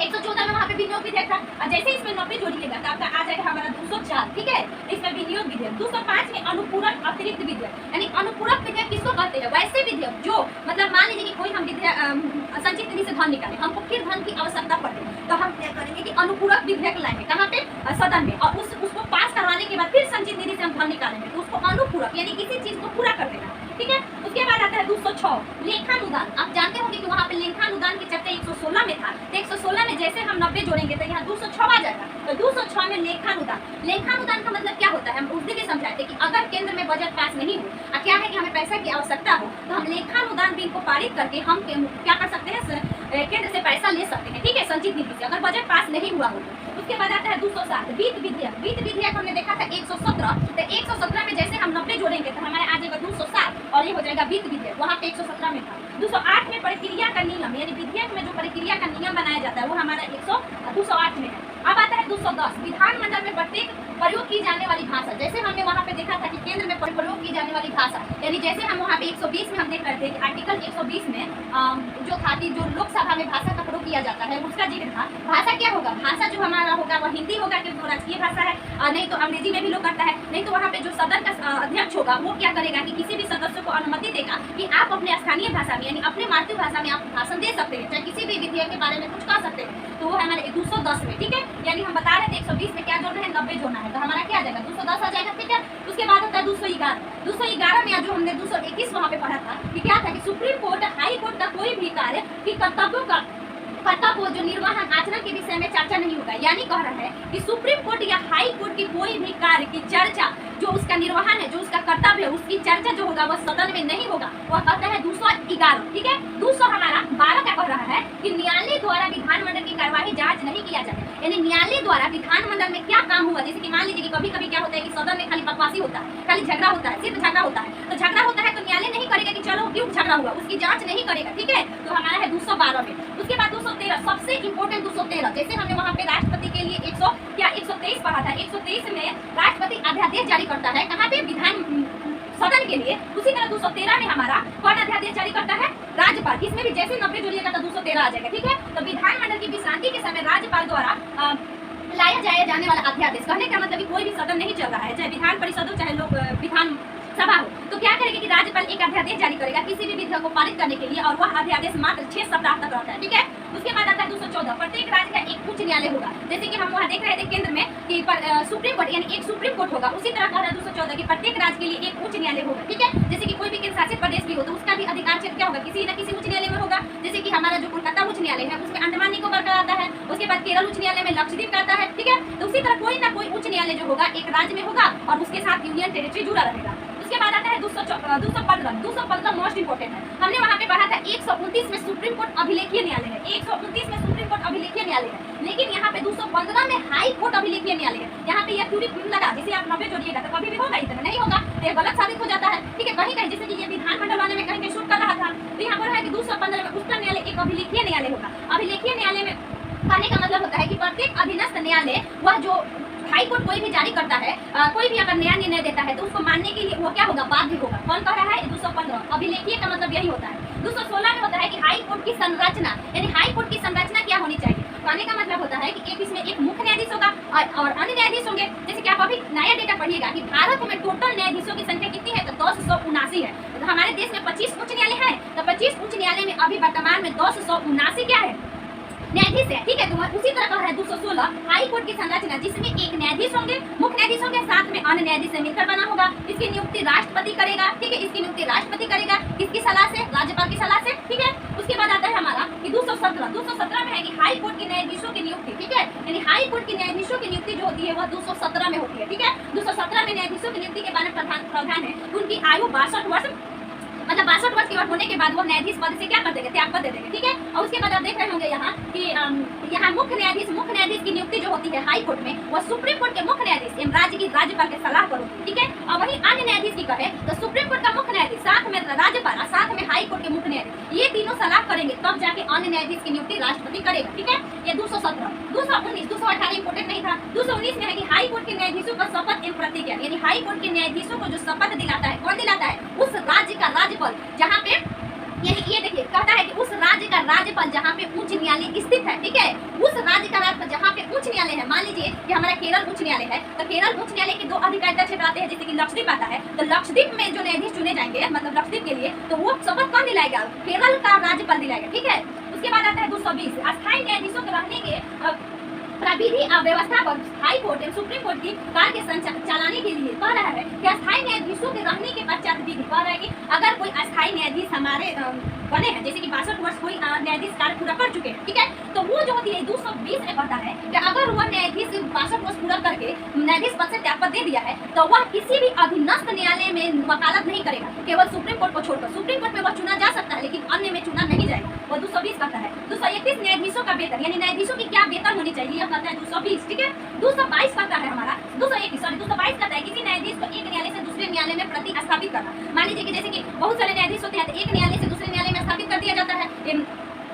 114 में वहाँ पे विनियोग विधेयक था और जैसे इसमें 90 जोड़िएगा तो आपका आ जाएगा हमारा 204। ठीक है। इसमें विनियोग विधेयक। 205 में अनुपूरक अतिरिक्त विधेयक, यानी अनुपूरक विधेयक किसको कहते हैं? वैसे विधेयक जो मतलब मान लीजिए कि कोई हम संचित निधि से धन निकाले, हमको फिर धन की आवश्यकता पड़े तो हम क्या करेंगे कि अनुपूरक विधेयक लाएंगे। कहाँ पे? सदन में, और उसको पास करवाने के बाद फिर संचित निधि से हम धन निकालेंगे तो उसको अनुपूरक यानी किसी चीज को पूरा कर देना। ठीक है। उसके बाद आता है 206 लेखानुदान। आप जानते होंगे कि वहाँ पे लेखानुदान की चर्चा 116 में था, तो 116 में जैसे हम 90 जोड़ेंगे तो यहाँ 206 आ जाएगा। तो 206 में लेखानुदान। लेखानुदान का मतलब क्या होता है, हम उस दिन भी समझाए थे कि अगर केंद्र में बजट पास नहीं हो और क्या है कि हमें पैसा की आवश्यकता हो, तो हम लेखानुदान बिल को पारित करके हम क्या कर सकते हैं, केंद्र से पैसा ले सकते हैं, ठीक है, संचित निधि से, अगर बजट पास नहीं हुआ हो तो। उसके बाद आता है 207 वित्त विधेयक। वित्त विधेयक हमने देखा था 117, तो 117 में जैसे हम 90 जोड़ेंगे तो हमारे आ जाएगा 207 और ये हो जाएगा वित्त विधेयक, वहाँ पे 117 में था। 208 में प्रक्रिया का नियम, यानी विधेयक में जो प्रक्रिया का नियम बनाया जाता है वो हमारा 208 में है। अब आता है 210 विधानमंडल में प्रत्येक प्रयोग की जाने वाली भाषा। जैसे हमने वहाँ पे देखा था कि केंद्र में प्रयोग की जाने वाली भाषा, यानी जैसे हम वहाँ पे 120 में हम देख रहे थे कि आर्टिकल 120 में जो था कि जो लोकसभा में भाषा का प्रयोग किया जाता है उसका जिक्र था। भाषा क्या होगा, भाषा जो हमारा होगा वह हिंदी होगा क्योंकि वो राष्ट्रीय भाषा है, नहीं तो अंग्रेजी में भी लोग करता है, नहीं तो वहाँ पे जो सदन का अध्यक्ष होगा वो क्या करेगा कि किसी भी सदस्य को अनुमति देगा कि आप अपने स्थानीय भाषा में यानी अपने मातृभाषा में आप भाषण दे सकते हैं, चाहे किसी भी विधेयक के बारे में कुछ कह सकते हैं। तो वो है हमारे 210 में, ठीक है, यानी हम बता रहे थे 120 में क्या जोड़ना है, 90 जोड़ना है, तो हमारा क्या आ जाएगा 210 आ जाएगा, ठीक है। उसके बाद होता है 211 में जो हमने 221 वहाँ पे पढ़ा था कि क्या था कि सुप्रीम कोर्ट हाई कोर्ट का कोई भी कार्य की कर्तव्यों का कर्तव्य जो निर्वहन आचरण के विषय में चर्चा नहीं होगा, यानी कह रहा है कि सुप्रीम कोर्ट या हाई कोर्ट की कोई भी कार्य की चर्चा जो उसका निर्वहन है, जो उसका कर्तव्य है, उसकी चर्चा जो होगा वह सदन में नहीं होगा। वह कहता है 211, ठीक है। 200 हमारा 12 क्या कह रहा है कि न्यायालय द्वारा विधानमंडल की कार्यवाही जांच नहीं किया जाए, यानी न्यायालय द्वारा विधानमंडल में क्या काम हुआ, जैसे कि मान लीजिए कि कभी कभी क्या होता है कि सदन में खाली बकवासी होता है, खाली झगड़ा होता है, सिर्फ झगड़ा होता है, तो झगड़ा होता है तो न्यायालय नहीं करेगा कि चलो क्यों झगड़ा हुआ, उसकी जांच नहीं करेगा, ठीक है। तो हमारा है 212 में। उसके बाद 213 सबसे इंपोर्टेंट 213, जैसे हमने वहाँ पे राष्ट्रपति के लिए 123 पढ़ा था, 123 में राष्ट्रपति अध्यादेश जारी करता है, कहाँ पे, विधान सदन के लिए। उसी तरह 213 में हमारा कौन अध्यादेश जारी करता है, राज्यपाल। इसमें भी जैसे 90 जोड़िएगा तो 213 आ जाएगा, ठीक है। तो विधानमंडल की विश्रांति के समय राज्यपाल द्वारा लाया जाने वाला अध्यादेश, कहने का मतलब कोई भी सदन नहीं चल रहा है, चाहे विधान परिषद हो चाहे लोग विधान सभा हो, तो क्या करेगा कि राज्यपाल एक अध्यादेश जारी करेगा किसी भी विधेयक को पारित करने के लिए, और वह अध्यादेश मात्र 6 सप्ताह तक रहता है, ठीक है। उसके बाद आता है 214 प्रत्येक राज्य का एक उच्च न्यायालय होगा, जैसे कि हम वहाँ देख रहे थे केंद्र में कि सुप्रीम कोर्ट यानी एक सुप्रीम कोर्ट होगा, उसी तरह कह रहा है 214 की प्रत्येक राज्य के लिए एक उच्च न्यायालय होगा, ठीक है। जैसे कि कोई भी केंद्र शासित प्रदेश भी हो तो उसका भी अधिकार क्षेत्र क्या होगा, किसी न किसी उच्च न्यायालय में होगा, जैसे कि हमारा जो कोलकाता उच्च न्यायालय है उसमें अंडमान निकोबार का आता है, उसके बाद केरल उच्च न्यायालय में लक्षद्वीप का आता है, ठीक है। तो उसी तरह कोई ना कोई उच्च न्यायालय जो होगा एक राज्य में होगा और उसके साथ यूनियन टेरिटरी जुड़ा रहेगा। उसके बाद आता है 215 मोस्ट इंपोर्टेंट है, हमने वहाँ पे पढ़ा था 129 में सुप्रीम कोर्ट अभिलेखीय न्यायालय है, 129 में सुप्रीम कोर्ट अभिलेखीय न्यायालय है, लेकिन यहाँ पे 215 में हाई कोर्ट अभिलेखीय न्यायालय है। यहाँ पे यह पूरी लगा, जैसे आप 90 जोड़िएगा तो कभी भी होगा, इतना नहीं होगा तो ये गलत साबित हो जाता है, ठीक है। कहीं कहीं जैसे कि ये विधानमंडल वाले में कहीं शूट कर रहा था, तो यहाँ पर है कि 215 में उच्चतम न्यायालय एक अभिलेखीय न्यायालय होगा। अभिलेखीय न्यायालय में कहने का मतलब होता है कि प्रत्येक अधीनस्थ न्यायालय वह जो हाई कोर्ट कोई भी जारी करता है, कोई भी अगर नया निर्णय देता है तो उसको मानने के लिए वो क्या होगा, बाध्य होगा। कौन कह रहा है, 215 अभिलेखीय का मतलब यही होता है। 216 में होता है कि हाई कोर्ट की संरचना, यानी हाई कोर्ट की संरचना क्या होनी चाहिए, कहने का मतलब होता है कि एक इसमें एक मुख्य न्यायाधीश होगा और अन्य न्यायाधीश होंगे। जैसे कि आप अभी नया डेटा पढ़िएगा कि भारत में टोटल न्यायाधीशों की संख्या कितनी है, तो 1079 है। तो हमारे देश में 25 उच्च न्यायालय है, तो 25 उच्च न्यायालय में अभी वर्तमान में 1079 क्या है, न्यायाधीश है, ठीक है। तो उसी तरह कह रहा है 216 हाई कोर्ट की संरचना जिसमें एक न्यायाधीश होंगे, मुख्य न्यायाधीश होंगे, साथ में अन्य न्यायाधीश से मिलकर बना होगा। इसकी नियुक्ति राष्ट्रपति करेगा, ठीक है, इसकी नियुक्ति राष्ट्रपति करेगा, किसकी सलाह से, राज्यपाल की सलाह से, ठीक है। उसके बाद आता है हमारा कि 217 में है कि हाई कोर्ट के न्यायाधीशों की नियुक्ति, ठीक है, यानी हाई कोर्ट के न्यायाधीशों की नियुक्ति जो होती है वह 217 में होती है, ठीक है। 217 में न्यायाधीशों की नियुक्ति के बारे में प्रावधान है, उनकी आयु 62 वर्ष, मतलब 62 वर्ष की उम्र होने के बाद वो न्यायाधीश पद से क्या कर देंगे, त्याग कर दे देंगे, ठीक है। और उसके बाद आप देख रहे होंगे यहाँ कि यहाँ मुख्य न्यायाधीश की नियुक्ति जो होती है हाई कोर्ट में वह सुप्रीम कोर्ट के मुख्य न्यायाधीश एवं राज्य की राज्यपाल के सलाह पर होती है, ठीक है। और वही अन्य न्यायाधीश की कहे तो सुप्रीम कोर्ट का मुख्य न्यायाधीश, साथ में राज्यपाल और साथ में हाई कोर्ट के मुख्य न्यायाधीश, ये तीनों सलाह करेंगे तब जाके अन्य न्यायाधीश की नियुक्ति राष्ट्रपति करेगा, ठीक है। ये 217, 219, 218 इंपोर्टेंट नहीं था। 219 में है कि हाई कोर्ट के न्यायाधीशों का शपथ एवं प्रतिज्ञा, यानी हाई कोर्ट के न्यायाधीशों को जो शपथ दिलाता है, कौन दिलाता है, उस राज्य का राज्यपाल, जहाँ पे ये देखिए कहता है कि उस राज्य का राज्यपाल जहाँ पे उच्च न्यायालय स्थित है, ठीक है, उस राज्य का राज्यपाल जहाँ पे उच्च न्यायालय है। मान लीजिए कि हमारा केरल उच्च न्यायालय है, तो केरल उच्च न्यायालय के 2 अधिकारिता क्षेत्र आते हैं, जैसे कि लक्षद्वीप आता है, तो लक्षद्वीप में जो न्यायाधीश चुने जाएंगे, मतलब लक्षद्वीप के लिए, तो वो शपथ कौन दिलाएगा, केरल का राज्यपाल दिलाएगा, ठीक है। उसके बाद आता है 220 अस्थायी न्यायाधीशों के रहने के प्रविधि व्यवस्था पर हाई कोर्ट एवं सुप्रीम कोर्ट की कार्य चलाने के लिए कह रहा है कि अस्थायी न्यायाधीशों के रहने के पश्चात विधि, कह रहा है कि अगर कोई अस्थायी न्यायाधीश हमारे बने हैं, जैसे कि 62 वर्ष कोई न्यायाधीश कार्य पूरा कर चुके हैं, ठीक है, तो वो जो होती है 220 में कहता है कि अगर वह न्यायाधीश 62 वर्ष पूरा करके न्यायाधीश पद से त्यागपत्र दे दिया है तो वह किसी भी अधीनस्थ न्यायालय में वकालत नहीं करेगा, केवल सुप्रीम कोर्ट को छोड़कर। सुप्रीम कोर्ट में वह चुना जा सकता है लेकिन अन्य में चुना नहीं जाएगा। वह 220 कहता है। 231 न्यायाधीशों का वेतन, यानी न्यायाधीशों की क्या वेतन होनी चाहिए, यह कहता है 220, ठीक है। 222 कहता है हमारा 222 कहता है किसी न्यायाधीश को एक न्यायालय से दूसरे न्यायालय में प्रतिस्थापित करना। मान लीजिए कि जैसे कि बहुत सारे न्यायाधीश होते हैं तो एक न्यायालय से दूसरे न्यायालय में स्थापित कर दिया जाता है,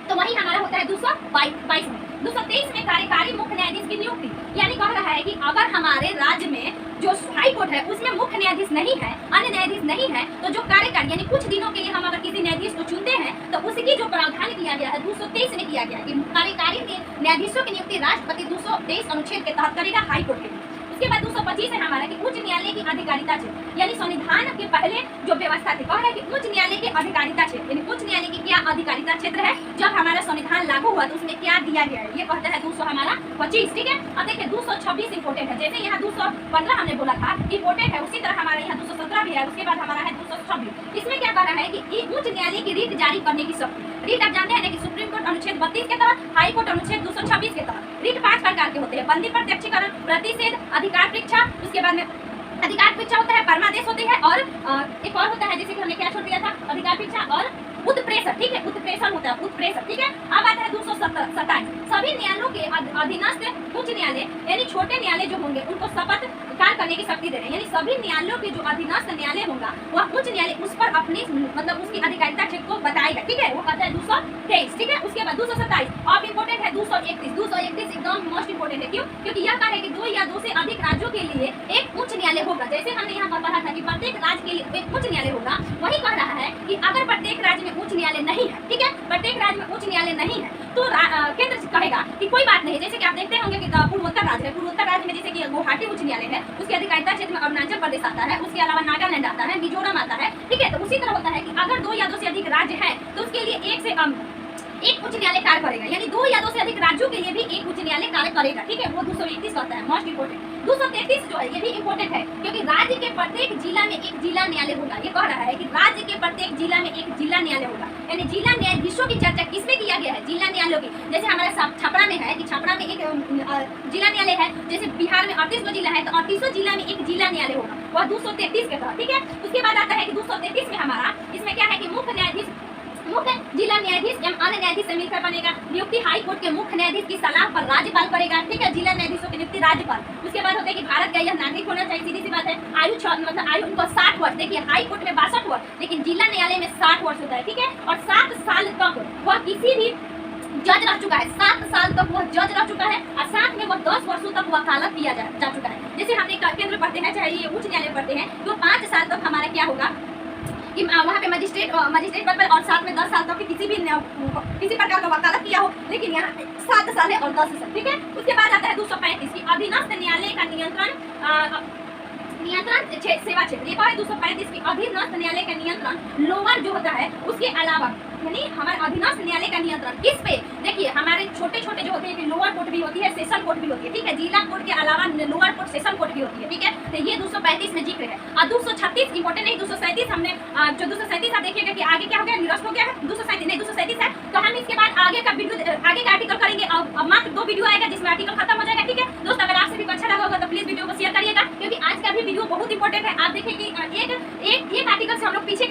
तो वही हमारा होता है 222 में। 223 में कार्यकारी मुख्य न्यायाधीश की नियुक्ति, यानी कह रहा है कि अगर हमारे राज्य में जो हाई कोर्ट है उसमें मुख्य न्यायाधीश नहीं है, अन्य न्यायाधीश नहीं है, तो जो कार्यकारी यानी कुछ दिनों के लिए हम अगर किसी न्यायाधीश को चुनते हैं तो उसकी जो प्रावधान किया गया है 223 में किया गया है कि कार्यकारी न्यायाधीशों की नियुक्ति राष्ट्रपति 223 अनुच्छेद के तहत करेगा हाई कोर्ट के लिए। उसके बाद 225 है हमारा कि उच्च न्यायालय की अधिकारिता क्षेत्र, यानी संविधान के पहले जो व्यवस्था थी, कह रहा है कि उच्च न्यायालय के अधिकारिता क्षेत्र, यानी उच्च न्यायालय की क्या अधिकारिता क्षेत्र है। जब हमारा संविधान लागू हुआ तो उसमें क्या दिया गया है, ये कहता है 225, ठीक है। अब देखिए 226 इंपोर्टेंट है, जैसे यहाँ 215 हमने बोला था इंपोर्टेंट है, उसी तरह हमारे यहाँ 217 भी है, उसके बाद हमारा है 226। इसमें क्या कह रहा है कि उच्च न्यायालय की रीट जारी करने की शक्ति, रीट आप जानते हैं कि सुप्रीम कोर्ट अनुच्छेद 32 के तहत, हाई कोर्ट अनुच्छेद 226 के तहत रीट 5 प्रकार के होते हैं। बंदी प्रत्यक्षीकरण, प्रतिषेध, अधिकार परीक्षा, उसके बाद में अधिकार परीक्षा होता है, परमादेश होते हैं और एक और होता है जैसे कि हमने क्या छोड़ दिया था, अधिकार परीक्षा और उत्प्रेषण, ठीक है, उत्प्रेषण होता है, उत्प्रेषण, ठीक है। अब आता है 227 सभी न्यायालयों के अधीनस्थ उच्च न्यायालय यानी छोटे न्यायालय जो होंगे उनको शपथ कार्य करने की शक्ति दे रहे हैं, यानी सभी न्यायालयों के जो अधीनस्थ न्यायालय होगा वह उच्च न्यायालय उस पर अपनी मतलब उसकी अधिकारिता क्षेत्र को बताएगा, ठीक है। वो कहता है 223, ठीक है। उसके बाद 227 अब इंपोर्टेंट है 231 एकदम मोस्ट इंपोर्टेंट है, क्यों? क्योंकि यह कहा है कि 2 या 2 से अधिक राज्यों के लिए एक उच्च न्यायालय होगा। जैसे हमने यहाँ पर पढ़ा था कि प्रत्येक राज्य के लिए एक उच्च न्यायालय होगा, वही कह रहा है कि अगर प्रत्येक राज्य में उच्च न्यायालय नहीं है, ठीक है, प्रत्येक राज्य में उच्च न्यायालय नहीं है तो केंद्र कहेगा कि कोई बात नहीं। जैसे कि आप देखते होंगे कि पूर्वोत्तर राज्य है, पूर्वोत्तर राज्य में जैसे कि गुवाहाटी उच्च न्यायालय है, उसकी अधिकारिता क्षेत्र में अरुणाचल प्रदेश आता है, उसके अलावा नागालैंड आता है, मिजोरम आता है, ठीक है। तो उसी तरह होता है कि अगर 2 या 2 से अधिक राज्य है तो उसके लिए एक उच्च न्यायालय कार्य करेगा, यानी 2 या 2 से अधिक राज्यों के लिए भी एक उच्च न्यायालय कार्य करेगा, ठीक है। वो 231 कहता है, मोस्ट इंपोर्टेंट। 233 जो है ये भी इंपोर्टेंट है क्योंकि राज्य के प्रत्येक जिला में एक जिला न्यायालय होगा। ये कह रहा है कि राज्य के प्रत्येक जिला में एक जिला न्यायालय होगा, यानी जिला न्यायाधीशों की चर्चा किसमें किया गया है, जिला न्यायालयों की। जैसे हमारे छपरा में है कि छपरा में एक जिला न्यायालय है, जैसे बिहार में 38 जिला है तो 38 जिला में एक जिला न्यायालय होगा, वह 233 के तहत, ठीक है। उसके बाद आता है कि 233 में हमारा इसमें क्या है कि मुख्य जिला न्यायाधीश एवं अन्य न्यायाधीश से मिलकर बनेगा। नियुक्ति हाई कोर्ट के मुख्य न्यायाधीश की सलाह पर राज्यपाल करेगा, ठीक है। जिला न्यायाधीशों की नियुक्ति राज्यपाल। उसके बाद होता है कि भारत का यह नागरिक होना चाहिए, सीधी सी बात है। आयु उनको 60 वर्ष, देखिए हाई कोर्ट में 62 वर्ष लेकिन जिला न्यायालय में 60 वर्ष होता है, ठीक है। और 7 साल तक वह किसी भी जज रह चुका है, 7 साल तक वह जज रह चुका है और साथ में वह 10 वर्षों तक वकालत किया जा चुका है। जैसे हमने केंद्र पढ़ते हैं चाहे ये उच्च न्यायालय पढ़ते हैं तो 5 साल तक हमारा क्या होगा कि वहाँ पे मजिस्ट्रेट पद पर और साथ में 10 साल तक किसी प्रकार का वकालत किया हो, लेकिन यहाँ 7 साल है और 10 साल, ठीक है। उसके बाद आता है 235 की अधीनस्थ न्यायालय का नियंत्रण सेवा क्षेत्र। ये कहा है 235 की अधीनस्थ न्यायालय का नियंत्रण लोअर जो होता है उसके अलावा, यानी हमारे अधीनस्थ न्यायालय का नियंत्रण किस पे, देखिए हमारे छोटे छोटे जो होते हैं लोअर कोर्ट भी होती है, सेशन कोर्ट भी होती है, ठीक है। जिला कोर्ट के अलावा लोअर कोर्ट सेशन कोर्ट भी होती है, ठीक है। तो ये 235 में जिक्र है। और 236 इंपोर्टेंट नहीं, 237 हमने जो 237 आप देखिएगा कि आगे क्या हो गया, निरस्त हो गया है। 237 है तो हम इसके बाद आगे का आर्टिकल करेंगे और मात्र 2 वीडियो आएगा जिसमें आर्टिकल खत्म हो जाएगा, ठीक है। दोस्त अगर आपसे भी अच्छा लगा होगा तो प्लीज वीडियो को शेयर करिएगा क्योंकि आज का भी वीडियो बहुत इंपॉर्टेंट है। आप देखिए कि एक आर्टिकल से हम लोग पीछे